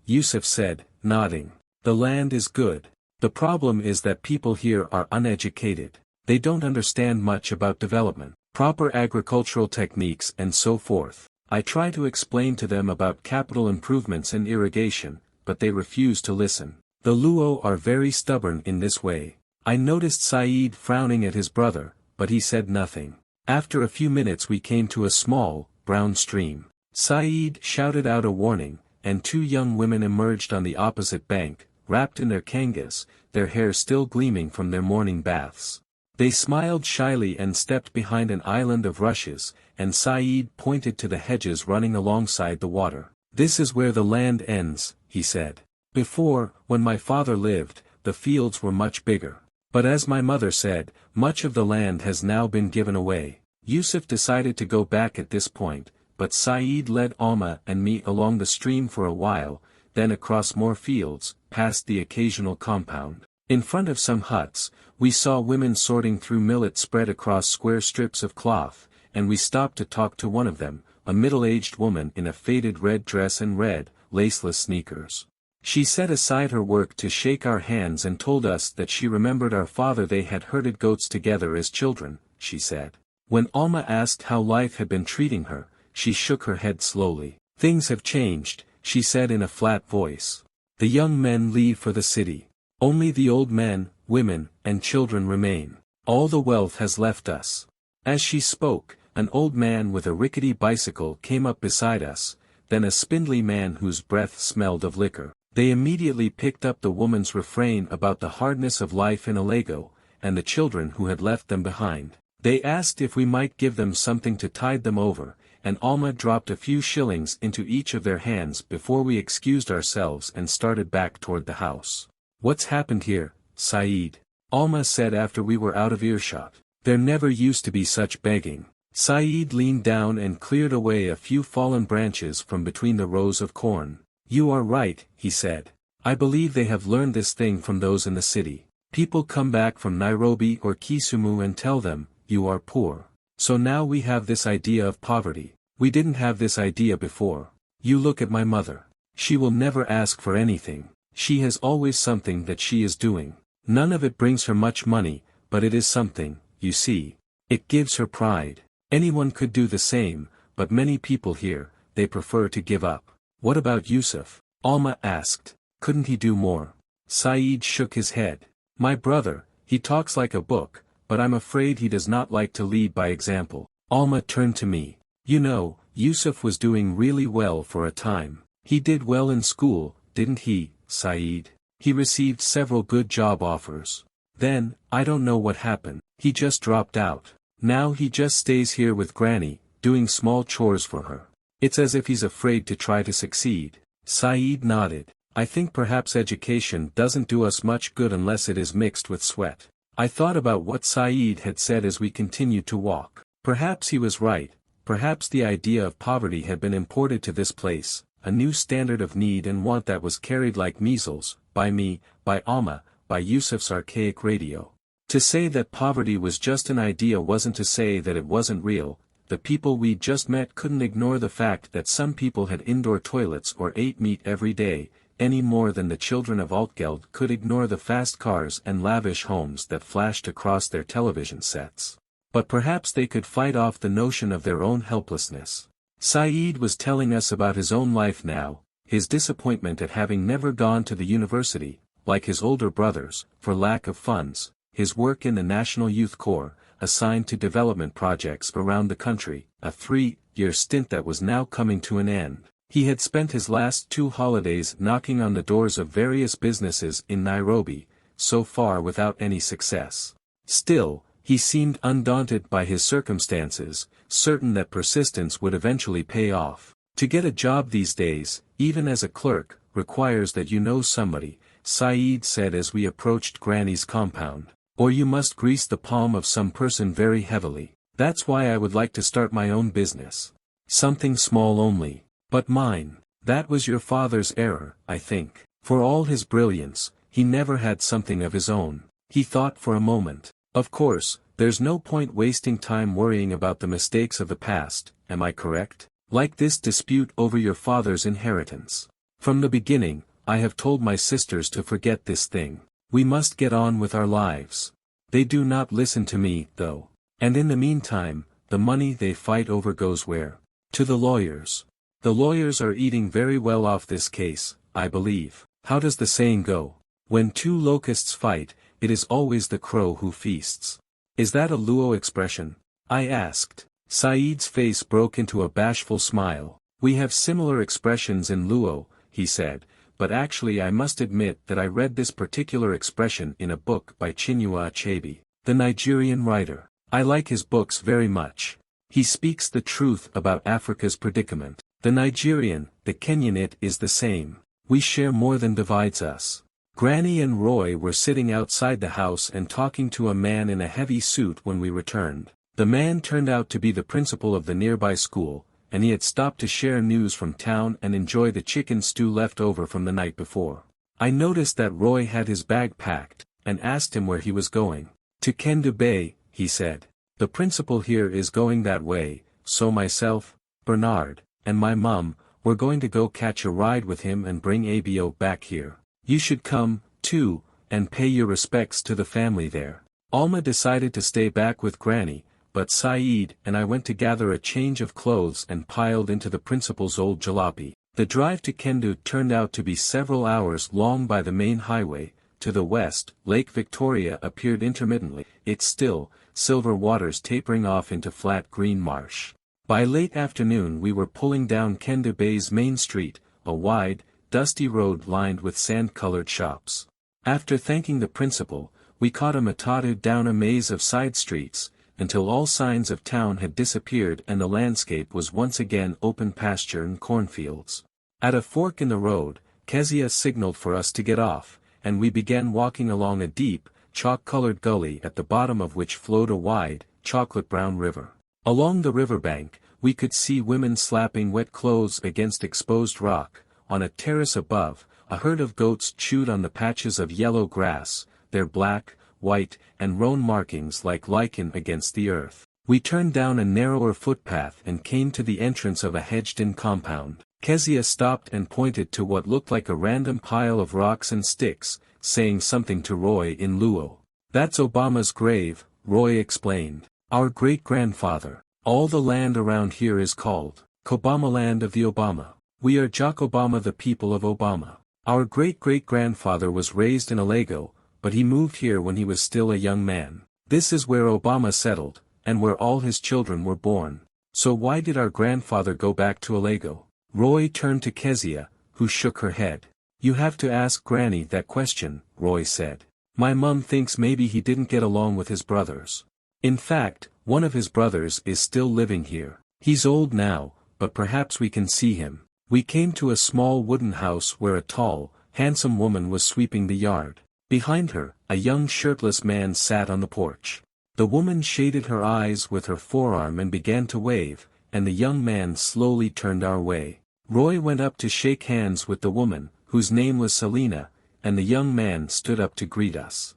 Yusuf said, nodding. The land is good. The problem is that people here are uneducated. They don't understand much about development, proper agricultural techniques and so forth. I try to explain to them about capital improvements and irrigation, but they refuse to listen. The Luo are very stubborn in this way. I noticed Saeed frowning at his brother, but he said nothing. After a few minutes we came to a small, brown stream. Saeed shouted out a warning, and two young women emerged on the opposite bank, wrapped in their kangas, their hair still gleaming from their morning baths. They smiled shyly and stepped behind an island of rushes, and Saeed pointed to the hedges running alongside the water. "This is where the land ends," he said. "Before, when my father lived, the fields were much bigger. But as my mother said, much of the land has now been given away." Yusuf decided to go back at this point, but Saeed led Alma and me along the stream for a while, then across more fields, past the occasional compound. In front of some huts, we saw women sorting through millet spread across square strips of cloth, and we stopped to talk to one of them, a middle-aged woman in a faded red dress and red, laceless sneakers. She set aside her work to shake our hands and told us that she remembered our father. They had herded goats together as children, she said. When Alma asked how life had been treating her, she shook her head slowly. "Things have changed," she said in a flat voice. "The young men leave for the city. Only the old men, women, and children remain. All the wealth has left us." As she spoke, an old man with a rickety bicycle came up beside us, then a spindly man whose breath smelled of liquor. They immediately picked up the woman's refrain about the hardness of life in Alago, and the children who had left them behind. They asked if we might give them something to tide them over, and Alma dropped a few shillings into each of their hands before we excused ourselves and started back toward the house. "What's happened here, Saeed?" Alma said after we were out of earshot. "There never used to be such begging." Saeed leaned down and cleared away a few fallen branches from between the rows of corn. "You are right," he said. "I believe they have learned this thing from those in the city. People come back from Nairobi or Kisumu and tell them, 'You are poor.' So now we have this idea of poverty. We didn't have this idea before. You look at my mother. She will never ask for anything. She has always something that she is doing. None of it brings her much money, but it is something, you see. It gives her pride. Anyone could do the same, but many people here, they prefer to give up." "What about Yusuf?" Alma asked. "Couldn't he do more?" Saeed shook his head. "My brother, he talks like a book, but I'm afraid he does not like to lead by example." Alma turned to me. "You know, Yusuf was doing really well for a time. He did well in school, didn't he, Saeed? He received several good job offers. Then, I don't know what happened, he just dropped out. Now he just stays here with Granny, doing small chores for her. It's as if he's afraid to try to succeed." Saeed nodded. "I think perhaps education doesn't do us much good unless it is mixed with sweat." I thought about what Saeed had said as we continued to walk. Perhaps he was right, perhaps the idea of poverty had been imported to this place, a new standard of need and want that was carried like measles, by me, by Alma, by Yusuf's archaic radio. To say that poverty was just an idea wasn't to say that it wasn't real. The people we'd just met couldn't ignore the fact that some people had indoor toilets or ate meat every day, any more than the children of Altgeld could ignore the fast cars and lavish homes that flashed across their television sets. But perhaps they could fight off the notion of their own helplessness. Saeed was telling us about his own life now, his disappointment at having never gone to the university, like his older brothers, for lack of funds, his work in the National Youth Corps, assigned to development projects around the country, a 3-year stint that was now coming to an end. He had spent his last 2 holidays knocking on the doors of various businesses in Nairobi, so far without any success. Still, he seemed undaunted by his circumstances, certain that persistence would eventually pay off. To get a job these days, even as a clerk, requires that you know somebody, Saeed said as we approached Granny's compound. Or you must grease the palm of some person very heavily. That's why I would like to start my own business. Something small only. But mine. That was your father's error, I think. For all his brilliance, he never had something of his own. He thought for a moment. Of course, there's no point wasting time worrying about the mistakes of the past, am I correct? Like this dispute over your father's inheritance. From the beginning, I have told my sisters to forget this thing. We must get on with our lives. They do not listen to me, though. And in the meantime, the money they fight over goes where? To the lawyers. The lawyers are eating very well off this case, I believe. How does the saying go? When 2 locusts fight, it is always the crow who feasts. Is that a Luo expression? I asked. Saeed's face broke into a bashful smile. We have similar expressions in Luo, he said. But actually I must admit that I read this particular expression in a book by Chinua Achebe, the Nigerian writer. I like his books very much. He speaks the truth about Africa's predicament. The Nigerian, the Kenyan it is the same. We share more than divides us. Granny and Roy were sitting outside the house and talking to a man in a heavy suit when we returned. The man turned out to be the principal of the nearby school, and he had stopped to share news from town and enjoy the chicken stew left over from the night before. I noticed that Roy had his bag packed, and asked him where he was going. To Kendu Bay, he said. The principal here is going that way, so myself, Bernard, and my mum, we're going to go catch a ride with him and bring ABO back here. You should come, too, and pay your respects to the family there. Alma decided to stay back with Granny, but Saeed and I went to gather a change of clothes and piled into the principal's old jalopy. The drive to Kendu turned out to be several hours long by the main highway. To the west, Lake Victoria appeared intermittently, its still, silver waters tapering off into flat green marsh. By late afternoon we were pulling down Kendu Bay's main street, a wide, dusty road lined with sand-colored shops. After thanking the principal, we caught a matatu down a maze of side streets, until all signs of town had disappeared and the landscape was once again open pasture and cornfields. At a fork in the road, Kezia signaled for us to get off, and we began walking along a deep, chalk-colored gully at the bottom of which flowed a wide, chocolate-brown river. Along the riverbank, we could see women slapping wet clothes against exposed rock. On a terrace above, a herd of goats chewed on the patches of yellow grass, their black, white, and roan markings like lichen against the earth. We turned down a narrower footpath and came to the entrance of a hedged-in compound. Kezia stopped and pointed to what looked like a random pile of rocks and sticks, saying something to Roy in Luo. "That's Obama's grave," Roy explained. "Our great-grandfather. All the land around here is called Kobama, land of the Obama. We are Jock Obama, the people of Obama. Our great-great-grandfather was raised in Alego, but he moved here when he was still a young man. This is where Obama settled, and where all his children were born. So why did our grandfather go back to Alego?" Roy turned to Kezia, who shook her head. "You have to ask Granny that question," Roy said. "My mum thinks maybe he didn't get along with his brothers. In fact, one of his brothers is still living here. He's old now, but perhaps we can see him." We came to a small wooden house where a tall, handsome woman was sweeping the yard. Behind her, a young shirtless man sat on the porch. The woman shaded her eyes with her forearm and began to wave, and the young man slowly turned our way. Roy went up to shake hands with the woman, whose name was Selena, and the young man stood up to greet us.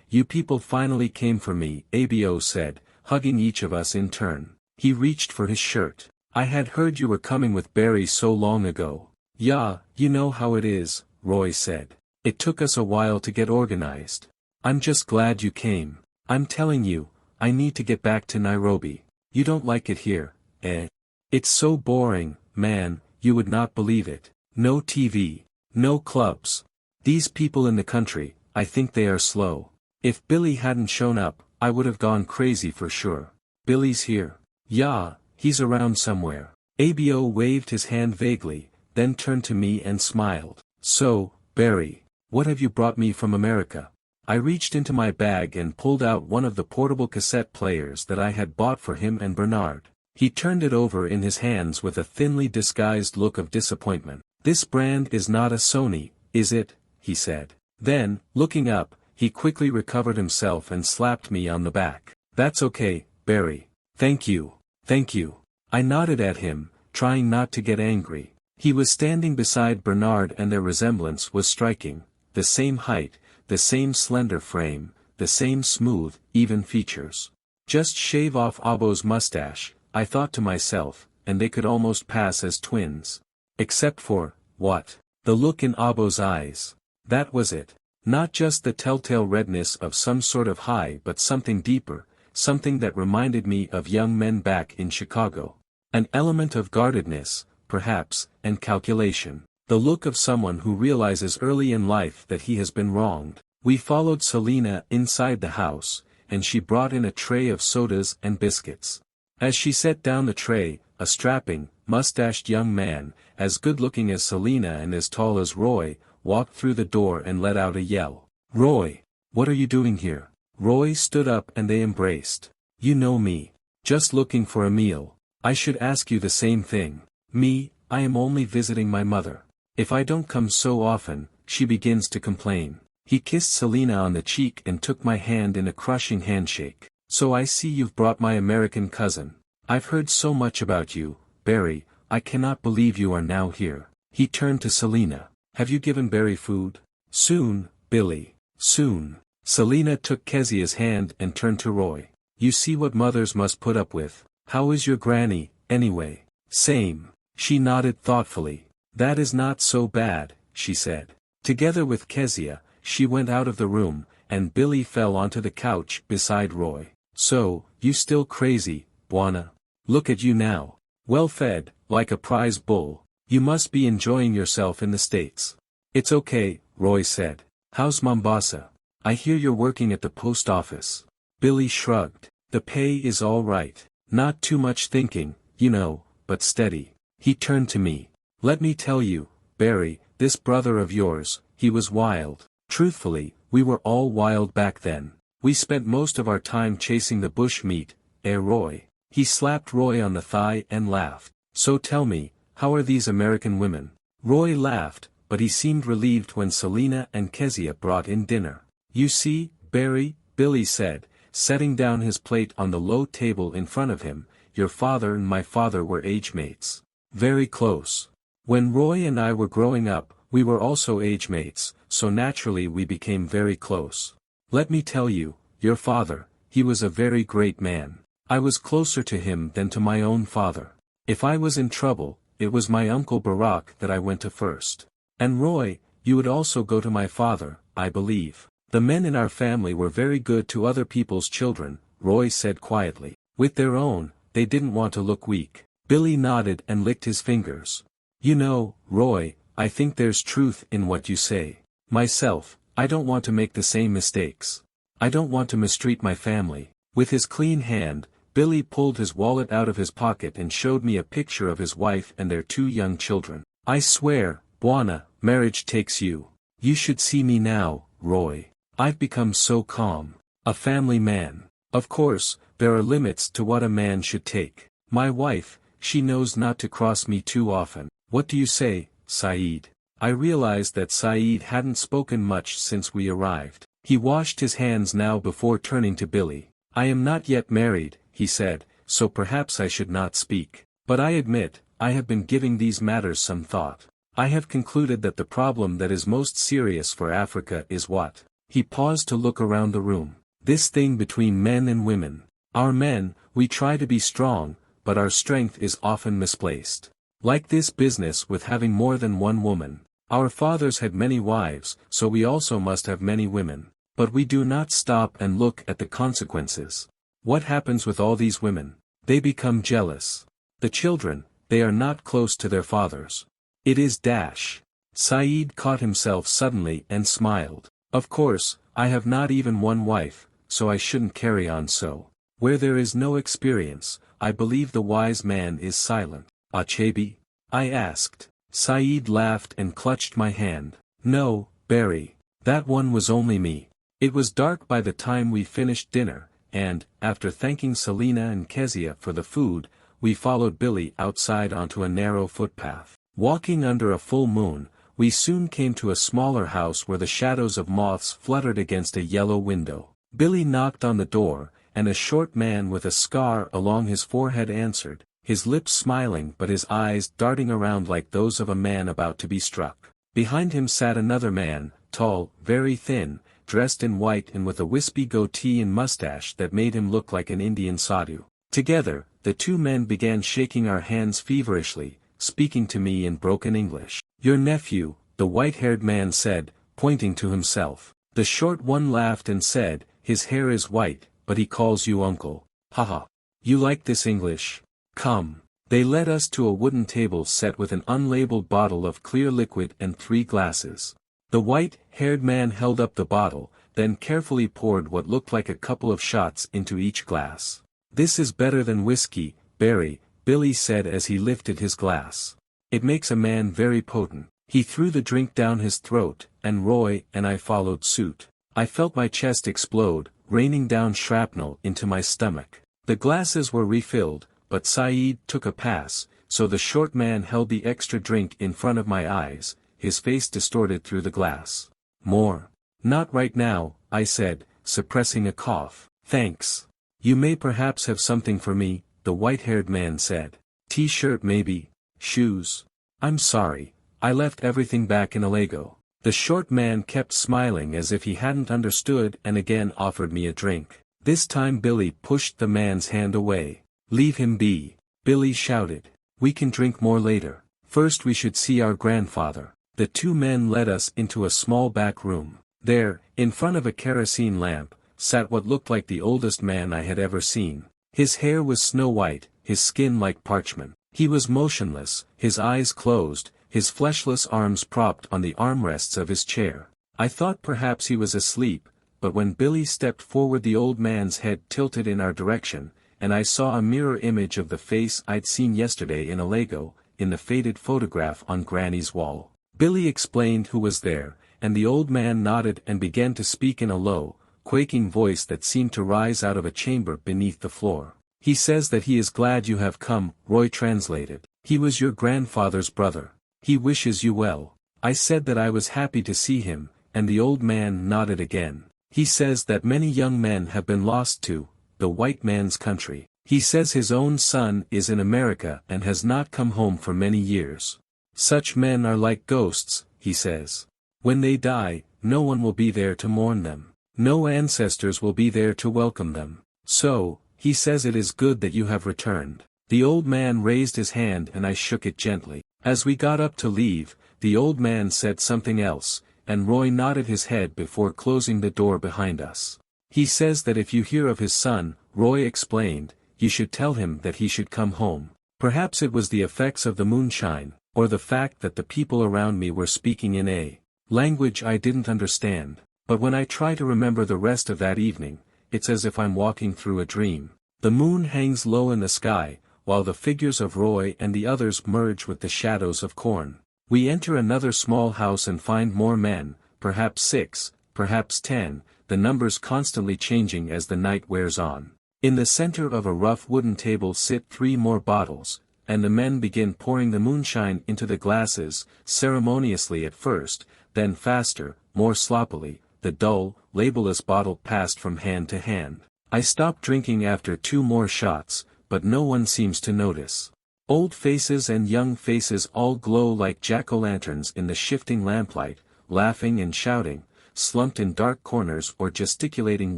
You people finally came for me," Abo said, hugging each of us in turn. He reached for his shirt. "I had heard you were coming with Barry so long ago." "Yeah, you know how it is," Roy said. "It took us a while to get organized. I'm just glad you came. I'm telling you, I need to get back to Nairobi. You don't like it here, eh? It's so boring, man, you would not believe it. No TV. No clubs. These people in the country, I think they are slow. If Billy hadn't shown up, I would have gone crazy for sure." "Billy's here." "Yeah, he's around somewhere." Abo waved his hand vaguely, then turned to me and smiled. "So, Barry, what have you brought me from America?" I reached into my bag and pulled out one of the portable cassette players that I had bought for him and Bernard. He turned it over in his hands with a thinly disguised look of disappointment. "This brand is not a Sony, is it?" he said. Then, looking up, he quickly recovered himself and slapped me on the back. "That's okay, Barry. Thank you. Thank you." I nodded at him, trying not to get angry. He was standing beside Bernard and their resemblance was striking. The same height, the same slender frame, the same smooth, even features. Just shave off Abo's mustache, I thought to myself, and they could almost pass as twins. Except for, what? The look in Abo's eyes. That was it. Not just the telltale redness of some sort of high but something deeper, something that reminded me of young men back in Chicago. An element of guardedness, perhaps, and calculation. The look of someone who realizes early in life that he has been wronged. We followed Selena inside the house, and she brought in a tray of sodas and biscuits. As she set down the tray, a strapping, mustached young man, as good-looking as Selena and as tall as Roy, walked through the door and let out a yell. "Roy! What are you doing here?" Roy stood up and they embraced. "You know me. Just looking for a meal. I should ask you the same thing." "Me, I am only visiting my mother. If I don't come so often, she begins to complain." He kissed Selena on the cheek and took my hand in a crushing handshake. "So I see you've brought my American cousin. I've heard so much about you, Barry, I cannot believe you are now here." He turned to Selena. "Have you given Barry food?" "Soon, Billy, soon." Selena took Kezia's hand and turned to Roy. "You see what mothers must put up with. How is your granny, anyway?" "Same." She nodded thoughtfully. "That is not so bad," she said. Together with Kezia, she went out of the room, and Billy fell onto the couch beside Roy. "So, you still crazy, Bwana? Look at you now. Well fed, like a prize bull. You must be enjoying yourself in the States." "It's okay," Roy said. "How's Mombasa? I hear you're working at the post office." Billy shrugged. "The pay is all right. Not too much thinking, you know, but steady." He turned to me. "Let me tell you, Barry, this brother of yours, he was wild. Truthfully, we were all wild back then. We spent most of our time chasing the bush meat, Roy? He slapped Roy on the thigh and laughed. So tell me, how are these American women? Roy laughed, but he seemed relieved when Selina and Kezia brought in dinner. You see, Barry, Billy said, setting down his plate on the low table in front of him, your father and my father were age mates. Very close. When Roy and I were growing up, we were also age mates, so naturally we became very close. Let me tell you, your father, he was a very great man. I was closer to him than to my own father. If I was in trouble, it was my uncle Barack that I went to first. And Roy, you would also go to my father, I believe. The men in our family were very good to other people's children, Roy said quietly. With their own, they didn't want to look weak. Billy nodded and licked his fingers. You know, Roy, I think there's truth in what you say. Myself, I don't want to make the same mistakes. I don't want to mistreat my family. With his clean hand, Billy pulled his wallet out of his pocket and showed me a picture of his wife and their 2 young children. I swear, Bwana, marriage takes you. You should see me now, Roy. I've become so calm. A family man. Of course, there are limits to what a man should take. My wife, she knows not to cross me too often. What do you say, Saeed? I realized that Saeed hadn't spoken much since we arrived. He washed his hands now before turning to Billy. I am not yet married, he said, so perhaps I should not speak. But I admit, I have been giving these matters some thought. I have concluded that the problem that is most serious for Africa is what? He paused to look around the room. This thing between men and women. Our men, we try to be strong, but our strength is often misplaced. Like this business with having more than one woman. Our fathers had many wives, so we also must have many women. But we do not stop and look at the consequences. What happens with all these women? They become jealous. The children, they are not close to their fathers. It is dash. Saeed caught himself suddenly and smiled. Of course, I have not even one wife, so I shouldn't carry on so. Where there is no experience, I believe the wise man is silent. Achebe? I asked. Saeed laughed and clutched my hand. No, Barry. That one was only me. It was dark by the time we finished dinner, and, after thanking Selina and Kezia for the food, we followed Billy outside onto a narrow footpath. Walking under a full moon, we soon came to a smaller house where the shadows of moths fluttered against a yellow window. Billy knocked on the door, and a short man with a scar along his forehead answered, his lips smiling but his eyes darting around like those of a man about to be struck. Behind him sat another man, tall, very thin, dressed in white and with a wispy goatee and mustache that made him look like an Indian sadhu. Together, the 2 men began shaking our hands feverishly, speaking to me in broken English. Your nephew, the white-haired man said, pointing to himself. The short one laughed and said, his hair is white, but he calls you uncle. Haha. You like this English? Come. They led us to a wooden table set with an unlabeled bottle of clear liquid and 3 glasses. The white-haired man held up the bottle, then carefully poured what looked like a couple of shots into each glass. This is better than whiskey, Barry, Billy said as he lifted his glass. It makes a man very potent. He threw the drink down his throat, and Roy and I followed suit. I felt my chest explode, raining down shrapnel into my stomach. The glasses were refilled, but Saeed took a pass, so the short man held the extra drink in front of my eyes, his face distorted through the glass. More. Not right now, I said, suppressing a cough. Thanks. You may perhaps have something for me, the white-haired man said. T-shirt maybe. Shoes. I'm sorry, I left everything back in Alago. The short man kept smiling as if he hadn't understood and again offered me a drink. This time Billy pushed the man's hand away. Leave him be, Billy shouted. We can drink more later. First we should see our grandfather. The 2 men led us into a small back room. There, in front of a kerosene lamp, sat what looked like the oldest man I had ever seen. His hair was snow white, his skin like parchment. He was motionless, his eyes closed, his fleshless arms propped on the armrests of his chair. I thought perhaps he was asleep, but when Billy stepped forward the old man's head tilted in our direction, and I saw a mirror image of the face I'd seen yesterday in Alago, in the faded photograph on Granny's wall. Billy explained who was there, and the old man nodded and began to speak in a low, quaking voice that seemed to rise out of a chamber beneath the floor. "He says that he is glad you have come," Roy translated. "He was your grandfather's brother. He wishes you well." I said that I was happy to see him, and the old man nodded again. "He says that many young men have been lost to the white man's country. He says his own son is in America and has not come home for many years. Such men are like ghosts, he says. When they die, no one will be there to mourn them. No ancestors will be there to welcome them. So, he says it is good that you have returned." The old man raised his hand and I shook it gently. As we got up to leave, the old man said something else, and Roy nodded his head before closing the door behind us. "He says that if you hear of his son," Roy explained, "you should tell him that he should come home." Perhaps it was the effects of the moonshine, or the fact that the people around me were speaking in a language I didn't understand, but when I try to remember the rest of that evening, it's as if I'm walking through a dream. The moon hangs low in the sky, while the figures of Roy and the others merge with the shadows of corn. We enter another small house and find more men, perhaps 6, perhaps 10, the numbers constantly changing as the night wears on. In the center of a rough wooden table sit 3 more bottles, and the men begin pouring the moonshine into the glasses, ceremoniously at first, then faster, more sloppily, the dull, labelless bottle passed from hand to hand. I stop drinking after 2 more shots, but no one seems to notice. Old faces and young faces all glow like jack-o'-lanterns in the shifting lamplight, laughing and shouting, slumped in dark corners or gesticulating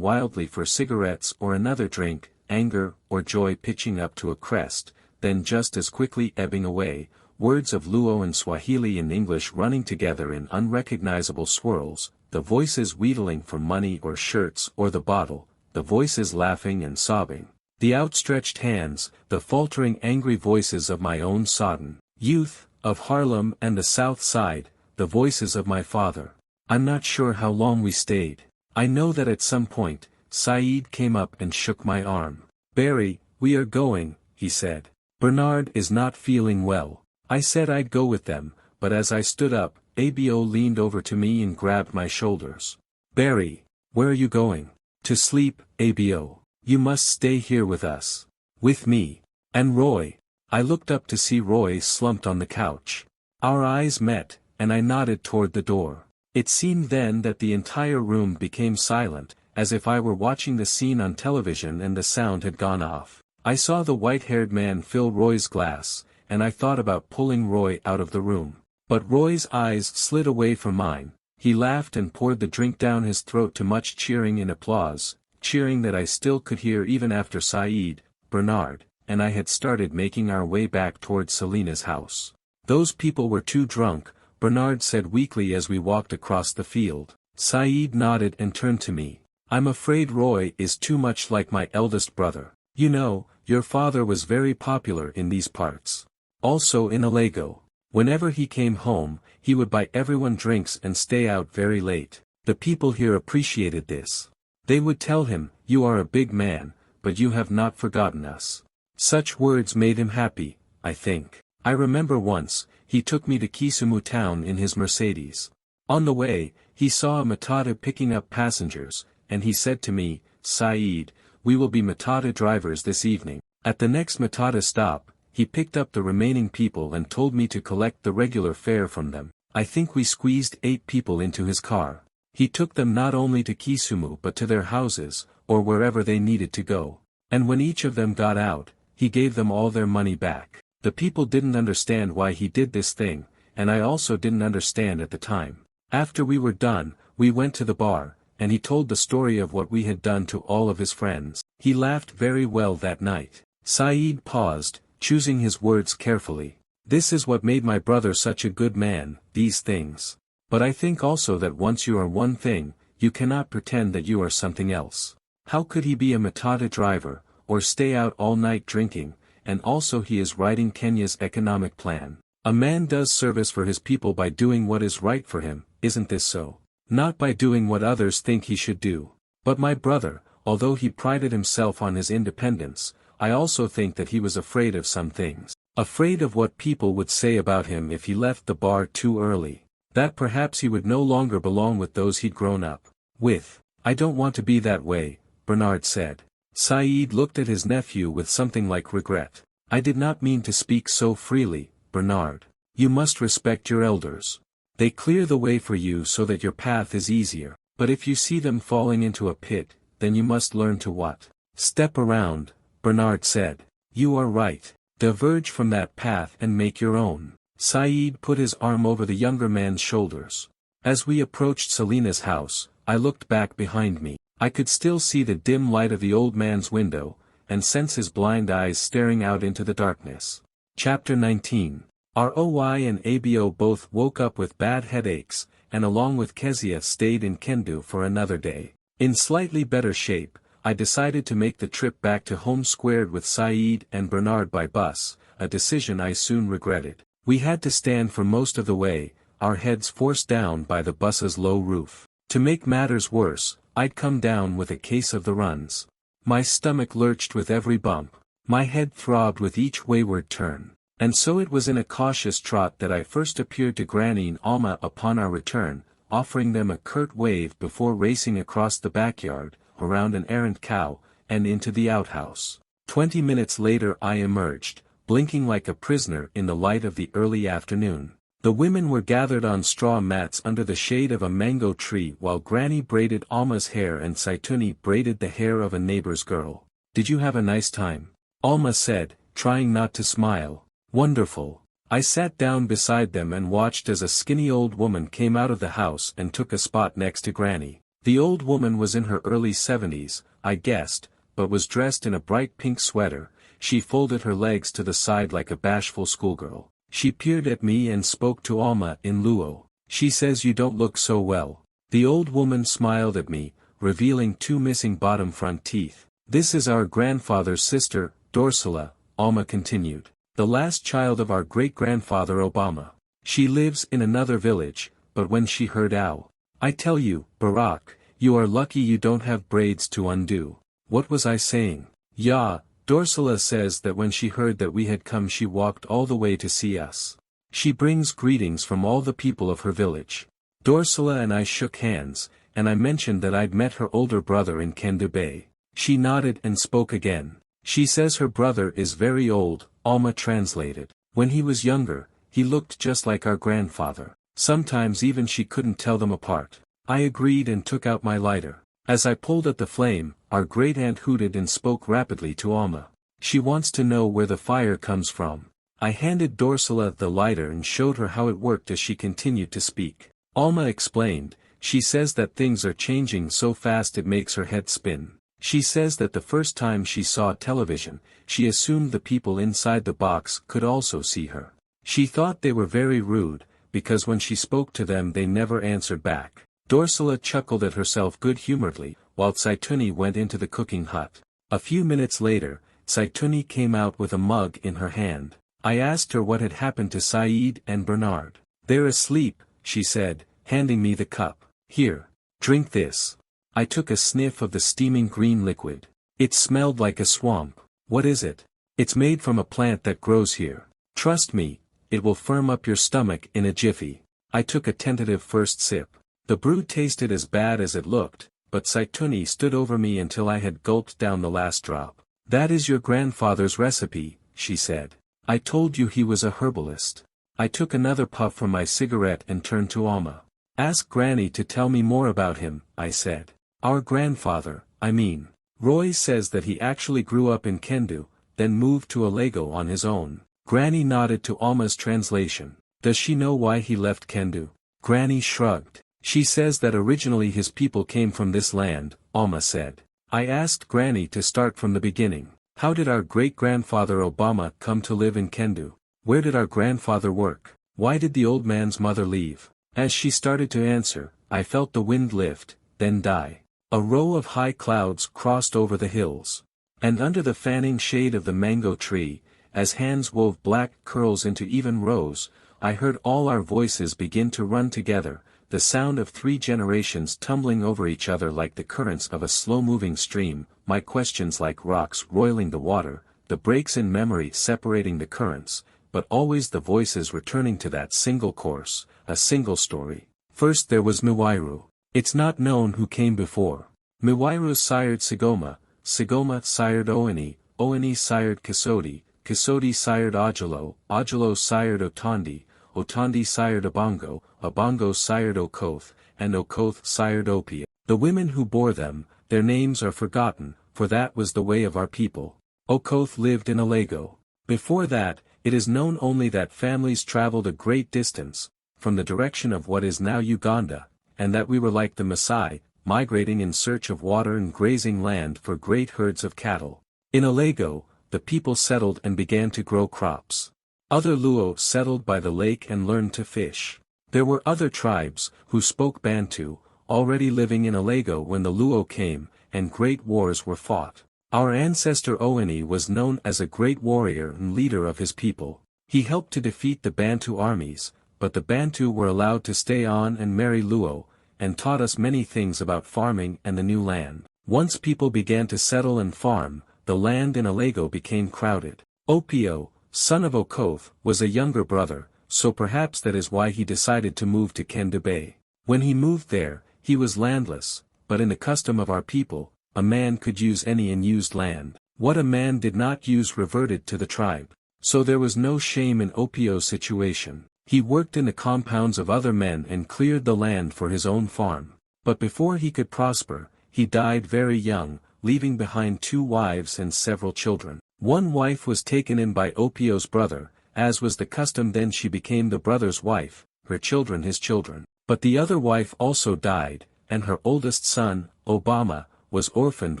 wildly for cigarettes or another drink, anger or joy pitching up to a crest, then just as quickly ebbing away, words of Luo and Swahili and English running together in unrecognizable swirls, the voices wheedling for money or shirts or the bottle, the voices laughing and sobbing. The outstretched hands, the faltering angry voices of my own sodden youth, of Harlem and the South Side, the voices of my father. I'm not sure how long we stayed. I know that at some point, Saeed came up and shook my arm. "Barry, we are going," he said. "Bernard is not feeling well." I said I'd go with them, but as I stood up, Abo leaned over to me and grabbed my shoulders. "Barry, where are you going?" "To sleep, Abo. You must stay here with us." "With me. And Roy." I looked up to see Roy slumped on the couch. Our eyes met, and I nodded toward the door. It seemed then that the entire room became silent, as if I were watching the scene on television and the sound had gone off. I saw the white-haired man fill Roy's glass, and I thought about pulling Roy out of the room. But Roy's eyes slid away from mine. He laughed and poured the drink down his throat to much cheering and applause, cheering that I still could hear even after Saeed, Bernard, and I had started making our way back towards Selena's house. "Those people were too drunk," Bernard said weakly as we walked across the field. Saeed nodded and turned to me. "I'm afraid Roy is too much like my eldest brother. You know, your father was very popular in these parts. Also in Alago. Whenever he came home, he would buy everyone drinks and stay out very late. The people here appreciated this. They would tell him, 'You are a big man, but you have not forgotten us.' Such words made him happy, I think. I remember once, he took me to Kisumu town in his Mercedes. On the way, he saw a matatu picking up passengers, and he said to me, 'Saeed, we will be matatu drivers this evening.' At the next matatu stop, he picked up the remaining people and told me to collect the regular fare from them. I think we squeezed 8 people into his car. He took them not only to Kisumu but to their houses, or wherever they needed to go. And when each of them got out, he gave them all their money back. The people didn't understand why he did this thing, and I also didn't understand at the time. After we were done, we went to the bar, and he told the story of what we had done to all of his friends. He laughed very well that night." Saeed paused, choosing his words carefully. "This is what made my brother such a good man, these things. But I think also that once you are one thing, you cannot pretend that you are something else. How could he be a matatu driver, or stay out all night drinking, and also he is writing Kenya's economic plan? A man does service for his people by doing what is right for him, isn't this so? Not by doing what others think he should do. But my brother, although he prided himself on his independence, I also think that he was afraid of some things. Afraid of what people would say about him if he left the bar too early. That perhaps he would no longer belong with those he'd grown up with. I don't want to be that way, Bernard said. Saeed looked at his nephew with something like regret. I did not mean to speak so freely, Bernard. You must respect your elders. They clear the way for you so that your path is easier. But if you see them falling into a pit, then you must learn to what? Step around, Bernard said. You are right. Diverge from that path and make your own. Saeed put his arm over the younger man's shoulders. As we approached Selena's house, I looked back behind me. I could still see the dim light of the old man's window, and sense his blind eyes staring out into the darkness. Chapter 19. Roi and Abo both woke up with bad headaches, and along with Kezia stayed in Kendu for another day. In slightly better shape, I decided to make the trip back to home squared with Saeed and Bernard by bus, a decision I soon regretted. We had to stand for most of the way, our heads forced down by the bus's low roof. To make matters worse, I'd come down with a case of the runs. My stomach lurched with every bump. My head throbbed with each wayward turn. And so it was in a cautious trot that I first appeared to Granny and Alma upon our return, offering them a curt wave before racing across the backyard, around an errant cow, and into the outhouse. 20 minutes later I emerged, blinking like a prisoner in the light of the early afternoon. The women were gathered on straw mats under the shade of a mango tree while Granny braided Alma's hair and Saituni braided the hair of a neighbor's girl. Did you have a nice time? Alma said, trying not to smile. Wonderful. I sat down beside them and watched as a skinny old woman came out of the house and took a spot next to Granny. The old woman was in her early 70s, I guessed, but was dressed in a bright pink sweater. She folded her legs to the side like a bashful schoolgirl. She peered at me and spoke to Alma in Luo. She says you don't look so well. The old woman smiled at me, revealing 2 missing bottom front teeth. This is our grandfather's sister, Dorsula, Alma continued. The last child of our great-grandfather Obama. She lives in another village, but when she heard I tell you, Barack, you are lucky you don't have braids to undo. What was I saying? Yeah, Dorsula says that when she heard that we had come she walked all the way to see us. She brings greetings from all the people of her village. Dorsula and I shook hands, and I mentioned that I'd met her older brother in Kendu Bay. She nodded and spoke again. She says her brother is very old, Alma translated. When he was younger, he looked just like our grandfather. Sometimes even she couldn't tell them apart. I agreed and took out my lighter. As I pulled at the flame, our great-aunt hooted and spoke rapidly to Alma. She wants to know where the fire comes from. I handed Dorsula the lighter and showed her how it worked as she continued to speak. Alma explained, she says that things are changing so fast it makes her head spin. She says that the first time she saw television, she assumed the people inside the box could also see her. She thought they were very rude, because when she spoke to them they never answered back. Dorsula chuckled at herself good-humoredly, while Saituni went into the cooking hut. A few minutes later, Saituni came out with a mug in her hand. I asked her what had happened to Saeed and Bernard. They're asleep, she said, handing me the cup. Here. Drink this. I took a sniff of the steaming green liquid. It smelled like a swamp. What is it? It's made from a plant that grows here. Trust me, it will firm up your stomach in a jiffy. I took a tentative first sip. The brew tasted as bad as it looked, but Saituni stood over me until I had gulped down the last drop. That is your grandfather's recipe, she said. I told you he was a herbalist. I took another puff from my cigarette and turned to Alma. Ask Granny to tell me more about him, I said. Our grandfather, I mean. Roy says that he actually grew up in Kendu, then moved to Alago on his own. Granny nodded to Alma's translation. Does she know why he left Kendu? Granny shrugged. She says that originally his people came from this land, Alma said. I asked Granny to start from the beginning. How did our great-grandfather Obama come to live in Kendu? Where did our grandfather work? Why did the old man's mother leave? As she started to answer, I felt the wind lift, then die. A row of high clouds crossed over the hills. And under the fanning shade of the mango tree, as hands wove black curls into even rows, I heard all our voices begin to run together, the sound of 3 generations tumbling over each other like the currents of a slow-moving stream, my questions like rocks roiling the water, the breaks in memory separating the currents, but always the voices returning to that single course. a single story. First there was Miwairu. It's not known who came before. Miwairu sired Sigoma, Sigoma sired Oeni, Oeni sired Kisodi, Kisodi sired Ogilo, Ogilo sired Otandi, Otandi sired Obongo, Obongo sired Okoth, and Okoth sired Opia. The women who bore them, their names are forgotten, for that was the way of our people. Okoth lived in Alago. Before that, it is known only that families traveled a great distance, from the direction of what is now Uganda, and that we were like the Maasai, migrating in search of water and grazing land for great herds of cattle. In Alago, the people settled and began to grow crops. Other Luo settled by the lake and learned to fish. There were other tribes, who spoke Bantu, already living in Alago when the Luo came, and great wars were fought. Our ancestor Oeni was known as a great warrior and leader of his people. He helped to defeat the Bantu armies, but the Bantu were allowed to stay on and marry Luo, and taught us many things about farming and the new land. Once people began to settle and farm, the land in Alago became crowded. Opio, son of Okoth, was a younger brother, so perhaps that is why he decided to move to Kendube. When he moved there, he was landless, but in the custom of our people, a man could use any unused land. What a man did not use reverted to the tribe. So there was no shame in Opio's situation. He worked in the compounds of other men and cleared the land for his own farm. But before he could prosper, he died very young, leaving behind 2 wives and several children. One wife was taken in by Opio's brother, as was the custom then she became the brother's wife, her children his children. But the other wife also died, and her oldest son, Obama, was orphaned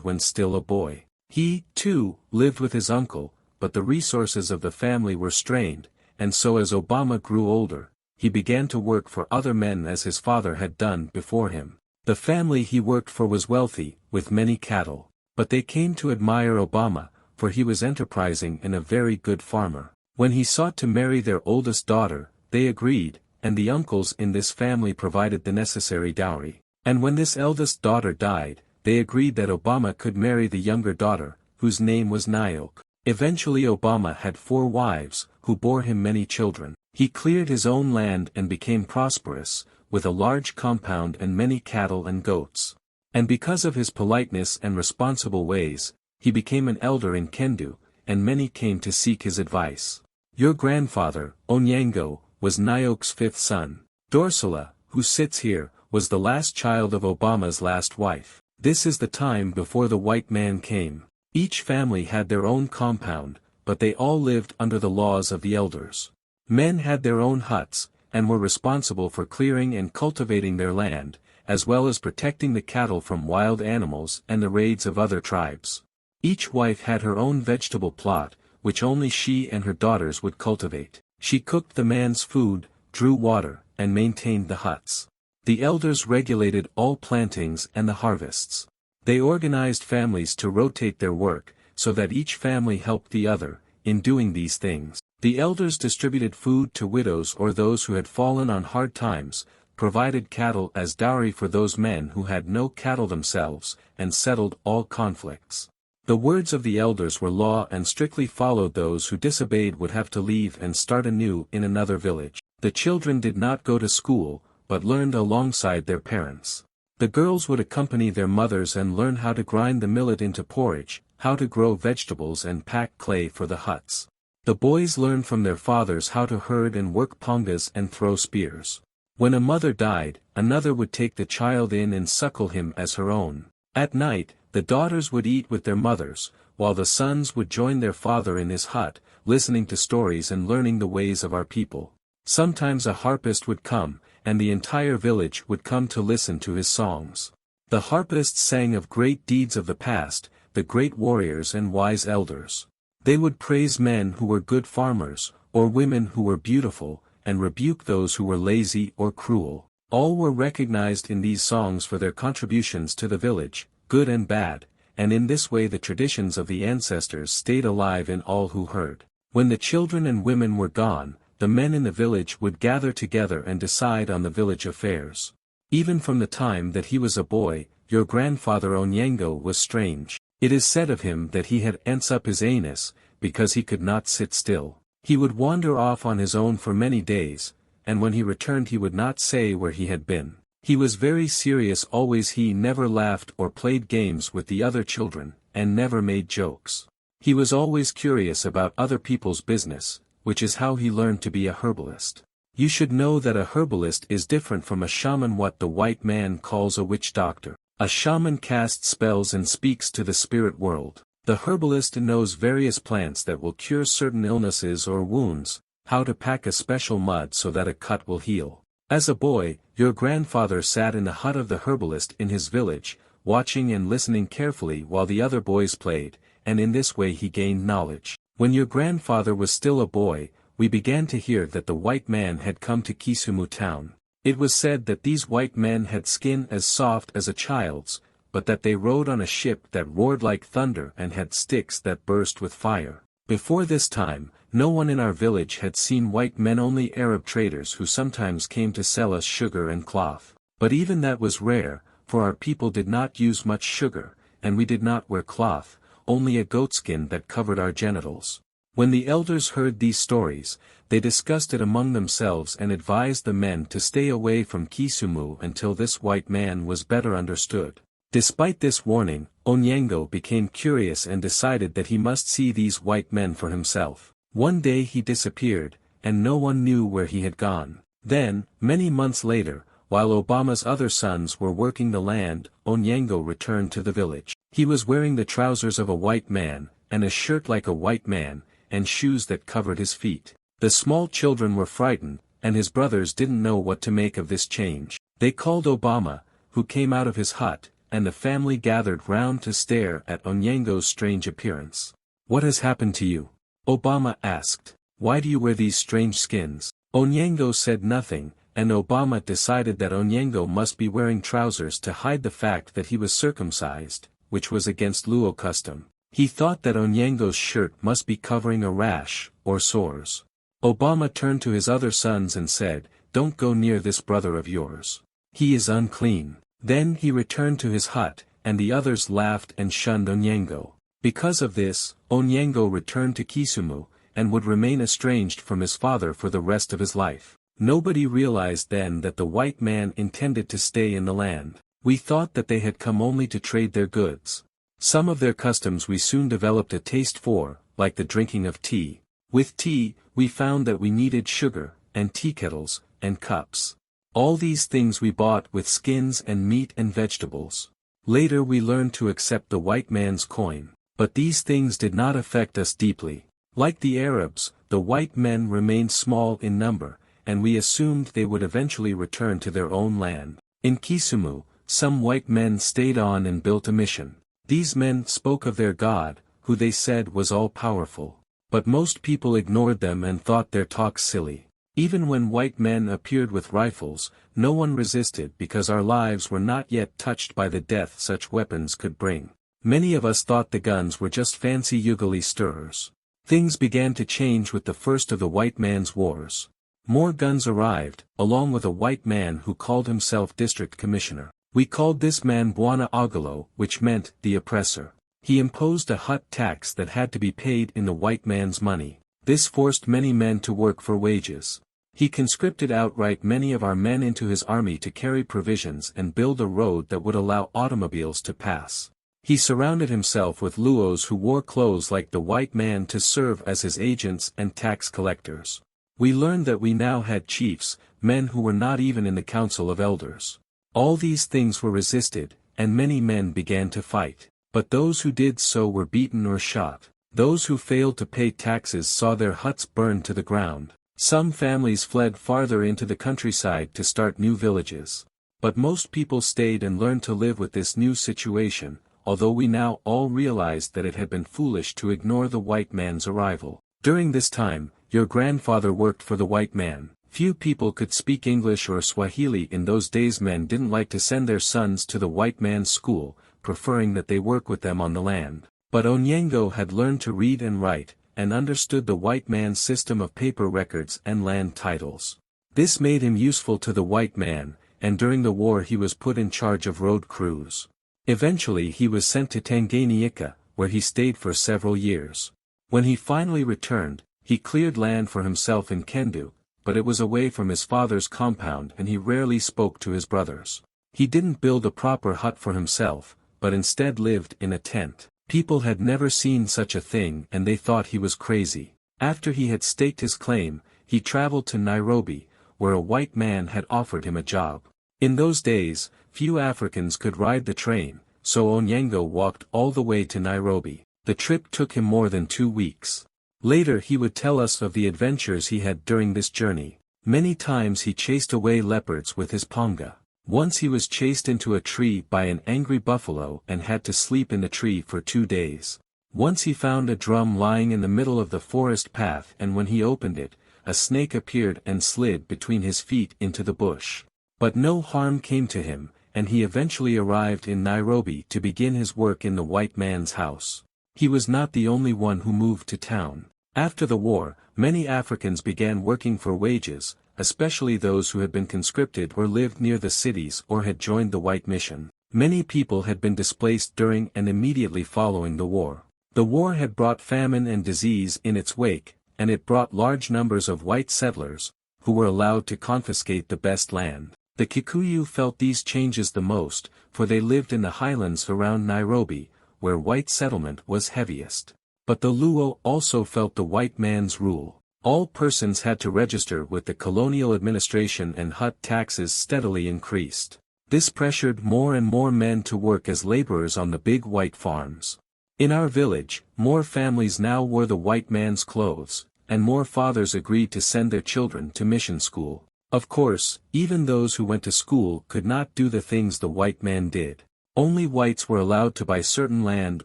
when still a boy. He, too, lived with his uncle, but the resources of the family were strained, and so as Obama grew older, he began to work for other men as his father had done before him. The family he worked for was wealthy, with many cattle, but they came to admire Obama, for he was enterprising and a very good farmer. When he sought to marry their oldest daughter, they agreed, and the uncles in this family provided the necessary dowry. And when this eldest daughter died, they agreed that Obama could marry the younger daughter, whose name was Nyok. Eventually Obama had 4 wives, who bore him many children. He cleared his own land and became prosperous, with a large compound and many cattle and goats. And because of his politeness and responsible ways, he became an elder in Kendu, and many came to seek his advice. Your grandfather, Onyango, was Nyok's 5th son. Dorsala, who sits here, was the last child of Obama's last wife. This is the time before the white man came. Each family had their own compound, but they all lived under the laws of the elders. Men had their own huts, and were responsible for clearing and cultivating their land, as well as protecting the cattle from wild animals and the raids of other tribes. Each wife had her own vegetable plot, which only she and her daughters would cultivate. She cooked the man's food, drew water, and maintained the huts. The elders regulated all plantings and the harvests. They organized families to rotate their work, so that each family helped the other, in doing these things. The elders distributed food to widows or those who had fallen on hard times, provided cattle as dowry for those men who had no cattle themselves, and settled all conflicts. The words of the elders were law and strictly followed. Those who disobeyed would have to leave and start anew in another village. The children did not go to school, but learned alongside their parents. The girls would accompany their mothers and learn how to grind the millet into porridge, how to grow vegetables and pack clay for the huts. The boys learned from their fathers how to herd and work pongas and throw spears. When a mother died, another would take the child in and suckle him as her own. At night, the daughters would eat with their mothers, while the sons would join their father in his hut, listening to stories and learning the ways of our people. Sometimes a harpist would come, and the entire village would come to listen to his songs. The harpists sang of great deeds of the past, the great warriors and wise elders. They would praise men who were good farmers, or women who were beautiful, and rebuke those who were lazy or cruel. All were recognized in these songs for their contributions to the village, good and bad, and in this way the traditions of the ancestors stayed alive in all who heard. When the children and women were gone, the men in the village would gather together and decide on the village affairs. Even from the time that he was a boy, your grandfather Onyango was strange. It is said of him that he had ants up his anus, because he could not sit still. He would wander off on his own for many days, and when he returned he would not say where he had been. He was very serious always. He never laughed or played games with the other children, and never made jokes. He was always curious about other people's business, which is how he learned to be a herbalist. You should know that a herbalist is different from a shaman, what the white man calls a witch doctor. A shaman casts spells and speaks to the spirit world. The herbalist knows various plants that will cure certain illnesses or wounds, how to pack a special mud so that a cut will heal. As a boy, your grandfather sat in the hut of the herbalist in his village, watching and listening carefully while the other boys played, and in this way he gained knowledge. When your grandfather was still a boy, we began to hear that the white man had come to Kisumu town. It was said that these white men had skin as soft as a child's, but that they rode on a ship that roared like thunder and had sticks that burst with fire. Before this time, no one in our village had seen white men, only Arab traders who sometimes came to sell us sugar and cloth. But even that was rare, for our people did not use much sugar, and we did not wear cloth, only a goatskin that covered our genitals. When the elders heard these stories, they discussed it among themselves and advised the men to stay away from Kisumu until this white man was better understood. Despite this warning, Onyango became curious and decided that he must see these white men for himself. One day he disappeared, and no one knew where he had gone. Then, many months later, while Obama's other sons were working the land, Onyango returned to the village. He was wearing the trousers of a white man, and a shirt like a white man, and shoes that covered his feet. The small children were frightened, and his brothers didn't know what to make of this change. They called Obama, who came out of his hut, and the family gathered round to stare at Onyango's strange appearance. "What has happened to you?" Obama asked. "Why do you wear these strange skins?" Onyango said nothing, and Obama decided that Onyango must be wearing trousers to hide the fact that he was circumcised, which was against Luo custom. He thought that Onyango's shirt must be covering a rash, or sores. Obama turned to his other sons and said, "Don't go near this brother of yours. He is unclean." Then he returned to his hut, and the others laughed and shunned Onyango. Because of this, Onyango returned to Kisumu, and would remain estranged from his father for the rest of his life. Nobody realized then that the white man intended to stay in the land. We thought that they had come only to trade their goods. Some of their customs we soon developed a taste for, like the drinking of tea. With tea, we found that we needed sugar, and tea kettles, and cups. All these things we bought with skins and meat and vegetables. Later we learned to accept the white man's coin. But these things did not affect us deeply. Like the Arabs, the white men remained small in number, and we assumed they would eventually return to their own land. In Kisumu, some white men stayed on and built a mission. These men spoke of their God, who they said was all-powerful. But most people ignored them and thought their talk silly. Even when white men appeared with rifles, no one resisted because our lives were not yet touched by the death such weapons could bring. Many of us thought the guns were just fancy Ugali stirrers. Things began to change with the first of the white man's wars. More guns arrived, along with a white man who called himself district commissioner. We called this man Bwana Ogolo, which meant the oppressor. He imposed a hut tax that had to be paid in the white man's money. This forced many men to work for wages. He conscripted outright many of our men into his army to carry provisions and build a road that would allow automobiles to pass. He surrounded himself with Luos who wore clothes like the white man to serve as his agents and tax collectors. We learned that we now had chiefs, men who were not even in the council of elders. All these things were resisted, and many men began to fight. But those who did so were beaten or shot. Those who failed to pay taxes saw their huts burned to the ground. Some families fled farther into the countryside to start new villages. But most people stayed and learned to live with this new situation, although we now all realized that it had been foolish to ignore the white man's arrival. During this time, your grandfather worked for the white man. Few people could speak English or Swahili in those days. Men didn't like to send their sons to the white man's school, preferring that they work with them on the land. But Onyango had learned to read and write, and understood the white man's system of paper records and land titles. This made him useful to the white man, and during the war he was put in charge of road crews. Eventually he was sent to Tanganyika, where he stayed for several years. When he finally returned, he cleared land for himself in Kendu, but it was away from his father's compound and he rarely spoke to his brothers. He didn't build a proper hut for himself, but instead lived in a tent. People had never seen such a thing and they thought he was crazy. After he had staked his claim, he traveled to Nairobi, where a white man had offered him a job. In those days, few Africans could ride the train, so Onyango walked all the way to Nairobi. The trip took him more than 2 weeks. Later he would tell us of the adventures he had during this journey. Many times he chased away leopards with his panga. Once he was chased into a tree by an angry buffalo and had to sleep in the tree for 2 days. Once he found a drum lying in the middle of the forest path and when he opened it, a snake appeared and slid between his feet into the bush. But no harm came to him, and he eventually arrived in Nairobi to begin his work in the white man's house. He was not the only one who moved to town. After the war, many Africans began working for wages, especially those who had been conscripted or lived near the cities or had joined the white mission. Many people had been displaced during and immediately following the war. The war had brought famine and disease in its wake, and it brought large numbers of white settlers, who were allowed to confiscate the best land. The Kikuyu felt these changes the most, for they lived in the highlands around Nairobi, where white settlement was heaviest. But the Luo also felt the white man's rule. All persons had to register with the colonial administration and hut taxes steadily increased. This pressured more and more men to work as laborers on the big white farms. In our village, more families now wore the white man's clothes, and more fathers agreed to send their children to mission school. Of course, even those who went to school could not do the things the white man did. Only whites were allowed to buy certain land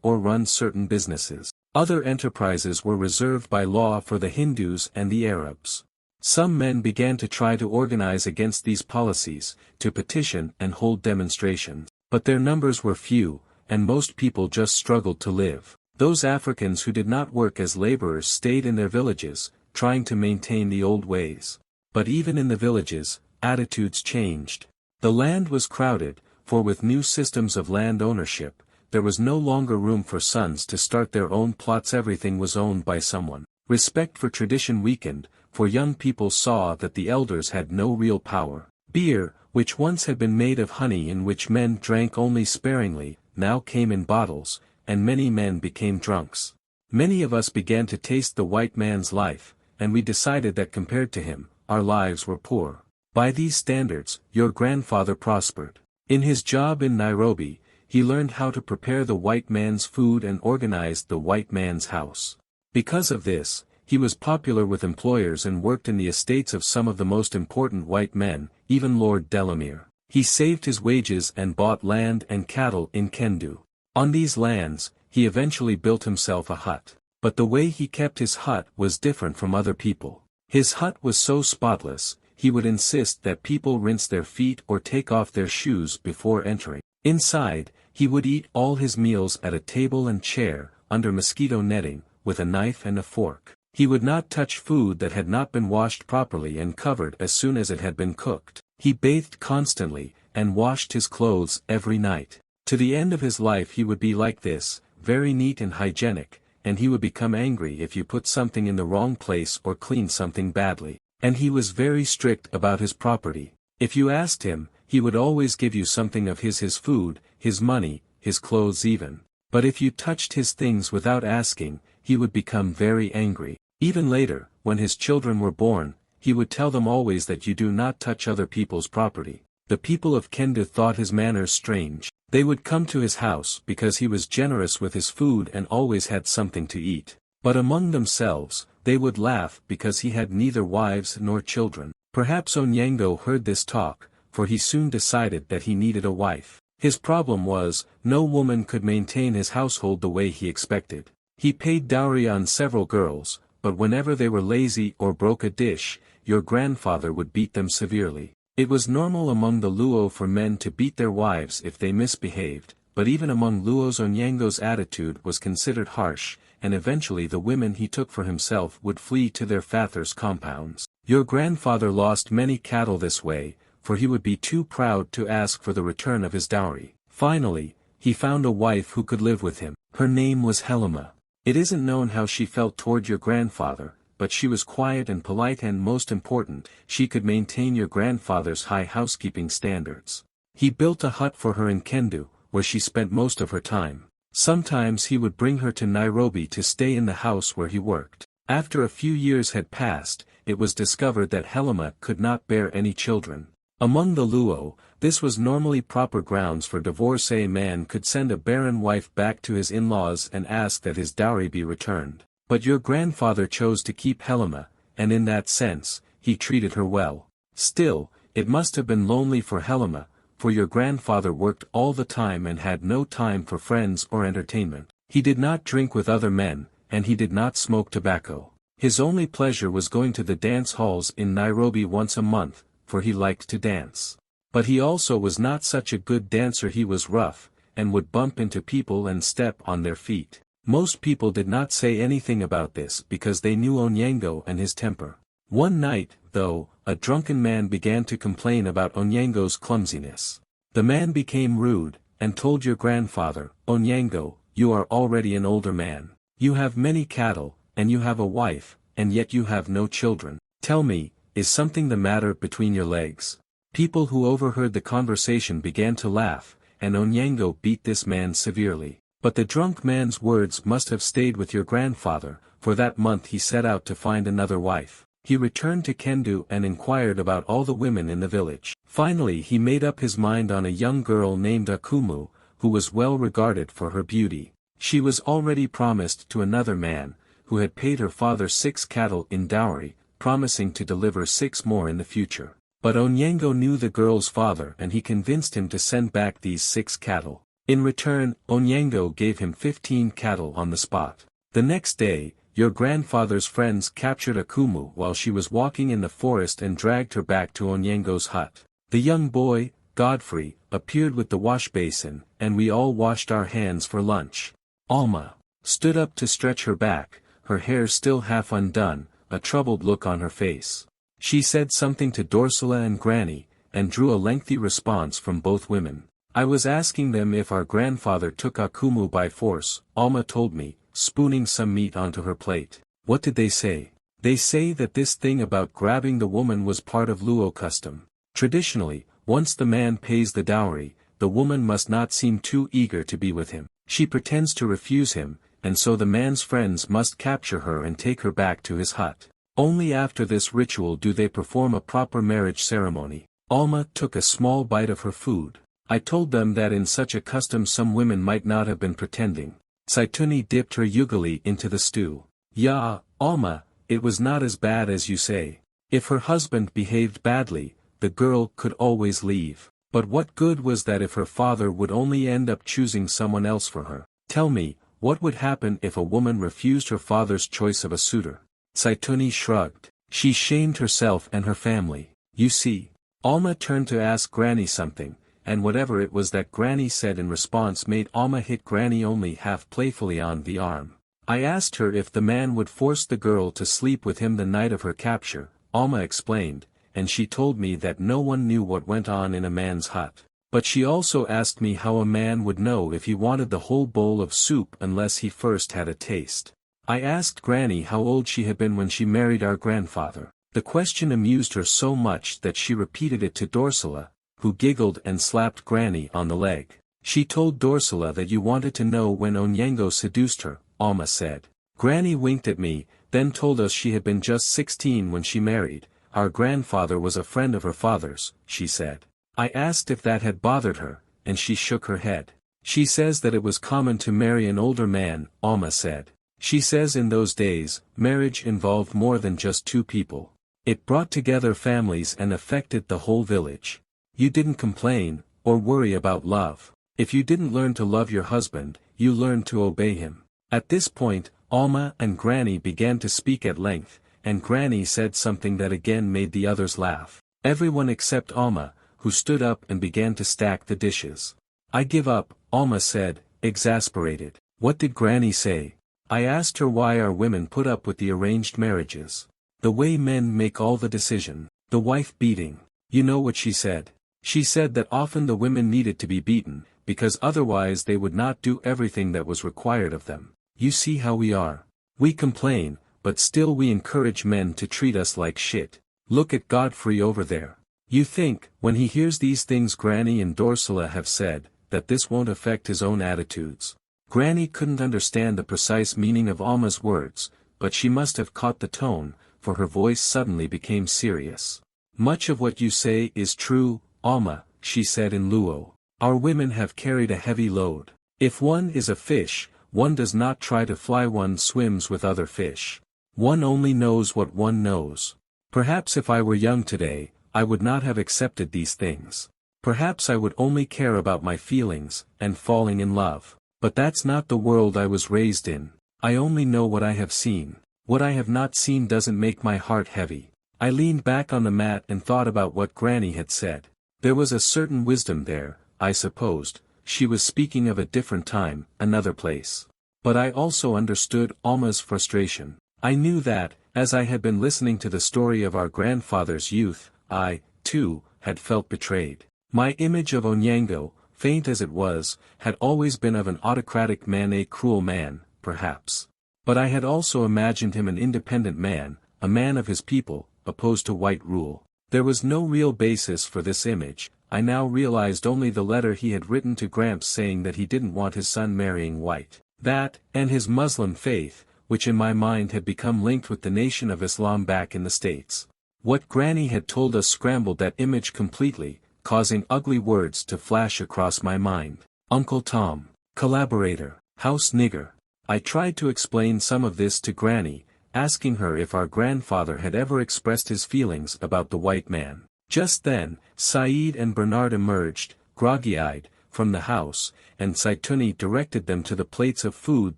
or run certain businesses. Other enterprises were reserved by law for the Hindus and the Arabs. Some men began to try to organize against these policies, to petition and hold demonstrations. But their numbers were few, and most people just struggled to live. Those Africans who did not work as laborers stayed in their villages, trying to maintain the old ways. But even in the villages, attitudes changed. The land was crowded, for with new systems of land ownership, there was no longer room for sons to start their own plots. Everything was owned by someone. Respect for tradition weakened, for young people saw that the elders had no real power. Beer, which once had been made of honey in which men drank only sparingly, now came in bottles, and many men became drunks. Many of us began to taste the white man's life, and we decided that compared to him, our lives were poor. By these standards, your grandfather prospered. In his job in Nairobi, he learned how to prepare the white man's food and organized the white man's house. Because of this, he was popular with employers and worked in the estates of some of the most important white men, even Lord Delamere. He saved his wages and bought land and cattle in Kendu. On these lands, he eventually built himself a hut. But the way he kept his hut was different from other people. His hut was so spotless, he would insist that people rinse their feet or take off their shoes before entering. Inside, he would eat all his meals at a table and chair, under mosquito netting, with a knife and a fork. He would not touch food that had not been washed properly and covered as soon as it had been cooked. He bathed constantly, and washed his clothes every night. To the end of his life he would be like this, very neat and hygienic, and he would become angry if you put something in the wrong place or cleaned something badly. And he was very strict about his property. If you asked him, he would always give you something of his food, his money, his clothes even. But if you touched his things without asking, he would become very angry. Even later, when his children were born, he would tell them always that you do not touch other people's property. The people of Kendu thought his manners strange. They would come to his house because he was generous with his food and always had something to eat. But among themselves, they would laugh because he had neither wives nor children. Perhaps Onyango heard this talk, for he soon decided that he needed a wife. His problem was, no woman could maintain his household the way he expected. He paid dowry on several girls, but whenever they were lazy or broke a dish, your grandfather would beat them severely. It was normal among the Luo for men to beat their wives if they misbehaved, but even among Luos Onyango's attitude was considered harsh, and eventually the women he took for himself would flee to their father's compounds. Your grandfather lost many cattle this way, for he would be too proud to ask for the return of his dowry. Finally, he found a wife who could live with him. Her name was Helima. It isn't known how she felt toward your grandfather, but she was quiet and polite, and most important, she could maintain your grandfather's high housekeeping standards. He built a hut for her in Kendu, where she spent most of her time. Sometimes he would bring her to Nairobi to stay in the house where he worked. After a few years had passed, it was discovered that Helima could not bear any children. Among the Luo, this was normally proper grounds for divorce. A man could send a barren wife back to his in-laws and ask that his dowry be returned. But your grandfather chose to keep Helima, and in that sense, he treated her well. Still, it must have been lonely for Helima, for your grandfather worked all the time and had no time for friends or entertainment. He did not drink with other men, and he did not smoke tobacco. His only pleasure was going to the dance halls in Nairobi once a month, for he liked to dance. But he also was not such a good dancer. He was rough, and would bump into people and step on their feet. Most people did not say anything about this because they knew Onyango and his temper. One night, though, a drunken man began to complain about Onyango's clumsiness. The man became rude, and told your grandfather, "Onyango, you are already an older man. You have many cattle, and you have a wife, and yet you have no children. Tell me, is something the matter between your legs?" People who overheard the conversation began to laugh, and Onyango beat this man severely. But the drunk man's words must have stayed with your grandfather, for that month he set out to find another wife. He returned to Kendu and inquired about all the women in the village. Finally he made up his mind on a young girl named Akumu, who was well regarded for her beauty. She was already promised to another man, who had paid her father 6 cattle in dowry, promising to deliver 6 more in the future. But Onyango knew the girl's father, and he convinced him to send back these 6 cattle. In return, Onyango gave him 15 cattle on the spot. The next day, your grandfather's friends captured Akumu while she was walking in the forest and dragged her back to Onyango's hut. The young boy, Godfrey, appeared with the wash basin, and we all washed our hands for lunch. Alma stood up to stretch her back, her hair still half undone, a troubled look on her face. She said something to Dorsala and Granny, and drew a lengthy response from both women. I was asking them if our grandfather took Akumu by force, Alma told me, spooning some meat onto her plate. What did they say? They say that this thing about grabbing the woman was part of Luo custom. Traditionally, once the man pays the dowry, the woman must not seem too eager to be with him. She pretends to refuse him, and so the man's friends must capture her and take her back to his hut. Only after this ritual do they perform a proper marriage ceremony. Alma took a small bite of her food. I told them that in such a custom some women might not have been pretending. Saituni dipped her ugali into the stew. Yeah, Alma, it was not as bad as you say. If her husband behaved badly, the girl could always leave. But what good was that if her father would only end up choosing someone else for her? Tell me, what would happen if a woman refused her father's choice of a suitor? Saituni shrugged. She shamed herself and her family. You see. Alma turned to ask Granny something, and whatever it was that Granny said in response made Alma hit Granny only half playfully on the arm. I asked her if the man would force the girl to sleep with him the night of her capture, Alma explained, and she told me that no one knew what went on in a man's hut. But she also asked me how a man would know if he wanted the whole bowl of soup unless he first had a taste. I asked Granny how old she had been when she married our grandfather. The question amused her so much that she repeated it to Dorsala, who giggled and slapped Granny on the leg. She told Dorsala that you wanted to know when Onyango seduced her, Alma said. Granny winked at me, then told us she had been just 16 when she married. Our grandfather was a friend of her father's, she said. I asked if that had bothered her, and she shook her head. She says that it was common to marry an older man, Alma said. She says in those days, marriage involved more than just 2 people. It brought together families and affected the whole village. You didn't complain, or worry about love. If you didn't learn to love your husband, you learned to obey him. At this point, Alma and Granny began to speak at length, and Granny said something that again made the others laugh. Everyone except Alma, who stood up and began to stack the dishes. I give up, Alma said, exasperated. What did Granny say? I asked her why our women put up with the arranged marriages. The way men make all the decision. The wife beating. You know what she said? She said that often the women needed to be beaten, because otherwise they would not do everything that was required of them. You see how we are. We complain, but still we encourage men to treat us like shit. Look at Godfrey over there. You think, when he hears these things Granny and Dorsala have said, that this won't affect his own attitudes. Granny couldn't understand the precise meaning of Alma's words, but she must have caught the tone, for her voice suddenly became serious. Much of what you say is true, Alma, she said in Luo. Our women have carried a heavy load. If one is a fish, one does not try to fly, one swims with other fish. One only knows what one knows. Perhaps if I were young today, I would not have accepted these things. Perhaps I would only care about my feelings, and falling in love. But that's not the world I was raised in. I only know what I have seen. What I have not seen doesn't make my heart heavy. I leaned back on the mat and thought about what Granny had said. There was a certain wisdom there, I supposed. She was speaking of a different time, another place. But I also understood Alma's frustration. I knew that, as I had been listening to the story of our grandfather's youth, I, too, had felt betrayed. My image of Onyango, faint as it was, had always been of an autocratic man, a cruel man, perhaps. But I had also imagined him an independent man, a man of his people, opposed to white rule. There was no real basis for this image. I now realized only the letter he had written to Gramps saying that he didn't want his son marrying white. That, and his Muslim faith, which in my mind had become linked with the Nation of Islam back in the States. What Granny had told us scrambled that image completely, causing ugly words to flash across my mind. Uncle Tom, collaborator, house nigger. I tried to explain some of this to Granny, asking her if our grandfather had ever expressed his feelings about the white man. Just then, Saeed and Bernard emerged, groggy-eyed, from the house, and Saituni directed them to the plates of food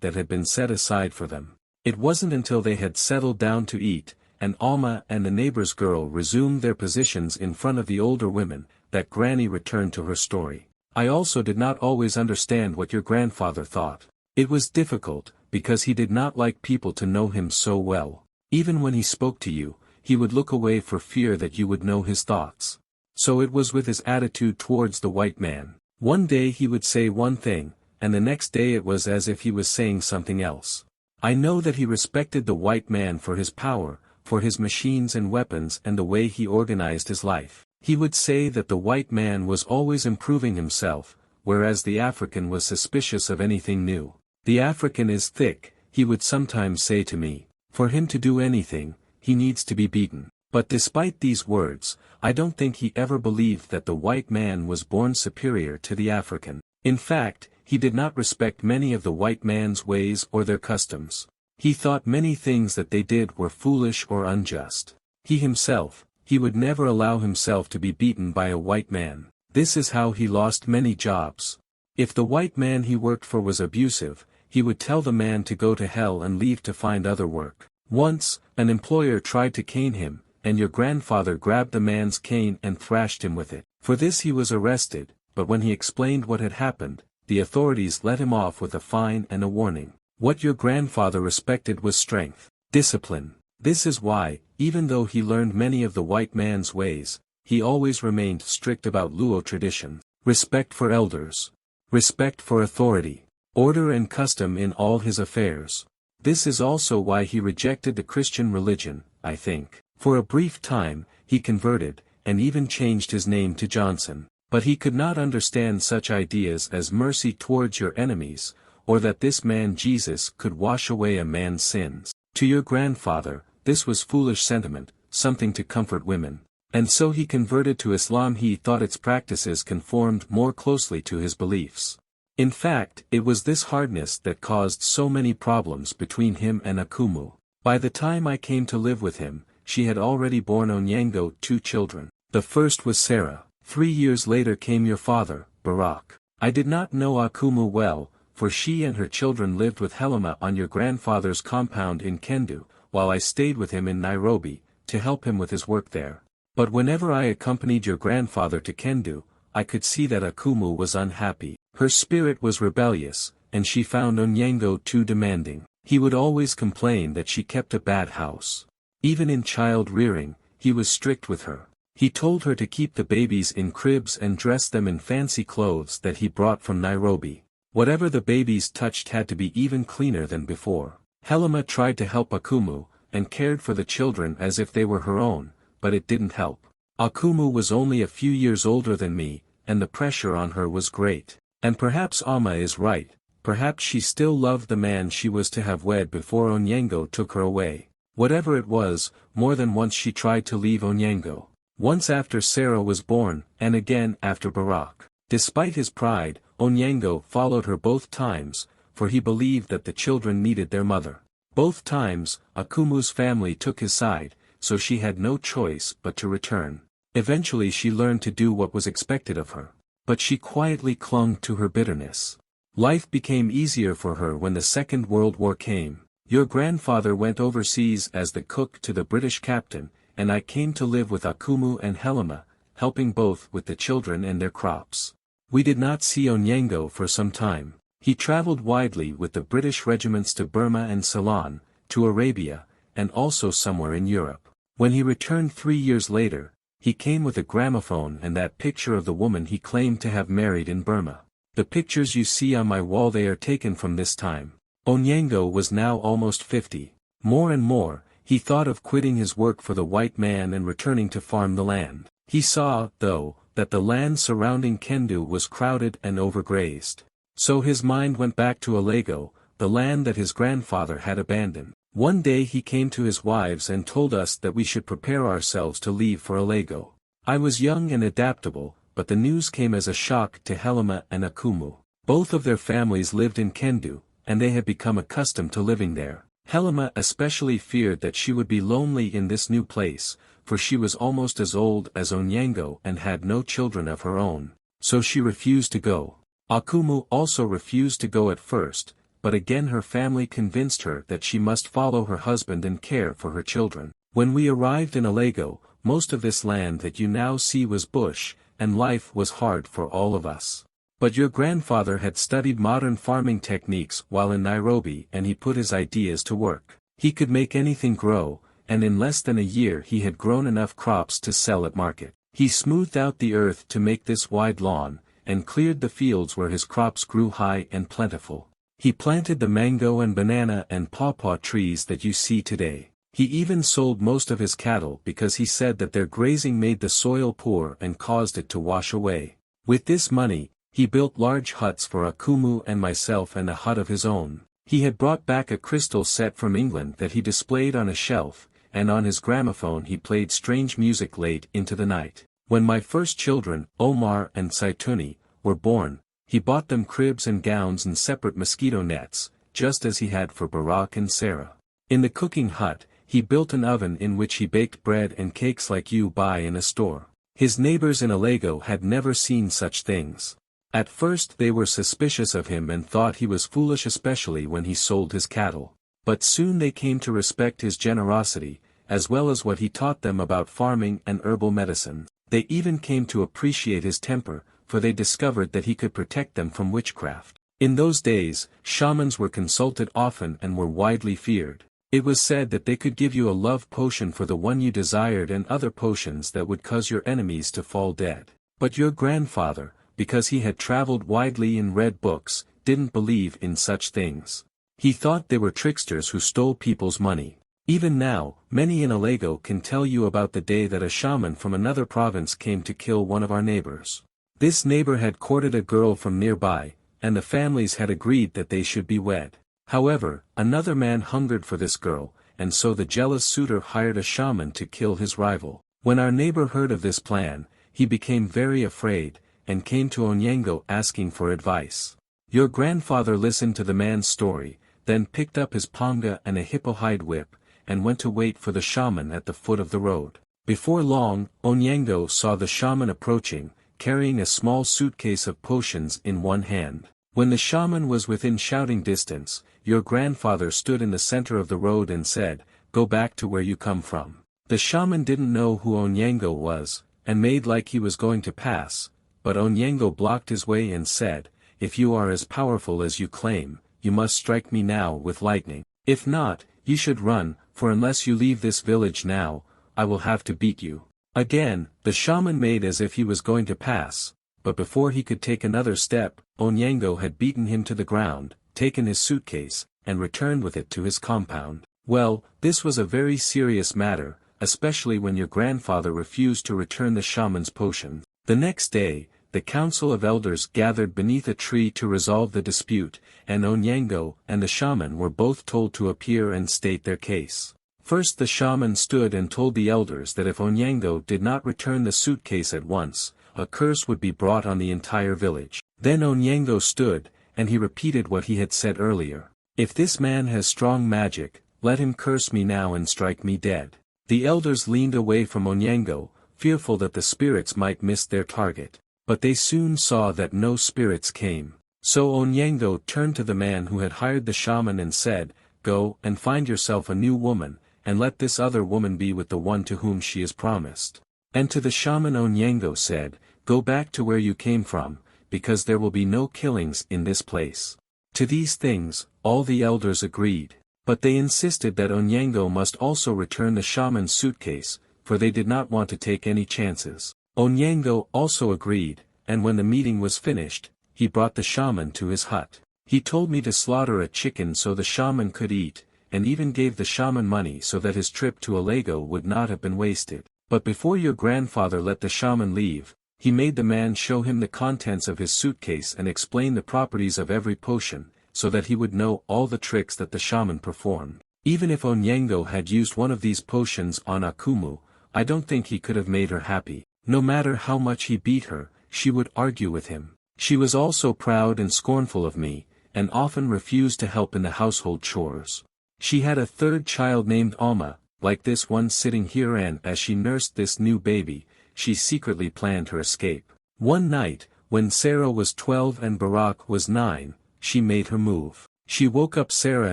that had been set aside for them. It wasn't until they had settled down to eat, and Alma and the neighbor's girl resumed their positions in front of the older women, that Granny returned to her story. I also did not always understand what your grandfather thought. It was difficult, because he did not like people to know him so well. Even when he spoke to you, he would look away for fear that you would know his thoughts. So it was with his attitude towards the white man. One day he would say one thing, and the next day it was as if he was saying something else. I know that he respected the white man for his power, for his machines and weapons and the way he organized his life. He would say that the white man was always improving himself, whereas the African was suspicious of anything new. The African is thick, he would sometimes say to me. For him to do anything, he needs to be beaten. But despite these words, I don't think he ever believed that the white man was born superior to the African. In fact, he did not respect many of the white man's ways or their customs. He thought many things that they did were foolish or unjust. He would never allow himself to be beaten by a white man. This is how he lost many jobs. If the white man he worked for was abusive, he would tell the man to go to hell and leave to find other work. Once, an employer tried to cane him, and your grandfather grabbed the man's cane and thrashed him with it. For this he was arrested, but when he explained what had happened, the authorities let him off with a fine and a warning. What your grandfather respected was strength, discipline. This is why, even though he learned many of the white man's ways, he always remained strict about Luo tradition. Respect for elders. Respect for authority. Order and custom in all his affairs. This is also why he rejected the Christian religion, I think. For a brief time, he converted, and even changed his name to Johnson. But he could not understand such ideas as mercy towards your enemies, or that this man Jesus could wash away a man's sins. To your grandfather, this was foolish sentiment, something to comfort women. And so he converted to Islam. He thought its practices conformed more closely to his beliefs. In fact, it was this hardness that caused so many problems between him and Akumu. By the time I came to live with him, she had already borne Onyango 2 children. The first was Sarah. 3 years later came your father, Barak. I did not know Akumu well, for she and her children lived with Helima on your grandfather's compound in Kendu, while I stayed with him in Nairobi, to help him with his work there. But whenever I accompanied your grandfather to Kendu, I could see that Akumu was unhappy. Her spirit was rebellious, and she found Onyango too demanding. He would always complain that she kept a bad house. Even in child rearing, he was strict with her. He told her to keep the babies in cribs and dress them in fancy clothes that he brought from Nairobi. Whatever the babies touched had to be even cleaner than before. Helima tried to help Akumu, and cared for the children as if they were her own, but it didn't help. Akumu was only a few years older than me, and the pressure on her was great. And perhaps Amma is right, perhaps she still loved the man she was to have wed before Onyango took her away. Whatever it was, more than once she tried to leave Onyango. Once after Sarah was born, and again after Barak. Despite his pride, Onyango followed her both times, for he believed that the children needed their mother. Both times, Akumu's family took his side, so she had no choice but to return. Eventually she learned to do what was expected of her. But she quietly clung to her bitterness. Life became easier for her when the Second World War came. Your grandfather went overseas as the cook to the British captain, and I came to live with Akumu and Helima, helping both with the children and their crops. We did not see Onyango for some time. He traveled widely with the British regiments to Burma and Ceylon, to Arabia, and also somewhere in Europe. When he returned 3 years later, he came with a gramophone and that picture of the woman he claimed to have married in Burma. The pictures you see on my wall, they are taken from this time. Onyango was now almost 50. More and more, he thought of quitting his work for the white man and returning to farm the land. He saw, though, that the land surrounding Kendu was crowded and overgrazed. So his mind went back to Alego, the land that his grandfather had abandoned. One day he came to his wives and told us that we should prepare ourselves to leave for Alego. I was young and adaptable, but the news came as a shock to Helima and Akumu. Both of their families lived in Kendu, and they had become accustomed to living there. Helima especially feared that she would be lonely in this new place, for she was almost as old as Onyango and had no children of her own, so she refused to go. Akumu also refused to go at first, but again her family convinced her that she must follow her husband and care for her children. When we arrived in Alego, most of this land that you now see was bush, and life was hard for all of us. But your grandfather had studied modern farming techniques while in Nairobi, and he put his ideas to work. He could make anything grow, and in less than a year he had grown enough crops to sell at market. He smoothed out the earth to make this wide lawn, and cleared the fields where his crops grew high and plentiful. He planted the mango and banana and pawpaw trees that you see today. He even sold most of his cattle because he said that their grazing made the soil poor and caused it to wash away. With this money, he built large huts for Akumu and myself and a hut of his own. He had brought back a crystal set from England that he displayed on a shelf, and on his gramophone he played strange music late into the night. When my first children, Omar and Saituni, were born, he bought them cribs and gowns and separate mosquito nets, just as he had for Barak and Sarah. In the cooking hut, he built an oven in which he baked bread and cakes like you buy in a store. His neighbors in Alego had never seen such things. At first they were suspicious of him and thought he was foolish, especially when he sold his cattle. But soon they came to respect his generosity, as well as what he taught them about farming and herbal medicine. They even came to appreciate his temper, for they discovered that he could protect them from witchcraft. In those days, shamans were consulted often and were widely feared. It was said that they could give you a love potion for the one you desired and other potions that would cause your enemies to fall dead. But your grandfather, because he had traveled widely and read books, didn't believe in such things. He thought they were tricksters who stole people's money. Even now, many in Alego can tell you about the day that a shaman from another province came to kill one of our neighbors. This neighbor had courted a girl from nearby, and the families had agreed that they should be wed. However, another man hungered for this girl, and so the jealous suitor hired a shaman to kill his rival. When our neighbor heard of this plan, he became very afraid, and came to Onyango asking for advice. Your grandfather listened to the man's story, then picked up his panga and a hippo hide whip, and went to wait for the shaman at the foot of the road. Before long, Onyango saw the shaman approaching, carrying a small suitcase of potions in one hand. When the shaman was within shouting distance, your grandfather stood in the center of the road and said, "Go back to where you come from." The shaman didn't know who Onyango was, and made like he was going to pass, but Onyango blocked his way and said, "If you are as powerful as you claim, you must strike me now with lightning. If not, you should run, for unless you leave this village now, I will have to beat you." Again, the shaman made as if he was going to pass, but before he could take another step, Onyango had beaten him to the ground, taken his suitcase, and returned with it to his compound. Well, this was a very serious matter, especially when your grandfather refused to return the shaman's potion. The next day, the council of elders gathered beneath a tree to resolve the dispute, and Onyango and the shaman were both told to appear and state their case. First the shaman stood and told the elders that if Onyango did not return the suitcase at once, a curse would be brought on the entire village. Then Onyango stood, and he repeated what he had said earlier. If this man has strong magic, let him curse me now and strike me dead. The elders leaned away from Onyango, fearful that the spirits might miss their target. But they soon saw that no spirits came. So Onyango turned to the man who had hired the shaman and said, "Go and find yourself a new woman, and let this other woman be with the one to whom she is promised." And to the shaman Onyango said, "Go back to where you came from, because there will be no killings in this place." To these things, all the elders agreed. But they insisted that Onyango must also return the shaman's suitcase, for they did not want to take any chances. Onyango also agreed, and when the meeting was finished, he brought the shaman to his hut. He told me to slaughter a chicken so the shaman could eat, and even gave the shaman money so that his trip to Alago would not have been wasted. But before your grandfather let the shaman leave, he made the man show him the contents of his suitcase and explain the properties of every potion, so that he would know all the tricks that the shaman performed. Even if Onyango had used one of these potions on Akumu, I don't think he could have made her happy. No matter how much he beat her, she would argue with him. She was also proud and scornful of me, and often refused to help in the household chores. She had a third child named Alma, like this one sitting here, and as she nursed this new baby, she secretly planned her escape. One night, when Sarah was 12 and Barak was 9, she made her move. She woke up Sarah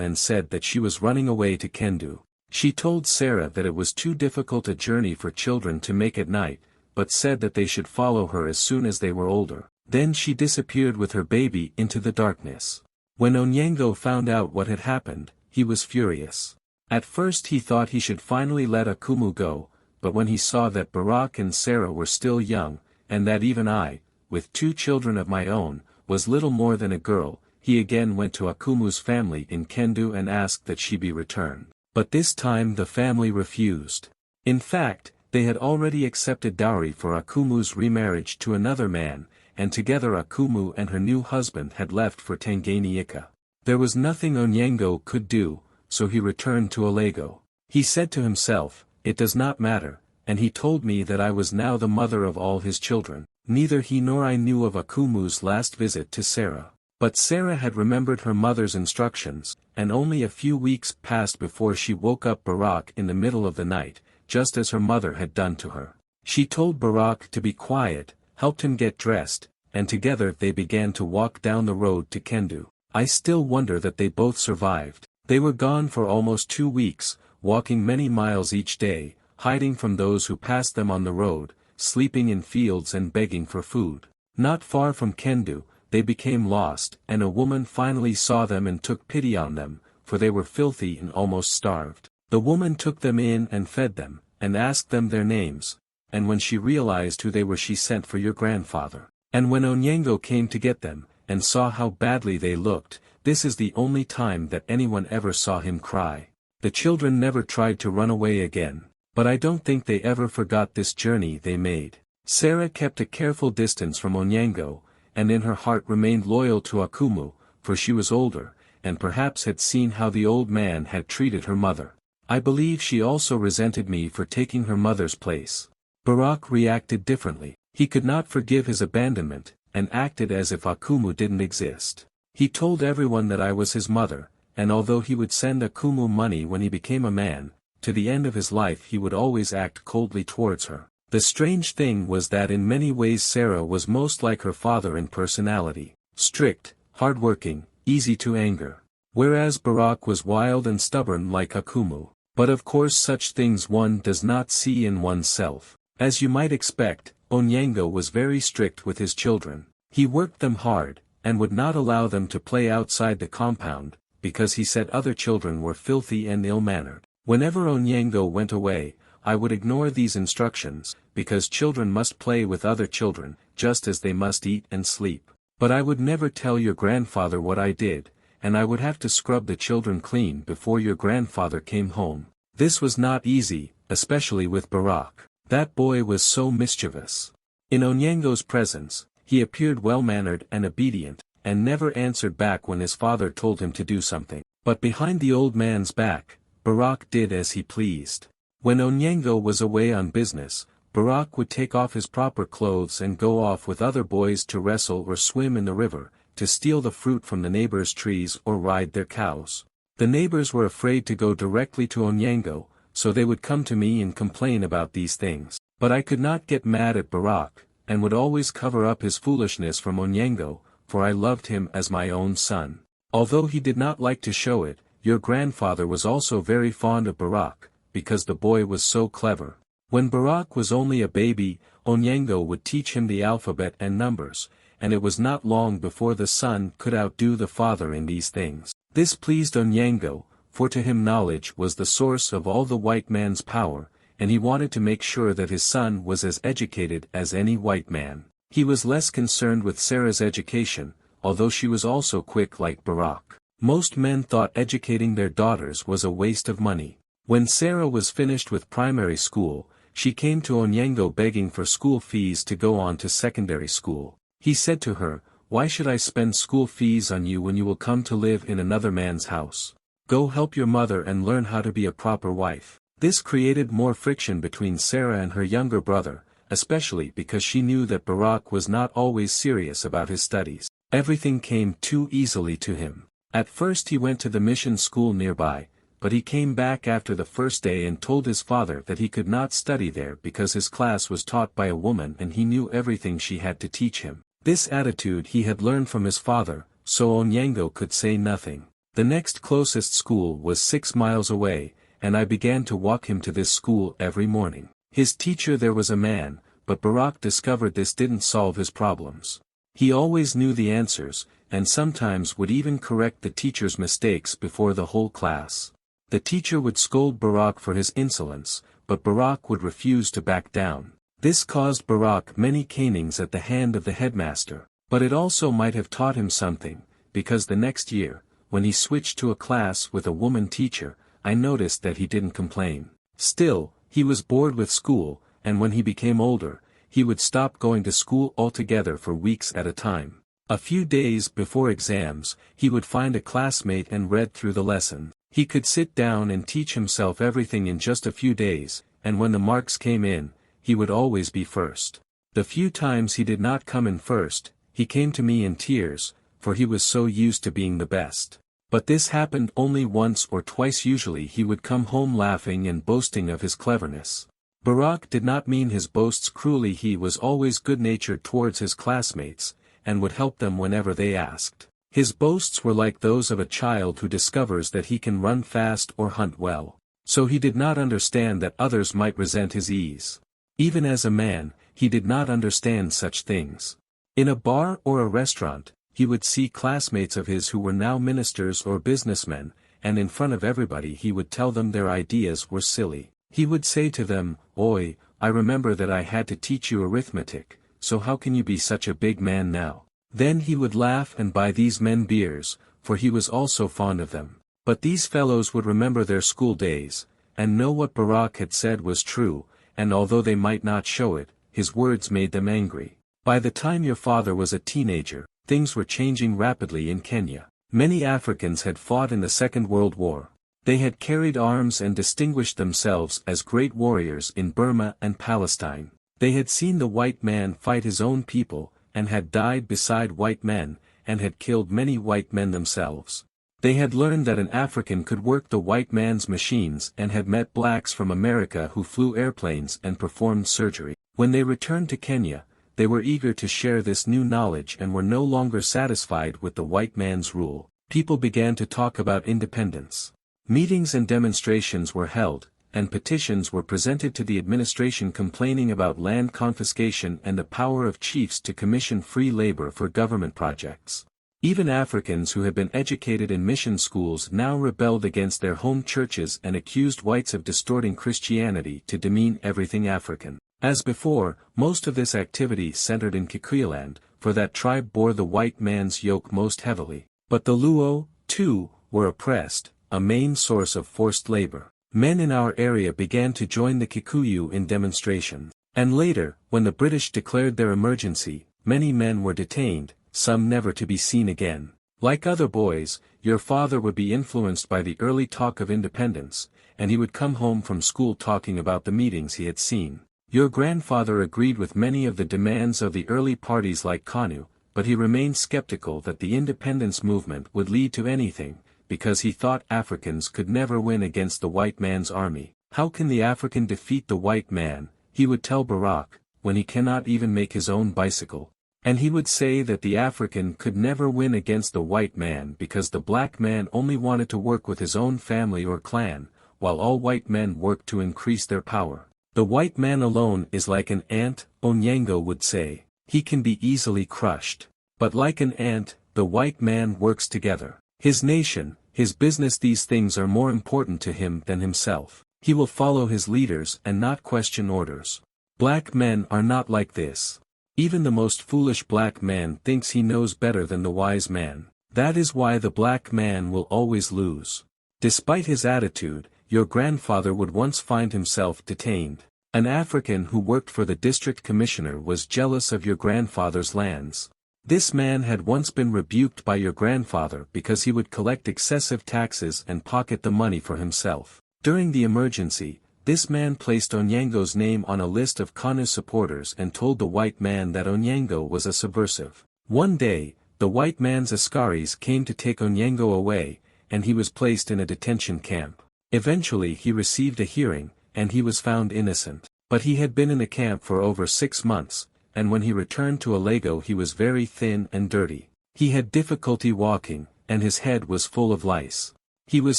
and said that she was running away to Kendu. She told Sarah that it was too difficult a journey for children to make at night, but said that they should follow her as soon as they were older. Then she disappeared with her baby into the darkness. When Onyango found out what had happened, he was furious. At first he thought he should finally let Akumu go, but when he saw that Barak and Sarah were still young, and that even I, with 2 children of my own, was little more than a girl, he again went to Akumu's family in Kendu and asked that she be returned. But this time the family refused. In fact, they had already accepted dowry for Akumu's remarriage to another man, and together Akumu and her new husband had left for Tanganyika. There was nothing Onyango could do, so he returned to Alago. He said to himself, "It does not matter," and he told me that I was now the mother of all his children. Neither he nor I knew of Akumu's last visit to Sarah. But Sarah had remembered her mother's instructions, and only a few weeks passed before she woke up Barak in the middle of the night, just as her mother had done to her. She told Barak to be quiet, helped him get dressed, and together they began to walk down the road to Kendu. I still wonder that they both survived. They were gone for almost 2 weeks, walking many miles each day, hiding from those who passed them on the road, sleeping in fields and begging for food. Not far from Kendu, they became lost, and a woman finally saw them and took pity on them, for they were filthy and almost starved. The woman took them in and fed them, and asked them their names, and when she realized who they were she sent for your grandfather. And when Onyango came to get them, and saw how badly they looked, this is the only time that anyone ever saw him cry. The children never tried to run away again, but I don't think they ever forgot this journey they made. Sarah kept a careful distance from Onyango, and in her heart remained loyal to Akumu, for she was older, and perhaps had seen how the old man had treated her mother. I believe she also resented me for taking her mother's place. Barak reacted differently. He could not forgive his abandonment, and acted as if Akumu didn't exist. He told everyone that I was his mother, and although he would send Akumu money when he became a man, to the end of his life he would always act coldly towards her. The strange thing was that in many ways Sarah was most like her father in personality, strict, hardworking, easy to anger. Whereas Barak was wild and stubborn like Akumu. But of course such things one does not see in oneself. As you might expect, Onyango was very strict with his children. He worked them hard, and would not allow them to play outside the compound, because he said other children were filthy and ill-mannered. Whenever Onyango went away, I would ignore these instructions, because children must play with other children, just as they must eat and sleep. But I would never tell your grandfather what I did, and I would have to scrub the children clean before your grandfather came home. This was not easy, especially with Barak. That boy was so mischievous. In Onyango's presence, he appeared well-mannered and obedient, and never answered back when his father told him to do something. But behind the old man's back, Barak did as he pleased. When Onyango was away on business, Barak would take off his proper clothes and go off with other boys to wrestle or swim in the river, to steal the fruit from the neighbors' trees or ride their cows. The neighbors were afraid to go directly to Onyango, so they would come to me and complain about these things. But I could not get mad at Barak, and would always cover up his foolishness from Onyango, for I loved him as my own son. Although he did not like to show it, your grandfather was also very fond of Barak, because the boy was so clever. When Barak was only a baby, Onyango would teach him the alphabet and numbers, and it was not long before the son could outdo the father in these things. This pleased Onyango, for to him knowledge was the source of all the white man's power, and he wanted to make sure that his son was as educated as any white man. He was less concerned with Sarah's education, although she was also quick like Barak. Most men thought educating their daughters was a waste of money. When Sarah was finished with primary school, she came to Onyango begging for school fees to go on to secondary school. He said to her, "Why should I spend school fees on you when you will come to live in another man's house? Go help your mother and learn how to be a proper wife." This created more friction between Sarah and her younger brother, especially because she knew that Barak was not always serious about his studies. Everything came too easily to him. At first he went to the mission school nearby, but he came back after the first day and told his father that he could not study there because his class was taught by a woman and he knew everything she had to teach him. This attitude he had learned from his father, so Onyango could say nothing. The next closest school was 6 miles away, and I began to walk him to this school every morning. His teacher there was a man, but Barak discovered this didn't solve his problems. He always knew the answers, and sometimes would even correct the teacher's mistakes before the whole class. The teacher would scold Barak for his insolence, but Barak would refuse to back down. This caused Barak many canings at the hand of the headmaster, but it also might have taught him something, because the next year, when he switched to a class with a woman teacher, I noticed that he didn't complain. Still, he was bored with school, and when he became older, he would stop going to school altogether for weeks at a time. A few days before exams, he would find a classmate and read through the lesson. He could sit down and teach himself everything in just a few days, and when the marks came in, he would always be first. The few times he did not come in first, he came to me in tears, for he was so used to being the best. But this happened only once or twice. Usually he would come home laughing and boasting of his cleverness. Barak did not mean his boasts cruelly. He was always good-natured towards his classmates, and would help them whenever they asked. His boasts were like those of a child who discovers that he can run fast or hunt well. So he did not understand that others might resent his ease. Even as a man, he did not understand such things. In a bar or a restaurant, he would see classmates of his who were now ministers or businessmen, and in front of everybody he would tell them their ideas were silly. He would say to them, "Oi, I remember that I had to teach you arithmetic, so how can you be such a big man now?" Then he would laugh and buy these men beers, for he was also fond of them. But these fellows would remember their school days, and know what Barak had said was true, and although they might not show it, his words made them angry. By the time your father was a teenager, things were changing rapidly in Kenya. Many Africans had fought in the Second World War. They had carried arms and distinguished themselves as great warriors in Burma and Palestine. They had seen the white man fight his own people, and had died beside white men, and had killed many white men themselves. They had learned that an African could work the white man's machines and had met blacks from America who flew airplanes and performed surgery. When they returned to Kenya, they were eager to share this new knowledge and were no longer satisfied with the white man's rule. People began to talk about independence. Meetings and demonstrations were held, and petitions were presented to the administration complaining about land confiscation and the power of chiefs to commission free labor for government projects. Even Africans who had been educated in mission schools now rebelled against their home churches and accused whites of distorting Christianity to demean everything African. As before, most of this activity centered in Kikuyuland, for that tribe bore the white man's yoke most heavily. But the Luo, too, were oppressed, a main source of forced labor. Men in our area began to join the Kikuyu in demonstrations. And later, when the British declared their emergency, many men were detained, some never to be seen again. Like other boys, your father would be influenced by the early talk of independence, and he would come home from school talking about the meetings he had seen. Your grandfather agreed with many of the demands of the early parties like KANU, but he remained skeptical that the independence movement would lead to anything, because he thought Africans could never win against the white man's army. How can the African defeat the white man, he would tell Barack, when he cannot even make his own bicycle? And he would say that the African could never win against the white man because the black man only wanted to work with his own family or clan, while all white men worked to increase their power. The white man alone is like an ant, Onyango would say. He can be easily crushed. But like an ant, the white man works together. His nation, his business, these things are more important to him than himself. He will follow his leaders and not question orders. Black men are not like this. Even the most foolish black man thinks he knows better than the wise man. That is why the black man will always lose. Despite his attitude, your grandfather would once find himself detained. An African who worked for the district commissioner was jealous of your grandfather's lands. This man had once been rebuked by your grandfather because he would collect excessive taxes and pocket the money for himself. During the emergency, this man placed Onyango's name on a list of KANU supporters and told the white man that Onyango was a subversive. One day, the white man's askaris came to take Onyango away, and he was placed in a detention camp. Eventually he received a hearing, and he was found innocent. But he had been in the camp for over 6 months, and when he returned to Alego he was very thin and dirty. He had difficulty walking, and his head was full of lice. He was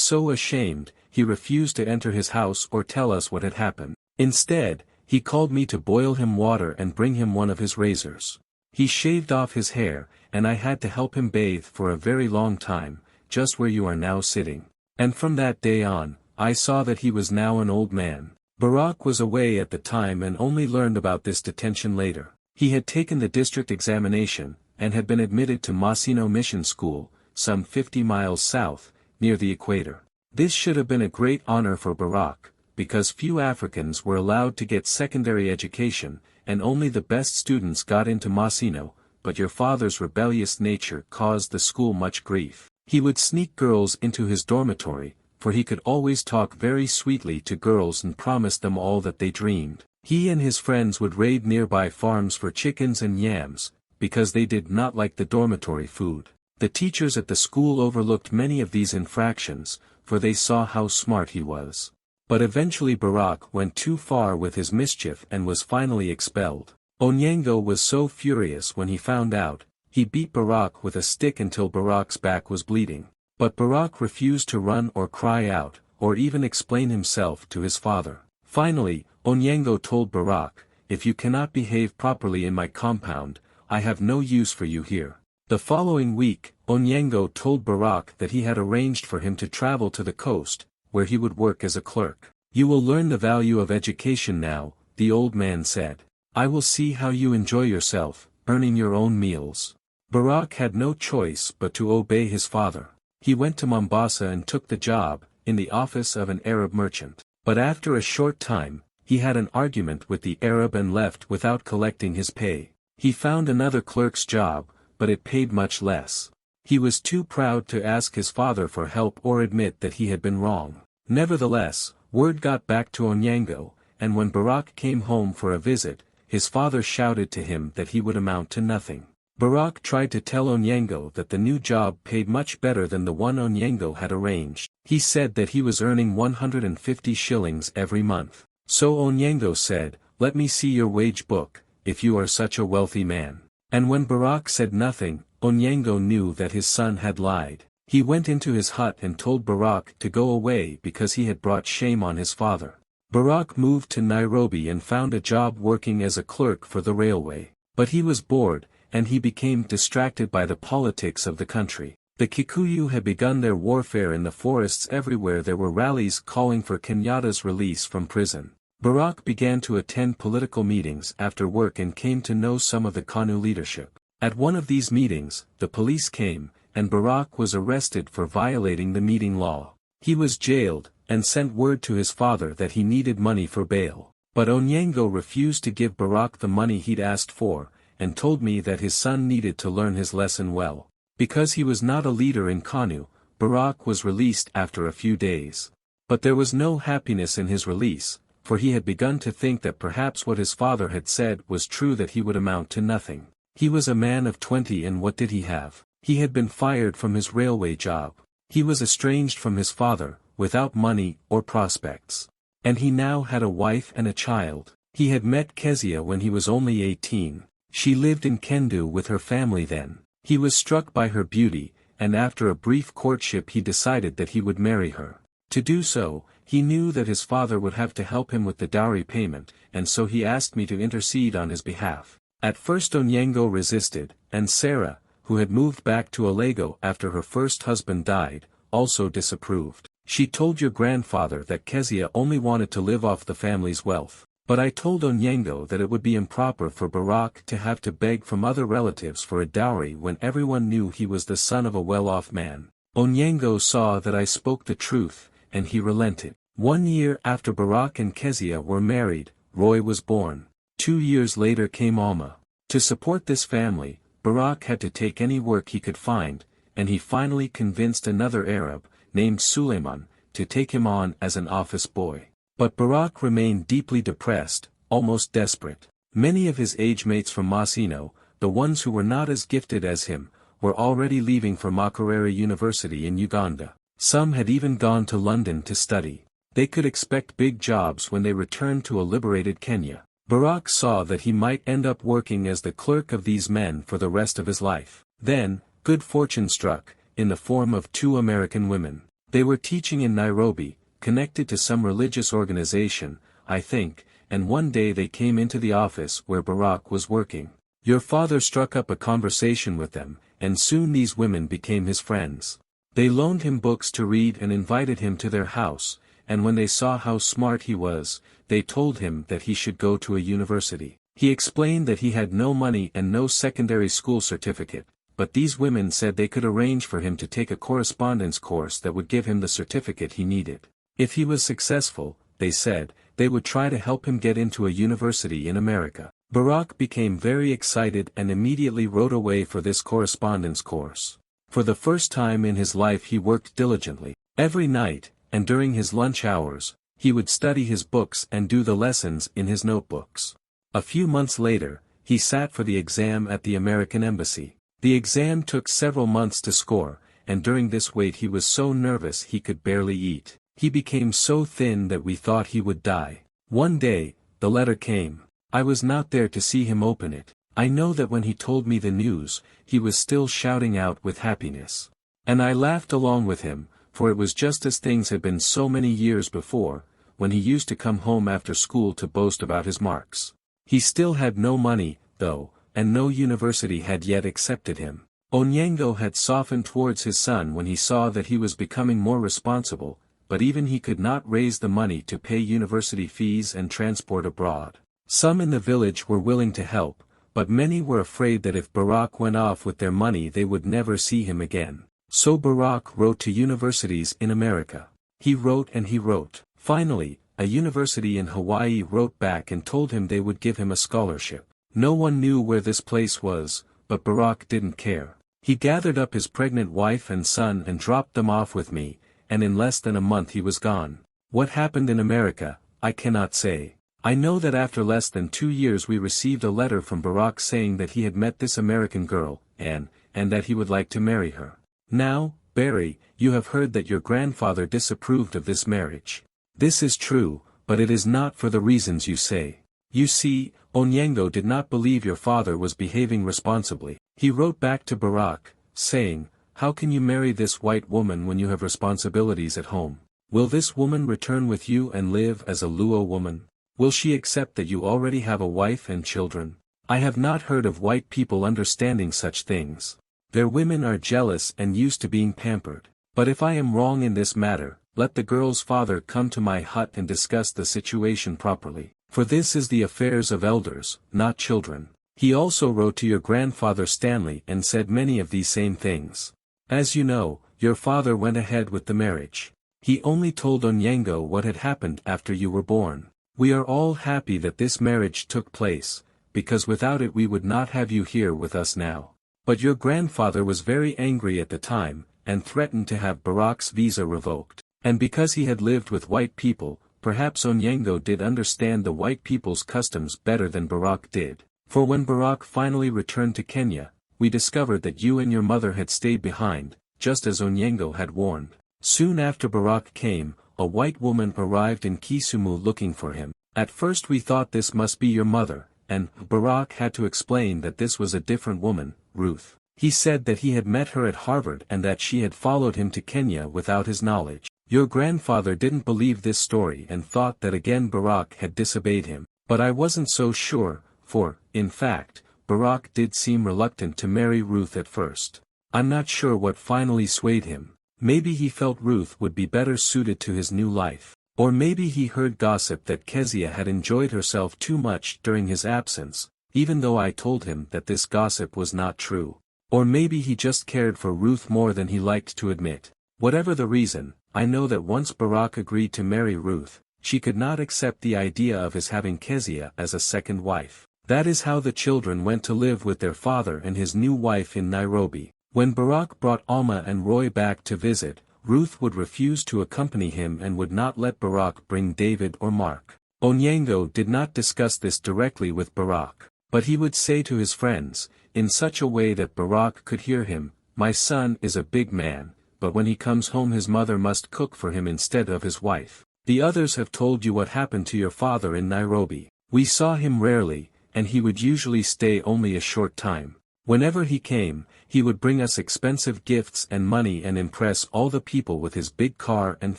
so ashamed, he refused to enter his house or tell us what had happened. Instead, he called me to boil him water and bring him one of his razors. He shaved off his hair, and I had to help him bathe for a very long time, just where you are now sitting. And from that day on, I saw that he was now an old man. Barack was away at the time and only learned about this detention later. He had taken the district examination, and had been admitted to Masino Mission School, some 50 miles south, near the equator. This should have been a great honor for Barack, because few Africans were allowed to get secondary education, and only the best students got into Masino, but your father's rebellious nature caused the school much grief. He would sneak girls into his dormitory, for he could always talk very sweetly to girls and promise them all that they dreamed. He and his friends would raid nearby farms for chickens and yams, because they did not like the dormitory food. The teachers at the school overlooked many of these infractions, for they saw how smart he was. But eventually Barack went too far with his mischief and was finally expelled. Onyango was so furious when he found out, he beat Barack with a stick until Barack's back was bleeding. But Barack refused to run or cry out, or even explain himself to his father. Finally, Onyango told Barack, "If you cannot behave properly in my compound, I have no use for you here." The following week, Onyango told Barack that he had arranged for him to travel to the coast, where he would work as a clerk. "You will learn the value of education now," the old man said. "I will see how you enjoy yourself, earning your own meals." Barack had no choice but to obey his father. He went to Mombasa and took the job, in the office of an Arab merchant. But after a short time, he had an argument with the Arab and left without collecting his pay. He found another clerk's job, but it paid much less. He was too proud to ask his father for help or admit that he had been wrong. Nevertheless, word got back to Onyango, and when Barack came home for a visit, his father shouted to him that he would amount to nothing. Barack tried to tell Onyango that the new job paid much better than the one Onyango had arranged. He said that he was earning 150 shillings every month. So Onyango said, "Let me see your wage book, if you are such a wealthy man." And when Barack said nothing, Onyango knew that his son had lied. He went into his hut and told Barack to go away because he had brought shame on his father. Barack moved to Nairobi and found a job working as a clerk for the railway. But he was bored, and he became distracted by the politics of the country. The Kikuyu had begun their warfare in the forests. Everywhere there were rallies calling for Kenyatta's release from prison. Barack began to attend political meetings after work and came to know some of the KANU leadership. At one of these meetings, the police came, and Barak was arrested for violating the meeting law. He was jailed, and sent word to his father that he needed money for bail. But Onyango refused to give Barak the money he'd asked for, and told me that his son needed to learn his lesson well. Because he was not a leader in Kanu, Barak was released after a few days. But there was no happiness in his release, for he had begun to think that perhaps what his father had said was true, that he would amount to nothing. He was a man of 20, and what did he have? He had been fired from his railway job. He was estranged from his father, without money or prospects. And he now had a wife and a child. He had met Kezia when he was only 18. She lived in Kendu with her family then. He was struck by her beauty, and after a brief courtship he decided that he would marry her. To do so, he knew that his father would have to help him with the dowry payment, and so he asked me to intercede on his behalf. At first Onyango resisted, and Sarah, who had moved back to Alego after her first husband died, also disapproved. She told your grandfather that Kezia only wanted to live off the family's wealth. But I told Onyango that it would be improper for Barak to have to beg from other relatives for a dowry when everyone knew he was the son of a well-off man. Onyango saw that I spoke the truth, and he relented. 1 year after Barak and Kezia were married, Roy was born. 2 years later came Alma. To support this family, Barak had to take any work he could find, and he finally convinced another Arab, named Suleiman, to take him on as an office boy. But Barak remained deeply depressed, almost desperate. Many of his age mates from Masino, the ones who were not as gifted as him, were already leaving for Makerere University in Uganda. Some had even gone to London to study. They could expect big jobs when they returned to a liberated Kenya. Barak saw that he might end up working as the clerk of these men for the rest of his life. Then, good fortune struck, in the form of 2 American women. They were teaching in Nairobi, connected to some religious organization, I think, and one day they came into the office where Barak was working. Your father struck up a conversation with them, and soon these women became his friends. They loaned him books to read and invited him to their house, and when they saw how smart he was, they told him that he should go to a university. He explained that he had no money and no secondary school certificate, but these women said they could arrange for him to take a correspondence course that would give him the certificate he needed. If he was successful, they said, they would try to help him get into a university in America. Barak became very excited and immediately wrote away for this correspondence course. For the first time in his life he worked diligently. Every night, and during his lunch hours, he would study his books and do the lessons in his notebooks. A few months later, he sat for the exam at the American Embassy. The exam took several months to score, and during this wait he was so nervous he could barely eat. He became so thin that we thought he would die. One day, the letter came. I was not there to see him open it. I know that when he told me the news, he was still shouting out with happiness. And I laughed along with him, for it was just as things had been so many years before, when he used to come home after school to boast about his marks. He still had no money, though, and no university had yet accepted him. Onyango had softened towards his son when he saw that he was becoming more responsible, but even he could not raise the money to pay university fees and transport abroad. Some in the village were willing to help, but many were afraid that if Barak went off with their money they would never see him again. So Barak wrote to universities in America. He wrote and he wrote. Finally, a university in Hawaii wrote back and told him they would give him a scholarship. No one knew where this place was, but Barak didn't care. He gathered up his pregnant wife and son and dropped them off with me, and in less than a month he was gone. What happened in America, I cannot say. I know that after less than 2 years we received a letter from Barak saying that he had met this American girl, and that he would like to marry her. Now, Barry, you have heard that your grandfather disapproved of this marriage. This is true, but it is not for the reasons you say. You see, Onyango did not believe your father was behaving responsibly. He wrote back to Barak, saying, how can you marry this white woman when you have responsibilities at home? Will this woman return with you and live as a Luo woman? Will she accept that you already have a wife and children? I have not heard of white people understanding such things. Their women are jealous and used to being pampered. But if I am wrong in this matter, let the girl's father come to my hut and discuss the situation properly. For this is the affairs of elders, not children. He also wrote to your grandfather Stanley and said many of these same things. As you know, your father went ahead with the marriage. He only told Onyango what had happened after you were born. We are all happy that this marriage took place, because without it we would not have you here with us now. But your grandfather was very angry at the time, and threatened to have Barak's visa revoked. And because he had lived with white people, perhaps Onyango did understand the white people's customs better than Barak did. For when Barak finally returned to Kenya, we discovered that you and your mother had stayed behind, just as Onyango had warned. Soon after Barak came, a white woman arrived in Kisumu looking for him. At first we thought this must be your mother, and Barak had to explain that this was a different woman, Ruth. He said that he had met her at Harvard and that she had followed him to Kenya without his knowledge. Your grandfather didn't believe this story and thought that again Barak had disobeyed him, but I wasn't so sure, for, in fact, Barak did seem reluctant to marry Ruth at first. I'm not sure what finally swayed him. Maybe he felt Ruth would be better suited to his new life. Or maybe he heard gossip that Kezia had enjoyed herself too much during his absence, even though I told him that this gossip was not true. Or maybe he just cared for Ruth more than he liked to admit. Whatever the reason, I know that once Barak agreed to marry Ruth, she could not accept the idea of his having Kezia as a second wife. That is how the children went to live with their father and his new wife in Nairobi. When Barak brought Alma and Roy back to visit, Ruth would refuse to accompany him and would not let Barak bring David or Mark. Onyango did not discuss this directly with Barak, but he would say to his friends, in such a way that Barak could hear him, "My son is a big man, but when he comes home his mother must cook for him instead of his wife. The others have told you what happened to your father in Nairobi. We saw him rarely, and he would usually stay only a short time. Whenever he came, he would bring us expensive gifts and money and impress all the people with his big car and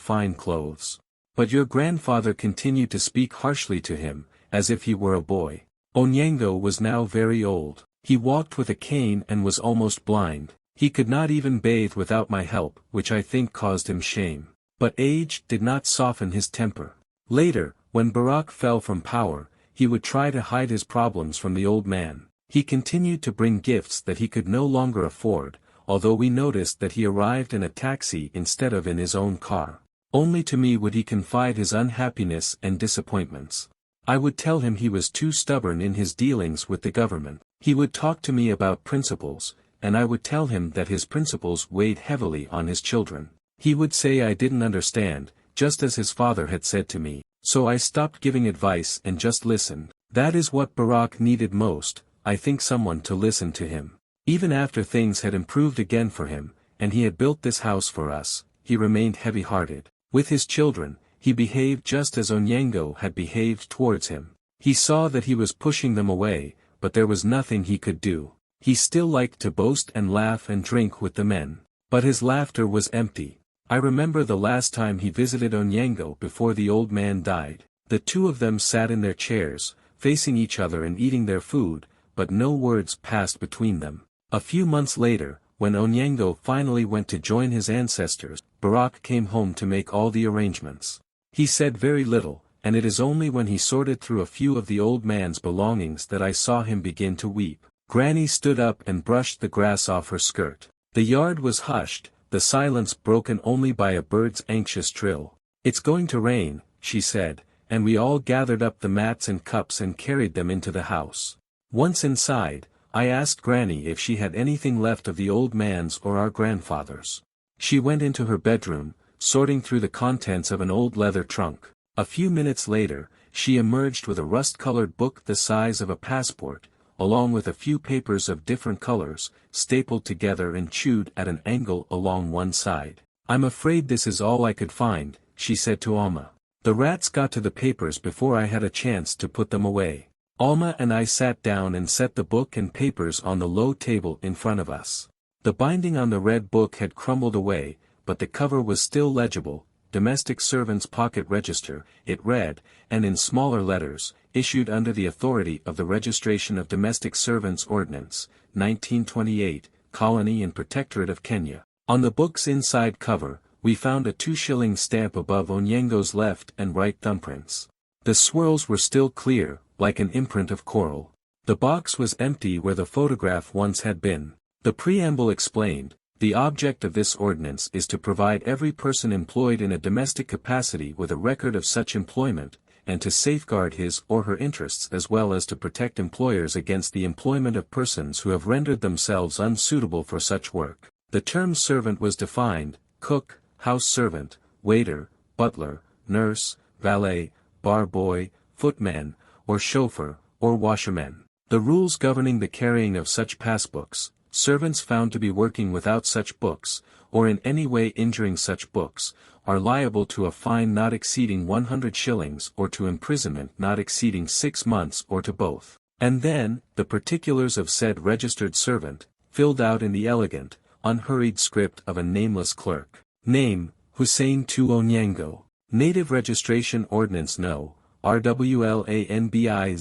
fine clothes. But your grandfather continued to speak harshly to him, as if he were a boy." Onyango was now very old. He walked with a cane and was almost blind. He could not even bathe without my help, which I think caused him shame. But age did not soften his temper. Later, when Barak fell from power, he would try to hide his problems from the old man. He continued to bring gifts that he could no longer afford, although we noticed that he arrived in a taxi instead of in his own car. Only to me would he confide his unhappiness and disappointments. I would tell him he was too stubborn in his dealings with the government. He would talk to me about principles, and I would tell him that his principles weighed heavily on his children. He would say I didn't understand, just as his father had said to me. So I stopped giving advice and just listened. That is what Barak needed most, I think, someone to listen to him. Even after things had improved again for him, and he had built this house for us, he remained heavy-hearted. With his children, he behaved just as Onyango had behaved towards him. He saw that he was pushing them away, but there was nothing he could do. He still liked to boast and laugh and drink with the men. But his laughter was empty. I remember the last time he visited Onyango before the old man died. The two of them sat in their chairs, facing each other and eating their food, but no words passed between them. A few months later, when Onyango finally went to join his ancestors, Barak came home to make all the arrangements. He said very little, and it is only when he sorted through a few of the old man's belongings that I saw him begin to weep. Granny stood up and brushed the grass off her skirt. The yard was hushed, the silence broken only by a bird's anxious trill. "It's going to rain," she said, and we all gathered up the mats and cups and carried them into the house. Once inside, I asked Granny if she had anything left of the old man's or our grandfather's. She went into her bedroom, sorting through the contents of an old leather trunk. A few minutes later, she emerged with a rust-colored book the size of a passport, along with a few papers of different colors, stapled together and chewed at an angle along one side. "I'm afraid this is all I could find," she said to Alma. "The rats got to the papers before I had a chance to put them away." Alma and I sat down and set the book and papers on the low table in front of us. The binding on the red book had crumbled away, but the cover was still legible. "Domestic Servants' Pocket Register," it read, and in smaller letters, "Issued under the authority of the Registration of Domestic Servants Ordinance, 1928, Colony and Protectorate of Kenya." On the book's inside cover, we found a 2-shilling stamp above Onyango's left and right thumbprints. The swirls were still clear, like an imprint of coral. The box was empty where the photograph once had been. The preamble explained, The object of this ordinance is to provide every person employed in a domestic capacity with a record of such employment, and to safeguard his or her interests as well as to protect employers against the employment of persons who have rendered themselves unsuitable for such work. The term servant was defined: cook, house servant, waiter, butler, nurse, valet, bar boy, footman, or chauffeur, or washerman. The rules governing the carrying of such passbooks: servants found to be working without such books, or in any way injuring such books, are liable to a fine not exceeding 100 shillings or to imprisonment not exceeding 6 months or to both. And then, the particulars of said registered servant, filled out in the elegant, unhurried script of a nameless clerk. Name: Hussein Tu Onyango. Native Registration Ordinance No. RWLANBI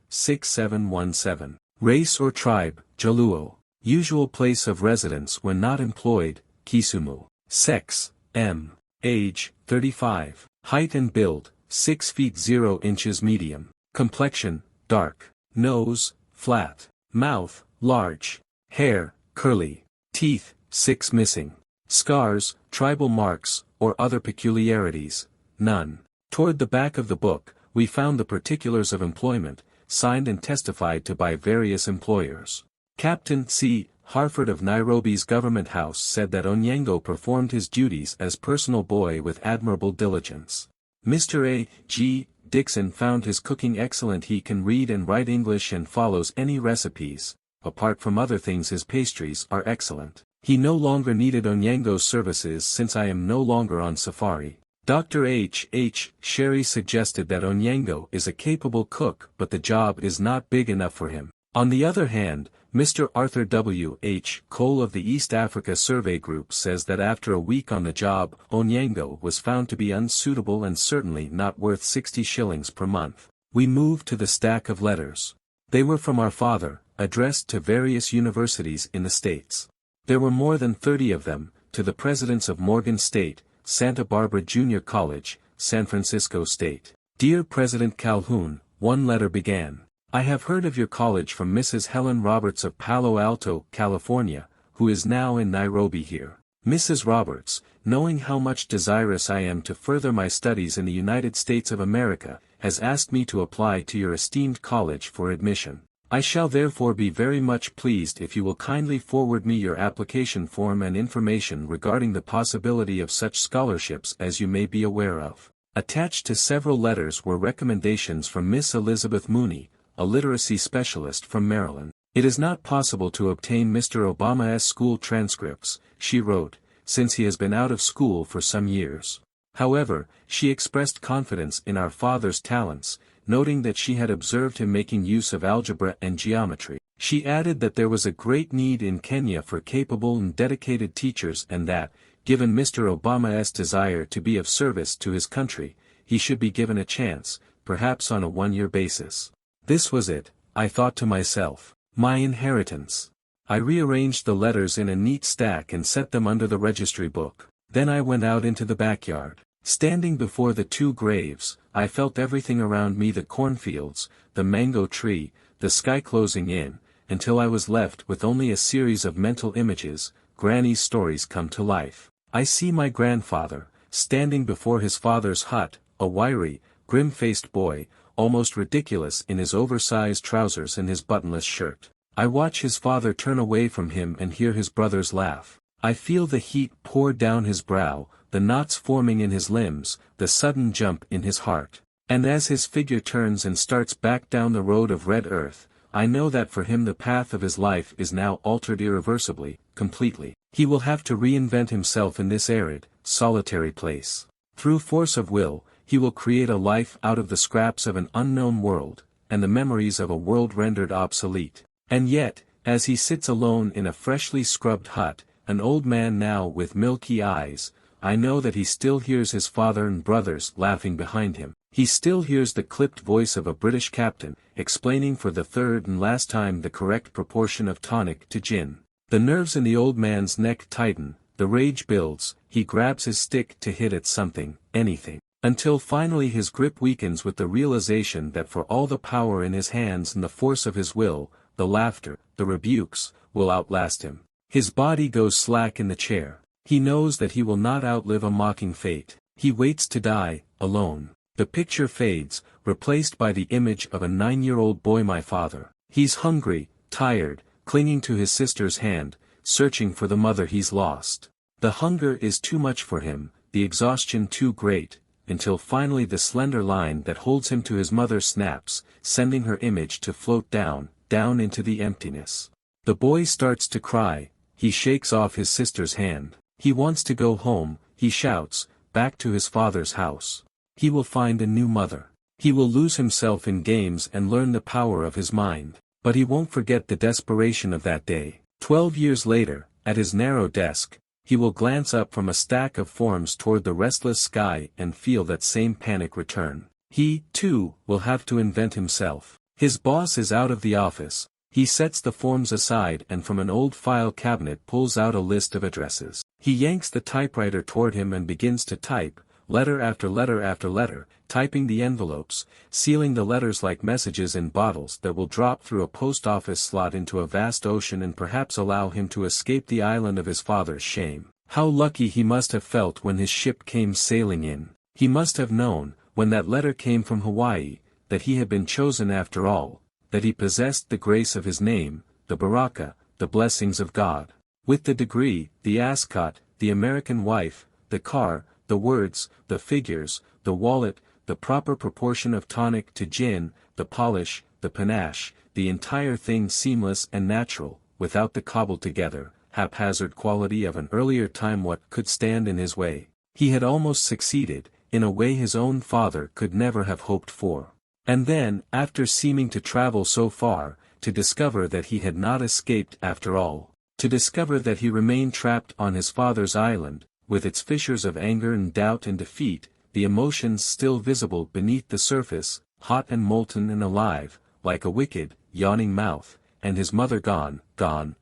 097-6717. Race or tribe: Jaluo. Usual place of residence when not employed: Kisumu. Sex: M. Age: 35. Height and build: 6 feet 0 inches medium. Complexion: dark. Nose: flat. Mouth: large. Hair: curly. Teeth: 6 missing. Scars, tribal marks, or other peculiarities: none. Toward the back of the book, we found the particulars of employment, signed and testified to by various employers. Captain C. Harford of Nairobi's Government House said that Onyango performed his duties as personal boy with admirable diligence. Mr. A. G. Dixon found his cooking excellent. He can read and write English and follows any recipes. Apart from other things, his pastries are excellent. He no longer needed Onyango's services since I am no longer on safari. Dr. H. H. Sherry suggested that Onyango is a capable cook, but the job is not big enough for him. On the other hand, Mr. Arthur W. H. Cole of the East Africa Survey Group says that after a week on the job, Onyango was found to be unsuitable and certainly not worth 60 shillings per month. We moved to the stack of letters. They were from our father, addressed to various universities in the States. There were more than 30 of them, to the presidents of Morgan State, Santa Barbara Junior College, San Francisco State. Dear President Calhoun, one letter began: I have heard of your college from Mrs. Helen Roberts of Palo Alto, California, who is now in Nairobi here. Mrs. Roberts, knowing how much desirous I am to further my studies in the United States of America, has asked me to apply to your esteemed college for admission. I shall therefore be very much pleased if you will kindly forward me your application form and information regarding the possibility of such scholarships as you may be aware of. Attached to several letters were recommendations from Miss Elizabeth Mooney, a literacy specialist from Maryland. It is not possible to obtain Mr. Obama's school transcripts, she wrote, since he has been out of school for some years. However, she expressed confidence in our father's talents, noting that she had observed him making use of algebra and geometry. She added that there was a great need in Kenya for capable and dedicated teachers and that, given Mr. Obama's desire to be of service to his country, he should be given a chance, perhaps on a one-year basis. This was it, I thought to myself. My inheritance. I rearranged the letters in a neat stack and set them under the registry book. Then I went out into the backyard. Standing before the 2 graves, I felt everything around me: the cornfields, the mango tree, the sky closing in, until I was left with only a series of mental images. Granny's stories come to life. I see my grandfather, standing before his father's hut, a wiry, grim-faced boy, almost ridiculous in his oversized trousers and his buttonless shirt. I watch his father turn away from him and hear his brothers laugh. I feel the heat pour down his brow, the knots forming in his limbs, the sudden jump in his heart. And as his figure turns and starts back down the road of red earth, I know that for him the path of his life is now altered irreversibly, completely. He will have to reinvent himself in this arid, solitary place. Through force of will, he will create a life out of the scraps of an unknown world, and the memories of a world rendered obsolete. And yet, as he sits alone in a freshly scrubbed hut, an old man now with milky eyes, I know that he still hears his father and brothers laughing behind him. He still hears the clipped voice of a British captain, explaining for the third and last time the correct proportion of tonic to gin. The nerves in the old man's neck tighten, the rage builds, he grabs his stick to hit at something, anything. Until finally his grip weakens with the realization that for all the power in his hands and the force of his will, the laughter, the rebukes, will outlast him. His body goes slack in the chair. He knows that he will not outlive a mocking fate. He waits to die, alone. The picture fades, replaced by the image of a 9-year-old boy, my father. He's hungry, tired, clinging to his sister's hand, searching for the mother he's lost. The hunger is too much for him, the exhaustion too great, until finally the slender line that holds him to his mother snaps, sending her image to float down, down into the emptiness. The boy starts to cry, he shakes off his sister's hand. He wants to go home, he shouts, back to his father's house. He will find a new mother. He will lose himself in games and learn the power of his mind. But he won't forget the desperation of that day. 12 years later, at his narrow desk, he will glance up from a stack of forms toward the restless sky and feel that same panic return. He, too, will have to invent himself. His boss is out of the office. He sets the forms aside and from an old file cabinet pulls out a list of addresses. He yanks the typewriter toward him and begins to type, letter after letter after letter, typing the envelopes, sealing the letters like messages in bottles that will drop through a post office slot into a vast ocean and perhaps allow him to escape the island of his father's shame. How lucky he must have felt when his ship came sailing in. He must have known, when that letter came from Hawaii, that he had been chosen after all, that he possessed the grace of his name, the baraka, the blessings of God. With the degree, the ascot, the American wife, the car, the words, the figures, the wallet, the proper proportion of tonic to gin, the polish, the panache, the entire thing seamless and natural, without the cobbled-together, haphazard quality of an earlier time. What could stand in his way? He had almost succeeded, in a way his own father could never have hoped for. And then, after seeming to travel so far, to discover that he had not escaped after all. To discover that he remained trapped on his father's island, with its fissures of anger and doubt and defeat, the emotions still visible beneath the surface, hot and molten and alive, like a wicked, yawning mouth, and his mother gone,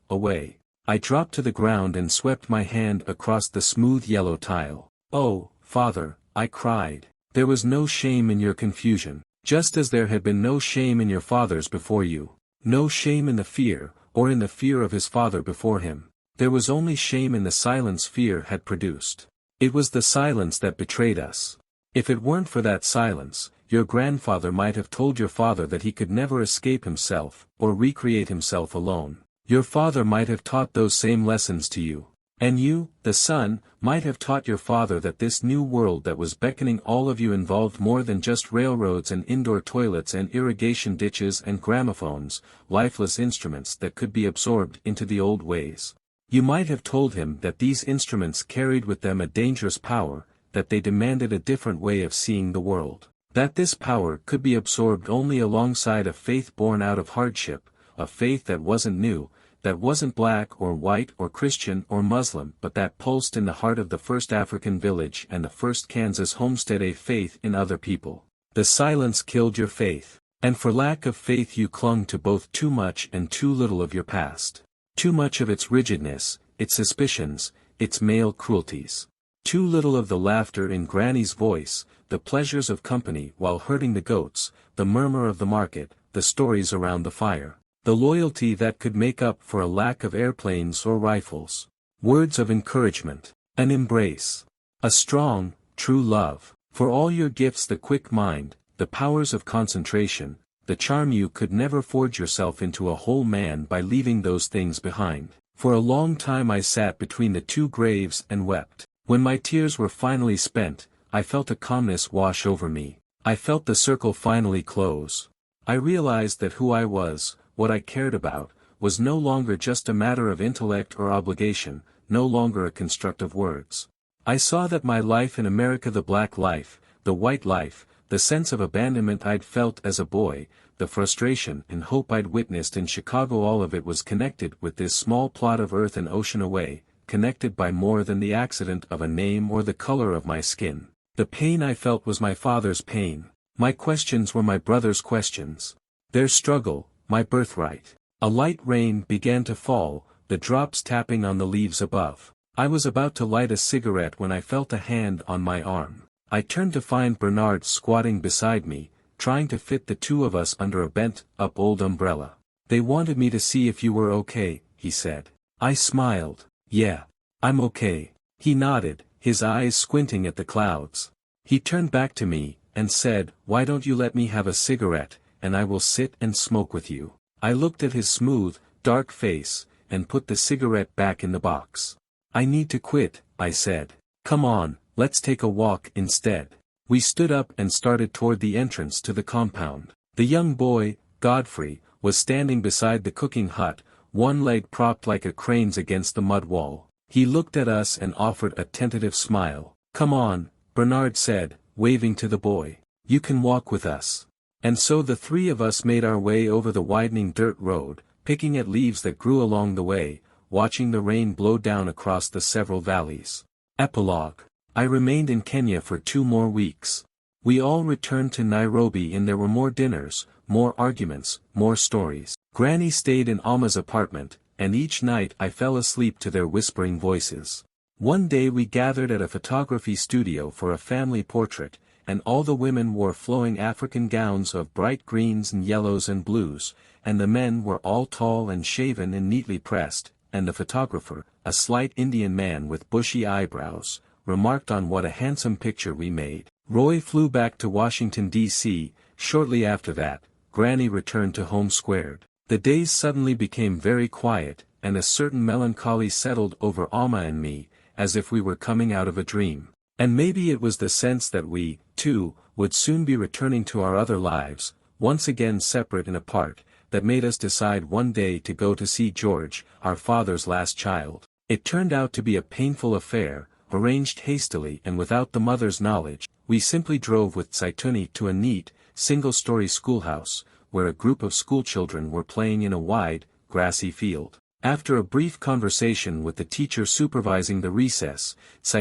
away. I dropped to the ground and swept my hand across the smooth yellow tile. "Oh, father," I cried. "There was no shame in your confusion. Just as there had been no shame in your father's before you. No shame in the fear, or in the fear of his father before him. There was only shame in the silence fear had produced. It was the silence that betrayed us. If it weren't for that silence, your grandfather might have told your father that he could never escape himself, or recreate himself alone. Your father might have taught those same lessons to you. And you, the son, might have taught your father that this new world that was beckoning all of you involved more than just railroads and indoor toilets and irrigation ditches and gramophones, lifeless instruments that could be absorbed into the old ways. You might have told him that these instruments carried with them a dangerous power, that they demanded a different way of seeing the world. That this power could be absorbed only alongside a faith born out of hardship, a faith that wasn't new, that wasn't black or white or Christian or Muslim, but that pulsed in the heart of the first African village and the first Kansas homestead, a faith in other people. The silence killed your faith. And for lack of faith you clung to both too much and too little of your past. Too much of its rigidness, its suspicions, its male cruelties. Too little of the laughter in Granny's voice, the pleasures of company while herding the goats, the murmur of the market, the stories around the fire. The loyalty that could make up for a lack of airplanes or rifles. Words of encouragement. An embrace. A strong, true love. For all your gifts, the quick mind, the powers of concentration, the charm, you could never forge yourself into a whole man by leaving those things behind. For a long time I sat between the two graves and wept. When my tears were finally spent, I felt a calmness wash over me. I felt the circle finally close. I realized that who I was, what I cared about, was no longer just a matter of intellect or obligation, no longer a construct of words. I saw that my life in America, the black life, the white life, the sense of abandonment I'd felt as a boy, the frustration and hope I'd witnessed in Chicago, all of it was connected with this small plot of earth and ocean away, connected by more than the accident of a name or the color of my skin. The pain I felt was my father's pain. My questions were my brother's questions. Their struggle, my birthright. A light rain began to fall, the drops tapping on the leaves above. I was about to light a cigarette when I felt a hand on my arm. I turned to find Bernard squatting beside me, trying to fit the two of us under a bent-up old umbrella. "They wanted me to see if you were okay," he said. I smiled. Yeah. I'm okay. He nodded, his eyes squinting at the clouds. He turned back to me, and said, "Why don't you let me have a cigarette, and I will sit and smoke with you." I looked at his smooth, dark face, and put the cigarette back in the box. "I need to quit," I said. "Come on, let's take a walk instead." We stood up and started toward the entrance to the compound. The young boy, Godfrey, was standing beside the cooking hut, one leg propped like a crane's against the mud wall. He looked at us and offered a tentative smile. "Come on," Bernard said, waving to the boy. "You can walk with us." And so the three of us made our way over the widening dirt road, picking at leaves that grew along the way, watching the rain blow down across the several valleys. Epilogue. I remained in Kenya for 2 more weeks. We all returned to Nairobi and there were more dinners, more arguments, more stories. Granny stayed in Alma's apartment, and each night I fell asleep to their whispering voices. One day we gathered at a photography studio for a family portrait, and all the women wore flowing African gowns of bright greens and yellows and blues, and the men were all tall and shaven and neatly pressed, and the photographer, a slight Indian man with bushy eyebrows, remarked on what a handsome picture we made. Roy flew back to Washington, D.C., shortly after that, Granny returned to home squared. The days suddenly became very quiet, and a certain melancholy settled over Alma and me, as if we were coming out of a dream. And maybe it was the sense that we, too, would soon be returning to our other lives, once again separate and apart, that made us decide one day to go to see George, our father's last child. It turned out to be a painful affair, arranged hastily and without the mother's knowledge. We simply drove with Toni to a neat, single-story schoolhouse, where a group of schoolchildren were playing in a wide, grassy field. After a brief conversation with the teacher supervising the recess,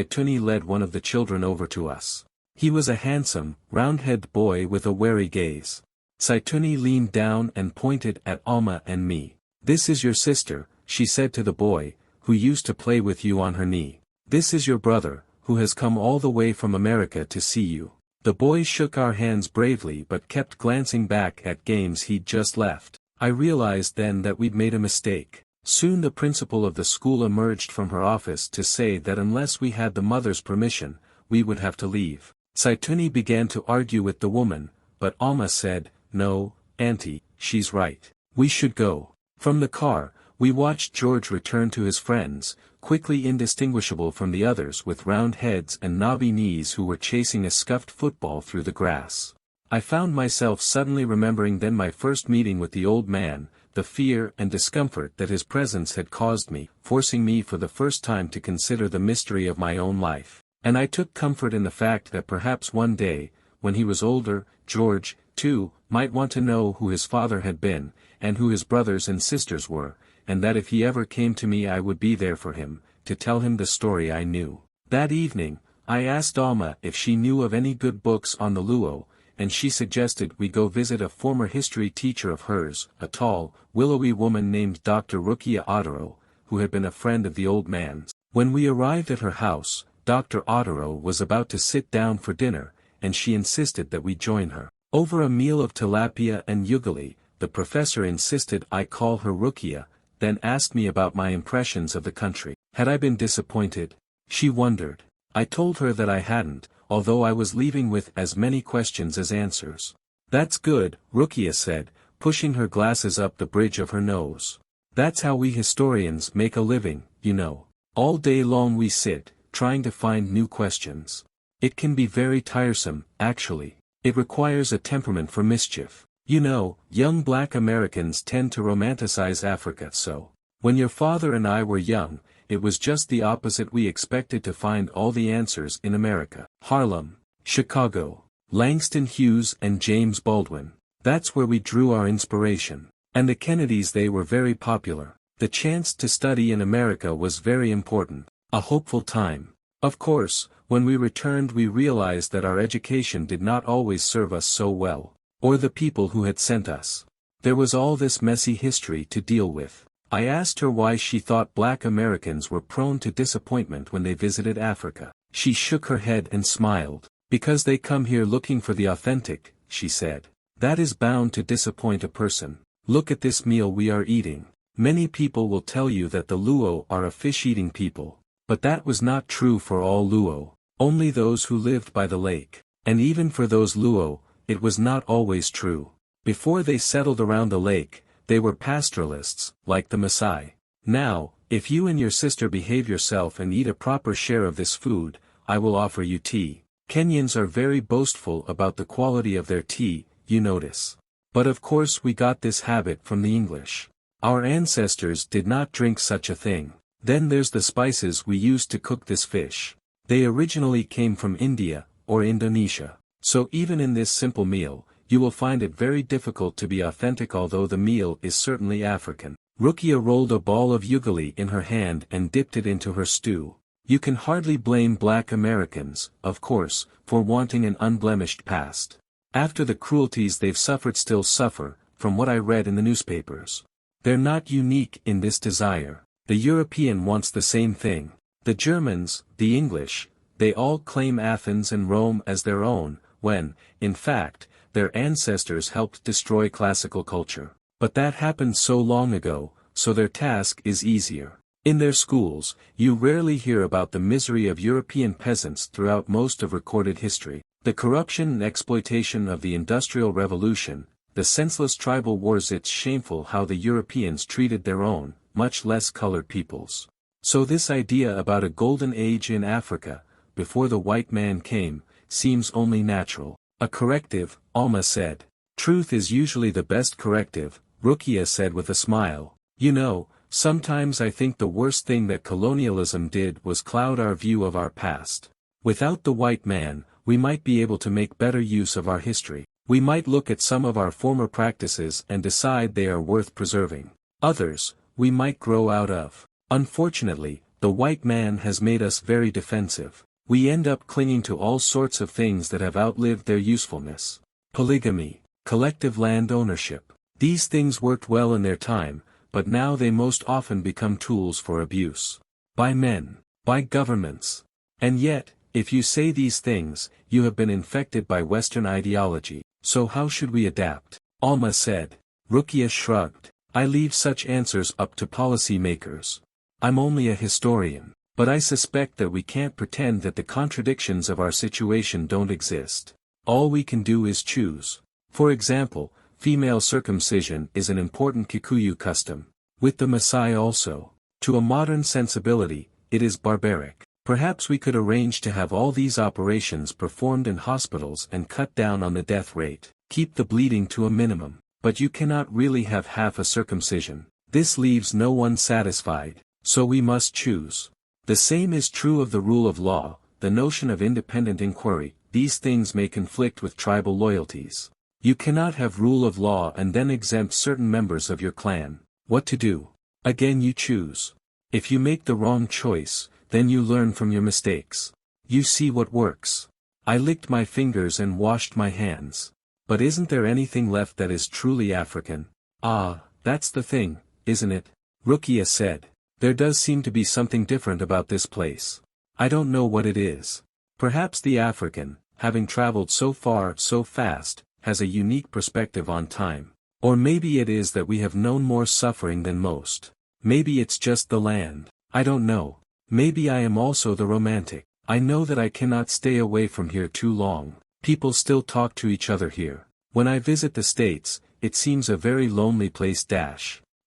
Toni led one of the children over to us. He was a handsome, round-headed boy with a wary gaze. Toni leaned down and pointed at Alma and me. "This is your sister," she said to the boy, "who used to play with you on her knee. This is your brother, who has come all the way from America to see you." The boy shook our hands bravely but kept glancing back at games he'd just left. I realized then that we'd made a mistake. Soon the principal of the school emerged from her office to say that unless we had the mother's permission, we would have to leave. Toni began to argue with the woman, but Alma said, "No, Auntie, she's right. We should go." From the car, we watched George return to his friends, quickly indistinguishable from the others with round heads and knobby knees who were chasing a scuffed football through the grass. I found myself suddenly remembering then my first meeting with the old man, the fear and discomfort that his presence had caused me, forcing me for the first time to consider the mystery of my own life. And I took comfort in the fact that perhaps one day, when he was older, George, too, might want to know who his father had been, and who his brothers and sisters were, and that if he ever came to me I would be there for him, to tell him the story I knew. That evening, I asked Alma if she knew of any good books on the Luo, and she suggested we go visit a former history teacher of hers, a tall, willowy woman named Dr. Rukia Otero, who had been a friend of the old man's. When we arrived at her house, Dr. Otero was about to sit down for dinner, and she insisted that we join her. Over a meal of tilapia and ugali, the professor insisted I call her Rukia, then asked me about my impressions of the country. Had I been disappointed? She wondered. I told her that I hadn't, although I was leaving with as many questions as answers. "That's good," Rukia said, pushing her glasses up the bridge of her nose. "That's how we historians make a living, you know. All day long we sit, trying to find new questions. It can be very tiresome, actually. It requires a temperament for mischief. You know, young black Americans tend to romanticize Africa so. When your father and I were young, it was just the opposite. We expected to find all the answers in America. Harlem, Chicago, Langston Hughes and James Baldwin. That's where we drew our inspiration. And the Kennedys, they were very popular. The chance to study in America was very important. A hopeful time. Of course, when we returned we realized that our education did not always serve us so well. Or the people who had sent us. There was all this messy history to deal with. I asked her why she thought black Americans were prone to disappointment when they visited Africa. She shook her head and smiled. "Because they come here looking for the authentic," she said. "That is bound to disappoint a person. Look at this meal we are eating. Many people will tell you that the Luo are a fish-eating people. But that was not true for all Luo, only those who lived by the lake. And even for those Luo, it was not always true. Before they settled around the lake, they were pastoralists, like the Maasai. Now, if you and your sister behave yourself and eat a proper share of this food, I will offer you tea. Kenyans are very boastful about the quality of their tea, you notice. But of course we got this habit from the English. Our ancestors did not drink such a thing. Then there's the spices we used to cook this fish. They originally came from India, or Indonesia. So even in this simple meal, you will find it very difficult to be authentic, although the meal is certainly African. Rukia rolled a ball of ugali in her hand and dipped it into her stew. You can hardly blame black Americans, of course, for wanting an unblemished past. After the cruelties they've suffered still suffer, from what I read in the newspapers. They're not unique in this desire. The European wants the same thing. The Germans, the English, they all claim Athens and Rome as their own, when, in fact, their ancestors helped destroy classical culture. But that happened so long ago, so their task is easier. In their schools, you rarely hear about the misery of European peasants throughout most of recorded history. The corruption and exploitation of the Industrial Revolution, the senseless tribal wars. It's shameful how the Europeans treated their own, much less colored peoples. So this idea about a golden age in Africa, before the white man came, seems only natural. A corrective, Alma said. Truth is usually the best corrective, Rukia said with a smile. You know, sometimes I think the worst thing that colonialism did was cloud our view of our past. Without the white man, we might be able to make better use of our history. We might look at some of our former practices and decide they are worth preserving. Others, we might grow out of. Unfortunately, the white man has made us very defensive. We end up clinging to all sorts of things that have outlived their usefulness. Polygamy, collective land ownership. These things worked well in their time, but now they most often become tools for abuse. By men, by governments. And yet, if you say these things, you have been infected by Western ideology. So how should we adapt? Alma said. Rukia shrugged. I leave such answers up to policymakers. I'm only a historian, but I suspect that we can't pretend that the contradictions of our situation don't exist. All we can do is choose. For example, female circumcision is an important Kikuyu custom. With the Maasai also. To a modern sensibility, it is barbaric. Perhaps we could arrange to have all these operations performed in hospitals and cut down on the death rate. Keep the bleeding to a minimum. But you cannot really have half a circumcision. This leaves no one satisfied, so we must choose. The same is true of the rule of law, the notion of independent inquiry. These things may conflict with tribal loyalties. You cannot have rule of law and then exempt certain members of your clan. What to do? Again you choose. If you make the wrong choice, then you learn from your mistakes. You see what works. I licked my fingers and washed my hands. But isn't there anything left that is truly African? Ah, that's the thing, isn't it? Rukia said. There does seem to be something different about this place. I don't know what it is. Perhaps the African, having traveled so far so fast, has a unique perspective on time. Or maybe it is that we have known more suffering than most. Maybe it's just the land. I don't know. Maybe I am also the romantic. I know that I cannot stay away from here too long. People still talk to each other here. When I visit the States, it seems a very lonely place.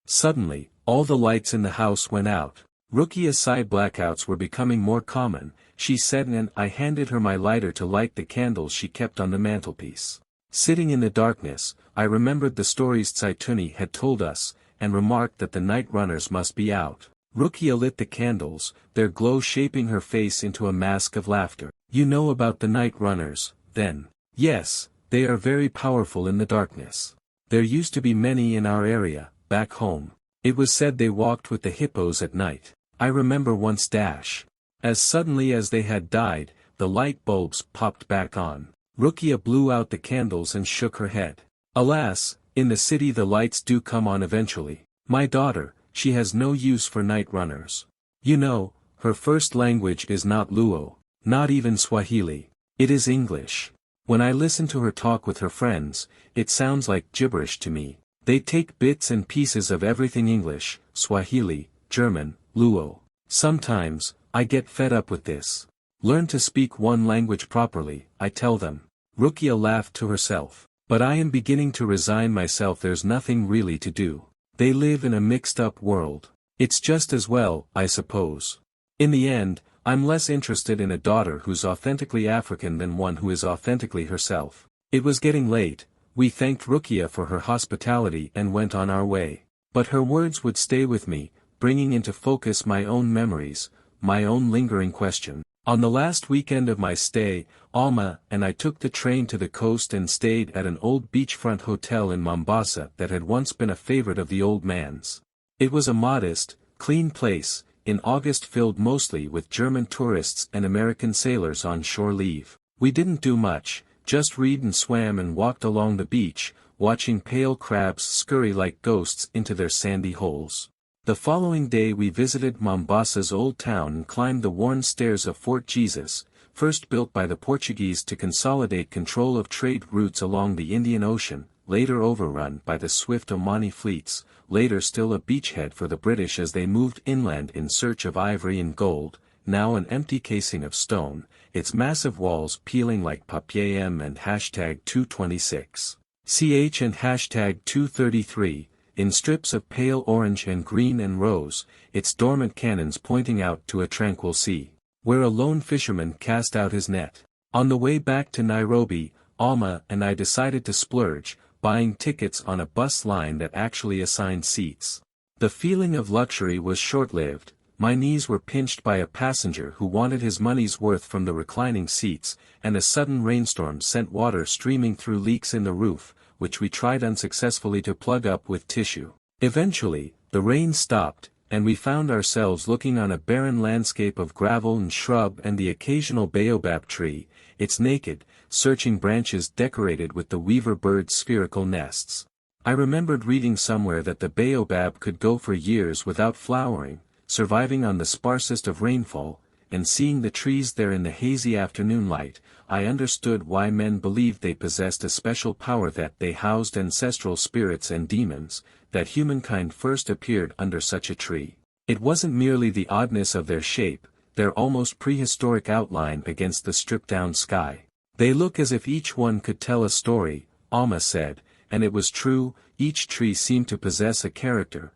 Suddenly, all the lights in the house went out. Rukia's side blackouts were becoming more common, she said, and I handed her my lighter to light the candles she kept on the mantelpiece. Sitting in the darkness, I remembered the stories Tsaituni had told us, and remarked that the night runners must be out. Rukia lit the candles, their glow shaping her face into a mask of laughter. You know about the night runners, then? Yes, they are very powerful in the darkness. There used to be many in our area, back home. It was said they walked with the hippos at night. I remember once. As suddenly as they had died, the light bulbs popped back on. Rukia blew out the candles and shook her head. Alas, in the city the lights do come on eventually. My daughter, she has no use for night runners. You know, her first language is not Luo, not even Swahili. It is English. When I listen to her talk with her friends, it sounds like gibberish to me. They take bits and pieces of everything English, Swahili, German, Luo. Sometimes, I get fed up with this. Learn to speak one language properly, I tell them. Rukia laughed to herself. But I am beginning to resign myself, there's nothing really to do. They live in a mixed-up world. It's just as well, I suppose. In the end, I'm less interested in a daughter who's authentically African than one who is authentically herself. It was getting late, we thanked Rukia for her hospitality and went on our way. But her words would stay with me, bringing into focus my own memories, my own lingering question. On the last weekend of my stay, Alma and I took the train to the coast and stayed at an old beachfront hotel in Mombasa that had once been a favorite of the old man's. It was a modest, clean place, in August filled mostly with German tourists and American sailors on shore leave. We didn't do much, just read and swam and walked along the beach, watching pale crabs scurry like ghosts into their sandy holes. The following day we visited Mombasa's old town and climbed the worn stairs of Fort Jesus, first built by the Portuguese to consolidate control of trade routes along the Indian Ocean, later overrun by the swift Omani fleets, later still a beachhead for the British as they moved inland in search of ivory and gold, now an empty casing of stone, its massive walls peeling like papier M and #226. CH and #233. In strips of pale orange and green and rose, its dormant cannons pointing out to a tranquil sea, where a lone fisherman cast out his net. On the way back to Nairobi, Alma and I decided to splurge, buying tickets on a bus line that actually assigned seats. The feeling of luxury was short-lived. My knees were pinched by a passenger who wanted his money's worth from the reclining seats, and a sudden rainstorm sent water streaming through leaks in the roof, which we tried unsuccessfully to plug up with tissue. Eventually, the rain stopped, and we found ourselves looking on a barren landscape of gravel and shrub and the occasional baobab tree, its naked, searching branches decorated with the weaver bird's spherical nests. I remembered reading somewhere that the baobab could go for years without flowering, surviving on the sparsest of rainfall, and seeing the trees there in the hazy afternoon light, I understood why men believed they possessed a special power, that they housed ancestral spirits and demons, that humankind first appeared under such a tree. It wasn't merely the oddness of their shape, their almost prehistoric outline against the stripped-down sky. They look as if each one could tell a story, Alma said, and it was true, each tree seemed to possess a character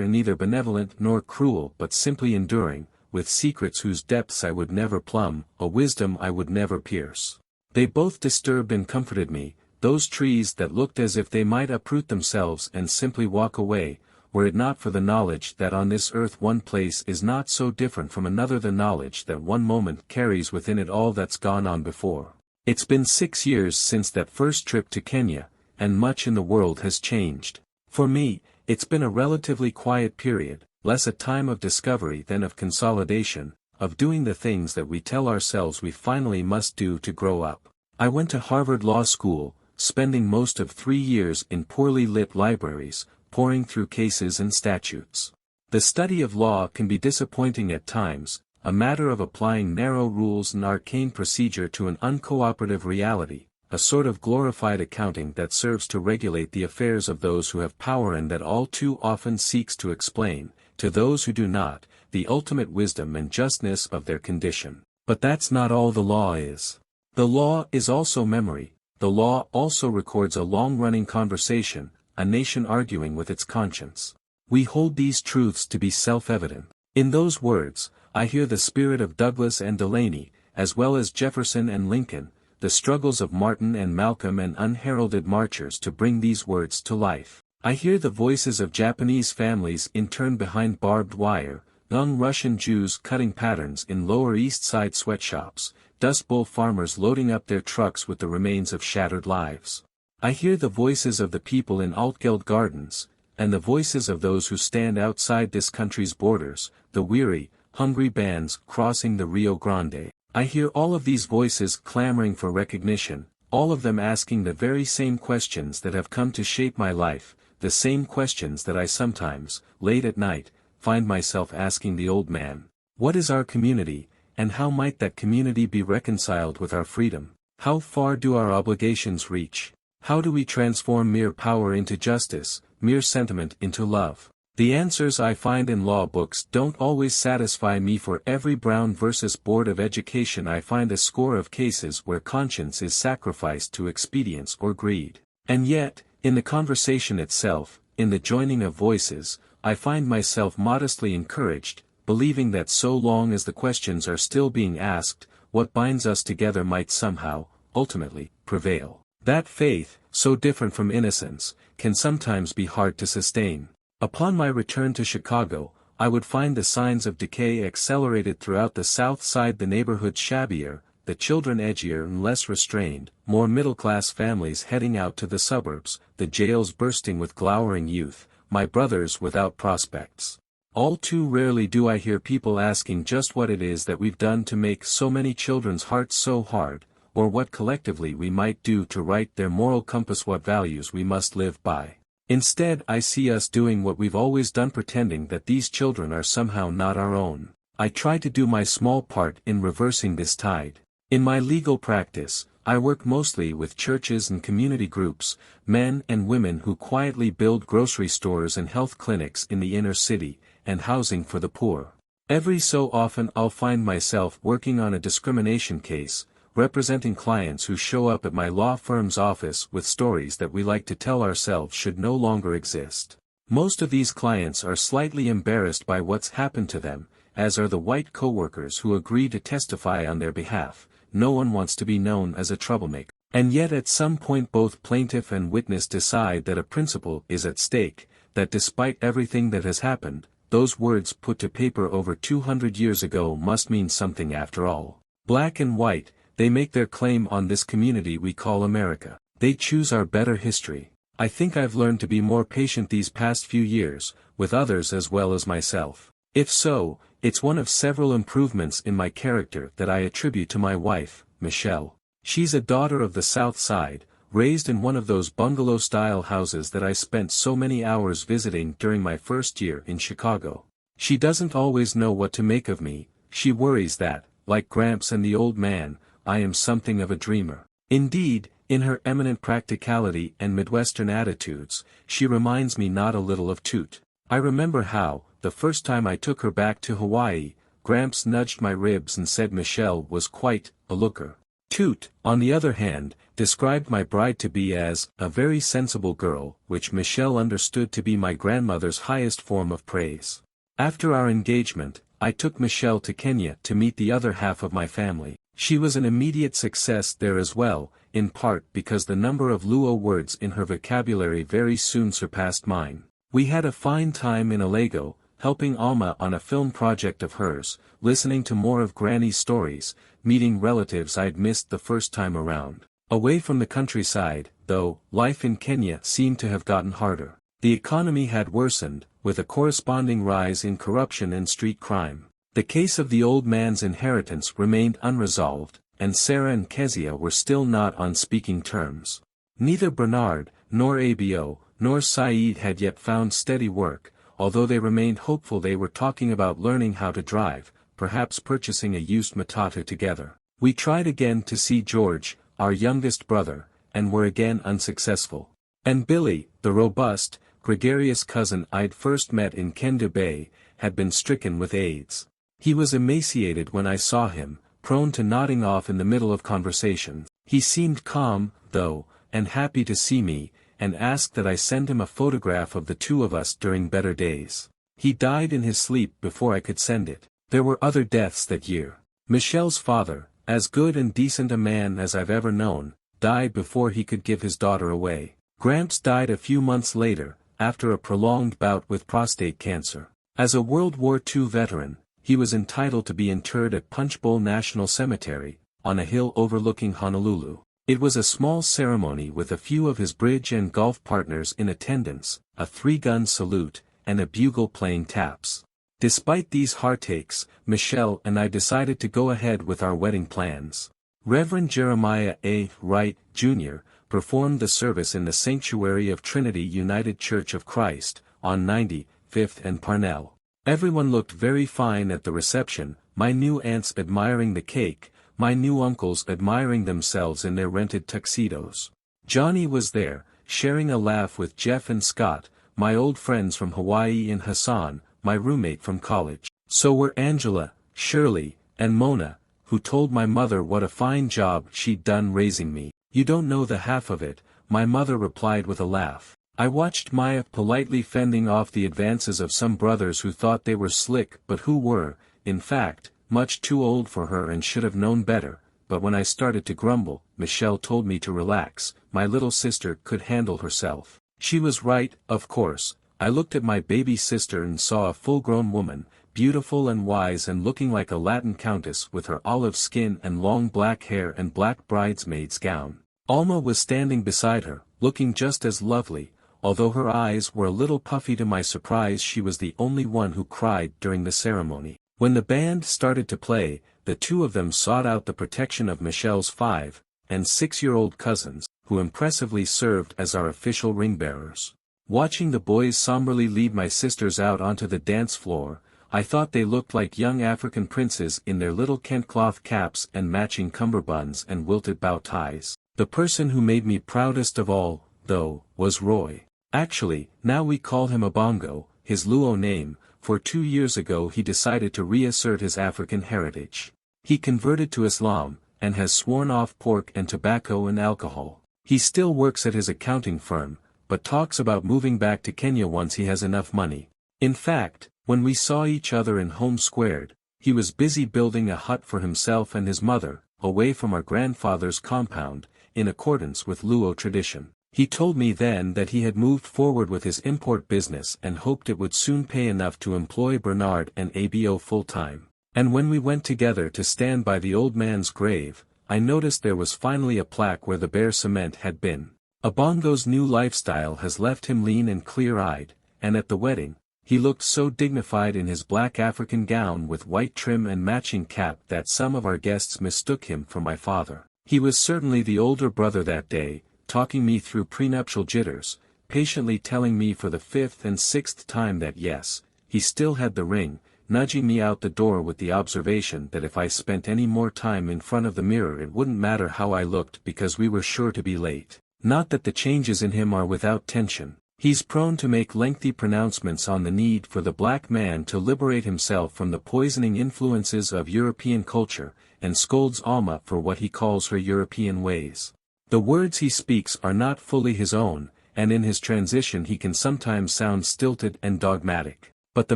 neither benevolent nor cruel but simply enduring, with secrets whose depths I would never plumb, a wisdom I would never pierce. They both disturbed and comforted me, those trees that looked as if they might uproot themselves and simply walk away, were it not for the knowledge that on this earth one place is not so different from another, the knowledge that one moment carries within it all that's gone on before. It's been 6 years since that first trip to Kenya, and much in the world has changed. For me, it's been a relatively quiet period, less a time of discovery than of consolidation, of doing the things that we tell ourselves we finally must do to grow up. I went to Harvard Law School, spending most of 3 years in poorly lit libraries, poring through cases and statutes. The study of law can be disappointing at times, a matter of applying narrow rules and arcane procedure to an uncooperative reality, a sort of glorified accounting that serves to regulate the affairs of those who have power and that all too often seeks to explain, to those who do not, the ultimate wisdom and justness of their condition. But that's not all the law is. The law is also memory. The law also records a long-running conversation, a nation arguing with its conscience. We hold these truths to be self-evident. In those words, I hear the spirit of Douglas and Delaney, as well as Jefferson and Lincoln, the struggles of Martin and Malcolm and unheralded marchers to bring these words to life. I hear the voices of Japanese families interned behind barbed wire, young Russian Jews cutting patterns in Lower East Side sweatshops, Dust Bowl farmers loading up their trucks with the remains of shattered lives. I hear the voices of the people in Altgeld Gardens, and the voices of those who stand outside this country's borders, the weary, hungry bands crossing the Rio Grande. I hear all of these voices clamoring for recognition, all of them asking the very same questions that have come to shape my life, the same questions that I sometimes, late at night, find myself asking the old man. What is our community, and how might that community be reconciled with our freedom? How far do our obligations reach? How do we transform mere power into justice, mere sentiment into love? The answers I find in law books don't always satisfy me. For every Brown versus Board of Education I find a score of cases where conscience is sacrificed to expedience or greed. And yet, in the conversation itself, in the joining of voices, I find myself modestly encouraged, believing that so long as the questions are still being asked, what binds us together might somehow, ultimately, prevail. That faith, so different from innocence, can sometimes be hard to sustain. Upon my return to Chicago, I would find the signs of decay accelerated throughout the South Side, the neighborhood shabbier, the children edgier and less restrained, more middle-class families heading out to the suburbs, the jails bursting with glowering youth, my brothers without prospects. All too rarely do I hear people asking just what it is that we've done to make so many children's hearts so hard, or what collectively we might do to right their moral compass, what values we must live by. Instead, I see us doing what we've always done, pretending that these children are somehow not our own. I try to do my small part in reversing this tide. In my legal practice, I work mostly with churches and community groups, men and women who quietly build grocery stores and health clinics in the inner city, and housing for the poor. Every so often I'll find myself working on a discrimination case, representing clients who show up at my law firm's office with stories that we like to tell ourselves should no longer exist. Most of these clients are slightly embarrassed by what's happened to them, as are the white coworkers who agree to testify on their behalf. No one wants to be known as a troublemaker. And yet at some point both plaintiff and witness decide that a principle is at stake, that despite everything that has happened, those words put to paper over 200 years ago must mean something after all. Black and white, they make their claim on this community we call America. They choose our better history. I think I've learned to be more patient these past few years, with others as well as myself. If so, it's one of several improvements in my character that I attribute to my wife, Michelle. She's a daughter of the South Side, raised in one of those bungalow-style houses that I spent so many hours visiting during my first year in Chicago. She doesn't always know what to make of me. She worries that, like Gramps and the old man, I am something of a dreamer. Indeed, in her eminent practicality and Midwestern attitudes, she reminds me not a little of Toot. I remember how, the first time I took her back to Hawaii, Gramps nudged my ribs and said Michelle was quite a looker. Toot, on the other hand, described my bride-to-be as a very sensible girl, which Michelle understood to be my grandmother's highest form of praise. After our engagement, I took Michelle to Kenya to meet the other half of my family. She was an immediate success there as well, in part because the number of Luo words in her vocabulary very soon surpassed mine. We had a fine time in Alago, helping Alma on a film project of hers, listening to more of Granny's stories, meeting relatives I'd missed the first time around. Away from the countryside, though, life in Kenya seemed to have gotten harder. The economy had worsened, with a corresponding rise in corruption and street crime. The case of the old man's inheritance remained unresolved, and Sarah and Kezia were still not on speaking terms. Neither Bernard, nor Abo, nor Saeed had yet found steady work, although they remained hopeful. They were talking about learning how to drive, perhaps purchasing a used Matatu together. We tried again to see George, our youngest brother, and were again unsuccessful. And Billy, the robust, gregarious cousin I'd first met in Kenda Bay, had been stricken with AIDS. He was emaciated when I saw him, prone to nodding off in the middle of conversations. He seemed calm, though, and happy to see me, and asked that I send him a photograph of the two of us during better days. He died in his sleep before I could send it. There were other deaths that year. Michelle's father, as good and decent a man as I've ever known, died before he could give his daughter away. Gramps died a few months later, after a prolonged bout with prostate cancer. As a World War II veteran, he was entitled to be interred at Punchbowl National Cemetery, on a hill overlooking Honolulu. It was a small ceremony with a few of his bridge and golf partners in attendance, a 3-gun salute, and a bugle playing taps. Despite these heartaches, Michelle and I decided to go ahead with our wedding plans. Reverend Jeremiah A. Wright, Jr., performed the service in the sanctuary of Trinity United Church of Christ, on 95th and Parnell. Everyone looked very fine at the reception, my new aunts admiring the cake, my new uncles admiring themselves in their rented tuxedos. Johnny was there, sharing a laugh with Jeff and Scott, my old friends from Hawaii, and Hassan, my roommate from college. So were Angela, Shirley, and Mona, who told my mother what a fine job she'd done raising me. "You don't know the half of it," my mother replied with a laugh. I watched Maya politely fending off the advances of some brothers who thought they were slick but who were, in fact, much too old for her and should have known better. But when I started to grumble, Michelle told me to relax, my little sister could handle herself. She was right, of course. I looked at my baby sister and saw a full-grown woman, beautiful and wise and looking like a Latin countess with her olive skin and long black hair and black bridesmaid's gown. Alma was standing beside her, looking just as lovely, although her eyes were a little puffy. To my surprise, she was the only one who cried during the ceremony. When the band started to play, the two of them sought out the protection of Michelle's 5- and 6-year-old cousins, who impressively served as our official ring-bearers. Watching the boys somberly lead my sisters out onto the dance floor, I thought they looked like young African princes in their little Kent cloth caps and matching cummerbunds and wilted bow ties. The person who made me proudest of all, though, was Roy. Actually, now we call him Abongo, his Luo name, for 2 years ago he decided to reassert his African heritage. He converted to Islam, and has sworn off pork and tobacco and alcohol. He still works at his accounting firm, but talks about moving back to Kenya once he has enough money. In fact, when we saw each other in Home Squared, he was busy building a hut for himself and his mother, away from our grandfather's compound, in accordance with Luo tradition. He told me then that he had moved forward with his import business and hoped it would soon pay enough to employ Bernard and Abo full-time. And when we went together to stand by the old man's grave, I noticed there was finally a plaque where the bare cement had been. Abongo's new lifestyle has left him lean and clear-eyed, and at the wedding, he looked so dignified in his black African gown with white trim and matching cap that some of our guests mistook him for my father. He was certainly the older brother that day, talking me through prenuptial jitters, patiently telling me for the 5th and 6th time that yes, he still had the ring, nudging me out the door with the observation that if I spent any more time in front of the mirror it wouldn't matter how I looked because we were sure to be late. Not that the changes in him are without tension. He's prone to make lengthy pronouncements on the need for the black man to liberate himself from the poisoning influences of European culture, and scolds Alma for what he calls her European ways. The words he speaks are not fully his own, and in his transition he can sometimes sound stilted and dogmatic. But the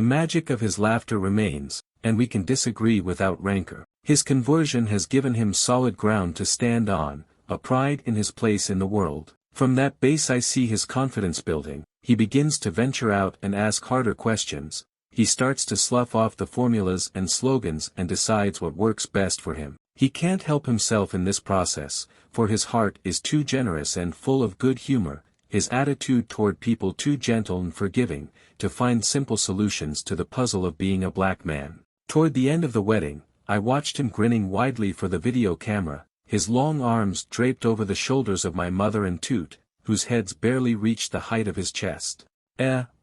magic of his laughter remains, and we can disagree without rancor. His conversion has given him solid ground to stand on, a pride in his place in the world. From that base I see his confidence building. He begins to venture out and ask harder questions. He starts to slough off the formulas and slogans and decides what works best for him. He can't help himself in this process, for his heart is too generous and full of good humor, his attitude toward people too gentle and forgiving, to find simple solutions to the puzzle of being a black man. Toward the end of the wedding, I watched him grinning widely for the video camera, his long arms draped over the shoulders of my mother and Toot, whose heads barely reached the height of his chest.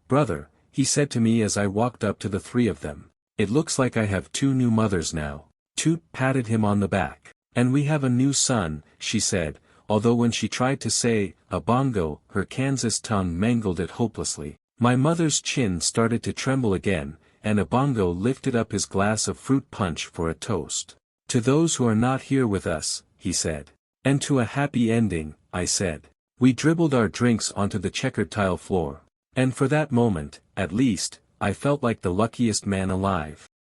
Brother, he said to me as I walked up to the 3 of them. It looks like I have 2 new mothers now. Toot patted him on the back. And we have a new son, she said, although when she tried to say, Abongo, her Kansas tongue mangled it hopelessly. My mother's chin started to tremble again, and Abongo lifted up his glass of fruit punch for a toast. To those who are not here with us, he said. And to a happy ending, I said. We dribbled our drinks onto the checkered tile floor. And for that moment, at least, I felt like the luckiest man alive.